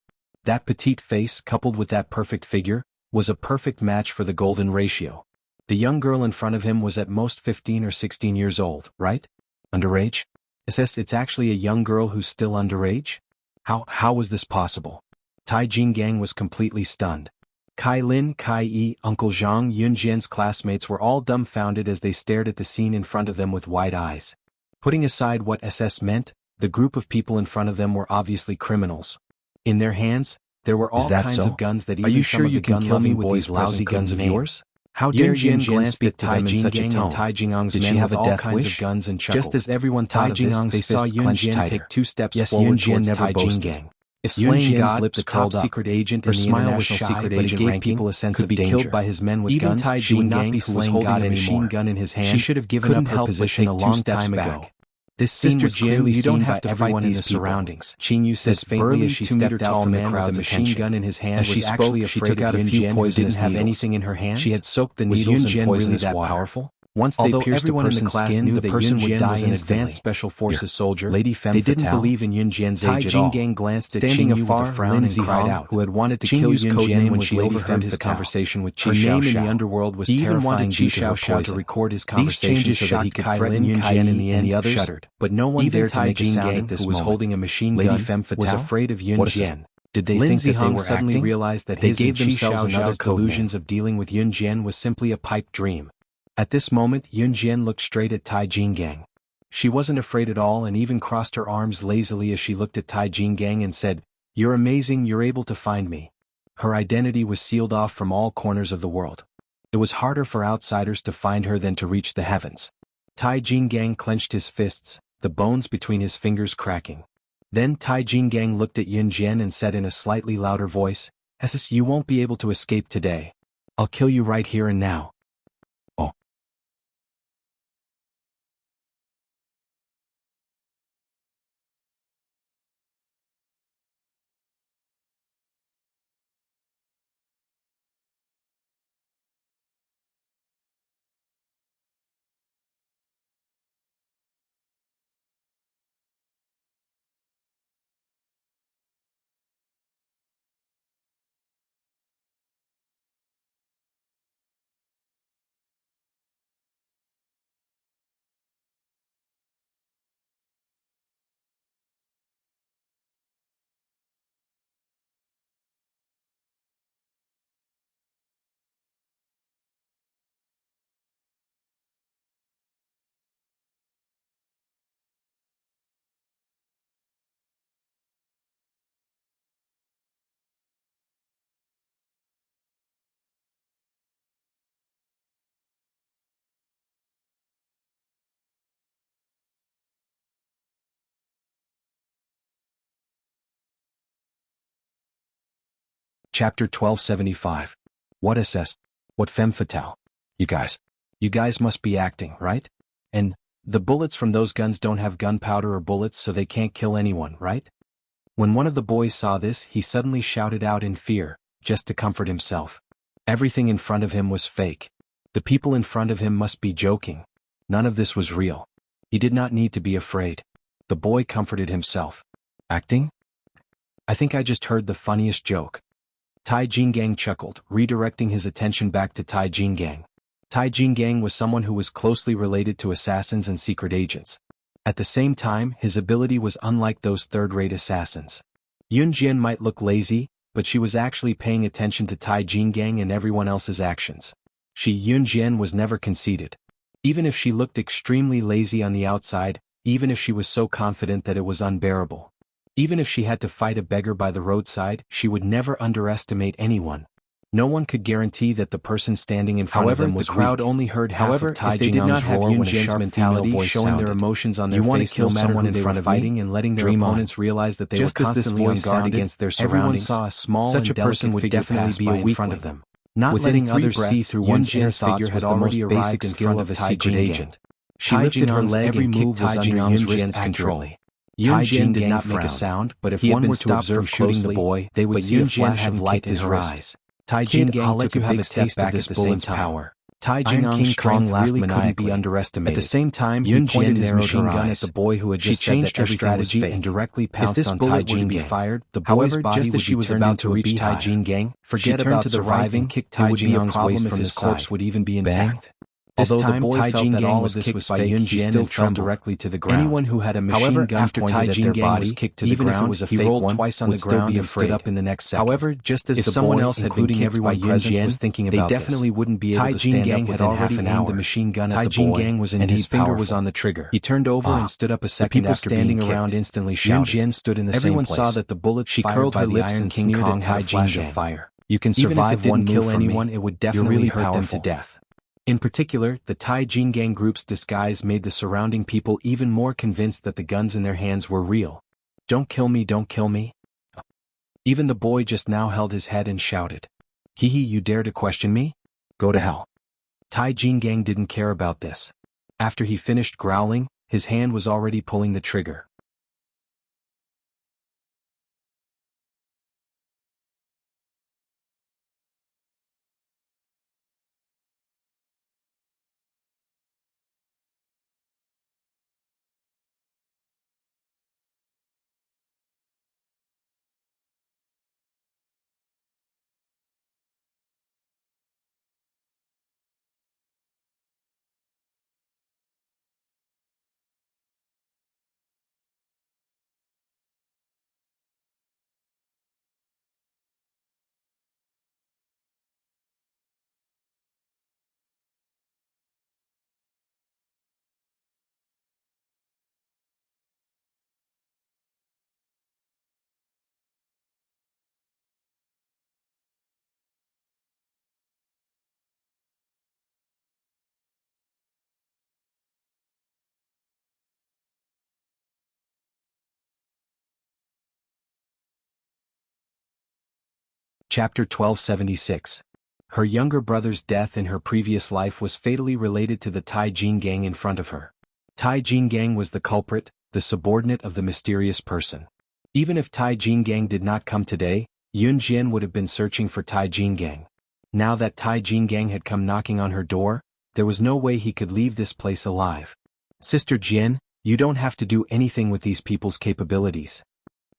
That petite face, coupled with that perfect figure, was a perfect match for the golden ratio. The young girl in front of him was at most 15 or 16 years old, right? Underage? It's actually a young girl who's still underage? How was this possible? Tai Jinggang was completely stunned. Kai Lin, Kai Yi, Uncle Zhang, Yun Jian's classmates were all dumbfounded as they stared at the scene in front of them with wide eyes. Putting aside what SS meant, the group of people in front of them were obviously criminals. In their hands, there were all kinds of guns that even some of the gun-loving boys' lousy guns of yours? How dare Yun Jian glanced at Tai Jinggang and Tai Jingang's men with all kinds of guns and chuckled. Just as everyone thought of this, they saw Yun Jian take 2 steps forward towards Tai Jinggang. If slaying God, the top secret agent in the international secret agent gave people a sense of danger, killed by his men with guns, Tai Jinggang, who was holding a machine gun in his hand, she should have given up her position a long time ago. This scene was clearly seen by everyone in the surroundings. Qing Yu said faintly as she stepped out from the crowd with a machine gun in his hand. As she spoke, she took out a few poisonous needles. Didn't have anything in her hands. She had soaked the needles in poisonous water. Once they pierced a person's skin, the person would die in advanced special forces soldier. Lady Femme Fatale. They didn't believe in Yun Jian's age at all. Tai Jinggang glanced at Qing Yu with a frown and cried out, who had wanted to kill Yun Jian when she overheard his conversation with Chi Xiao. Her name in the underworld was terrifying due to her poison. To record his conversation so that he could threaten Yun Jian in the end. The others shuddered, but no one dared to make a sound at this moment. Who was holding a machine gun, Lady Femme Fatale was afraid of Yun Jian. Did they think that they were suddenly realized that they gave themselves another delusions of dealing with Yun Jian was simply a pipe dream? At this moment, Yun Jian looked straight at Tai Jinggang. She wasn't afraid at all and even crossed her arms lazily as she looked at Tai Jinggang and said, "You're amazing, you're able to find me." Her identity was sealed off from all corners of the world. It was harder for outsiders to find her than to reach the heavens. Tai Jinggang clenched his fists, the bones between his fingers cracking. Then Tai Jinggang looked at Yun Jian and said in a slightly louder voice, "SS, you won't be able to escape today. I'll kill you right here and now." Chapter 1275. What SS? What femme fatale? You guys must be acting, right? And the bullets from those guns don't have gunpowder or bullets, so they can't kill anyone, right? When one of the boys saw this, he suddenly shouted out in fear, just to comfort himself. Everything in front of him was fake. The people in front of him must be joking. None of this was real. He did not need to be afraid. The boy comforted himself. Acting? I think I just heard the funniest joke. Tai Jingang chuckled, redirecting his attention back to Tai Jingang. Tai Jingang was someone who was closely related to assassins and secret agents. At the same time, his ability was unlike those third-rate assassins. Yun Jian might look lazy, but she was actually paying attention to Tai Jingang and everyone else's actions. Yun Jian was never conceited. Even if she looked extremely lazy on the outside, even if she was so confident that it was unbearable. Even if she had to fight a beggar by the roadside, she would never underestimate anyone. No one could guarantee that the person standing in front of them was weak. However, the crowd only heard half of Tai Jingang's roar when a sharp mentality showing their emotions on their face no matter who they were fighting and letting their opponents realize that they were constantly on guard against their surroundings. Everyone saw a small and delicate would definitely be a weakling in front of them. Not letting others see through one's inner thoughts was the most basic skill of a secret agent. She lifted her leg and kicked Tai Jingang's wrist control. Yun Jian did not make a sound, but if one were to observe shooting the boy, they would see a flash of light in her eyes. Tai Jingang took a big step back at the same time. Tai Jingang's strength really couldn't be underestimated. At the same time, Yun Jian pointed his machine gun at the boy who had just changed her strategy and directly pounced on Tai Jingang. Fired, the boy's body just as she was about to reach Tai Jingang, forget about surviving, kicked Tai Jingang's waist from his corpse would even be intact. Although the boy felt that all of this was fake, he still fell directly to the ground. Anyone who had a machine gun pointed at their body was kicked to the ground, even if it was a fake one, twice on the ground and stood up in the next second. However, just as if someone else had been kicked by Yun Jian was thinking about this, they definitely wouldn't be able to stand up within half an hour. The machine gun at the boy, and his finger was on the trigger. He turned over and stood up a second after being kicked. Around instantly shouted. Yun Jian stood in the same place. Everyone saw that the bullets fired by the Iron King Kong had a flash of fire. You can survive one move from me, it would definitely hurt them to death. In particular, the Tai Jingang group's disguise made the surrounding people even more convinced that the guns in their hands were real. Don't kill me, don't kill me. Even the boy just now held his head and shouted. Hee hee, you dare to question me? Go to hell. Tai Jingang didn't care about this. After he finished growling, his hand was already pulling the trigger. Chapter 1276. Her younger brother's death in her previous life was fatally related to the Tai Jingang in front of her. Tai Jingang was the culprit, the subordinate of the mysterious person. Even if Tai Jingang did not come today, Yun Jian would have been searching for Tai Jingang. Now that Tai Jingang had come knocking on her door, there was no way he could leave this place alive. Sister Jian, you don't have to do anything with these people's capabilities.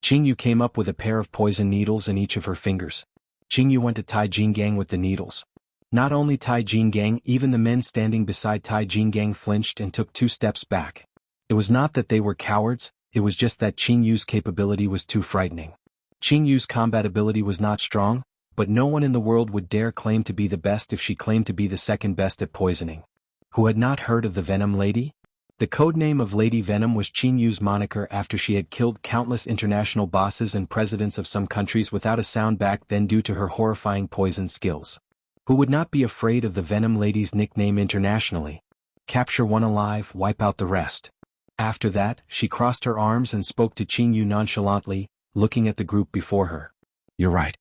Qingyu came up with a pair of poison needles in each of her fingers. Qingyu went to Tai Jingang with the needles. Not only Tai Jingang, even the men standing beside Tai Jingang flinched and took 2 steps back. It was not that they were cowards, it was just that Qingyu's capability was too frightening. Qingyu's combat ability was not strong, but no one in the world would dare claim to be the best if she claimed to be the second best at poisoning. Who had not heard of the Venom Lady? The codename of Lady Venom was Qingyu's moniker after she had killed countless international bosses and presidents of some countries without a sound back then due to her horrifying poison skills. Who would not be afraid of the Venom Lady's nickname internationally? Capture one alive, wipe out the rest. After that, she crossed her arms and spoke to Qingyu nonchalantly, looking at the group before her. You're right.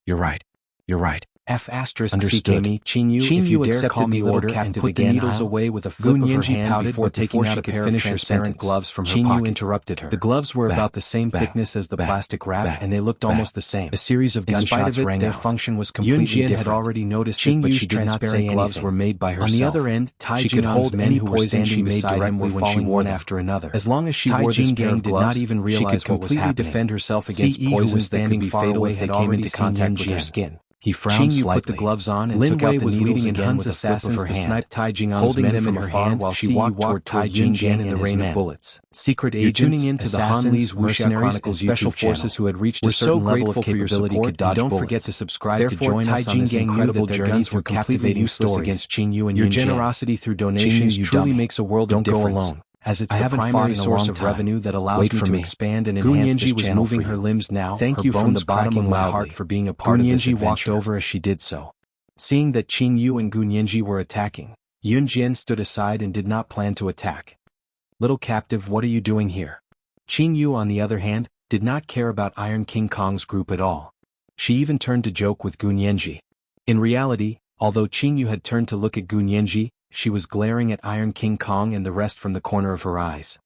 You're right. You're right. F asterisk Understood. CK Qin Qin if you Yu dare accepted call me the order little cat and put put the the needles needles away with a flip of her hand pouted before taking out a pair of transparent gloves from her pocket. Qin Yu interrupted her. The gloves were about the same thickness as the plastic wrap and they looked almost the same. A series of gunshots rang their out. function was completely different. had already noticed it, but she did not say gloves were made by herself. On the other end, she could hold men who were standing beside him were falling one after another. As long as she wore this pair of gloves, did not even realize what was happening. Defend herself against poisons that could be fatal if they came into contact with her skin. He frowned Qin Yu slightly. put the gloves on and Lin took out Wei the was needles leading in again Han's with a flip of assassins her to hand, snipe Tai Jing'an's holding men them in from her afar hand while she Ci walked walked toward toward Yun Yun Jian Jian in the and rain his of men. bullets. Secret You're agents, tuning in to the assassins, Han Li's Wuxia mercenaries, Chronicles and special YouTube channel. forces who had reached We're a certain so level of grateful for your capability support, could dodge and don't bullets. forget to subscribe Therefore, to join Tai us on this Jing'an knew incredible that their journey guns through were completely captivating useless stories. against Qin Yu and Your Yun Jian. generosity through donations Qin Yu truly dummy. makes a world Don't of go difference. alone, as it's I the haven't fought primary in a source long of time. revenue that allows Wait me for to me. expand and Gu enhance this Nianji was channel moving for her you. limbs now, Thank her you from the bones bottom of cracking my loudly. heart for being a part of this Gu Nianji adventure. walked over as she did so. Seeing that Qin Yu and Gu Nianji were attacking, Yun Jian stood aside and did not plan to attack. Little captive, what are you doing here? Qin Yu, on the other hand, did not care about Iron King Kong's group at all. She even turned to joke with Gu Nianji. In reality, although Qin Yu had turned to look at Gu Nianji, she was glaring at Iron King Kong and the rest from the corner of her eyes.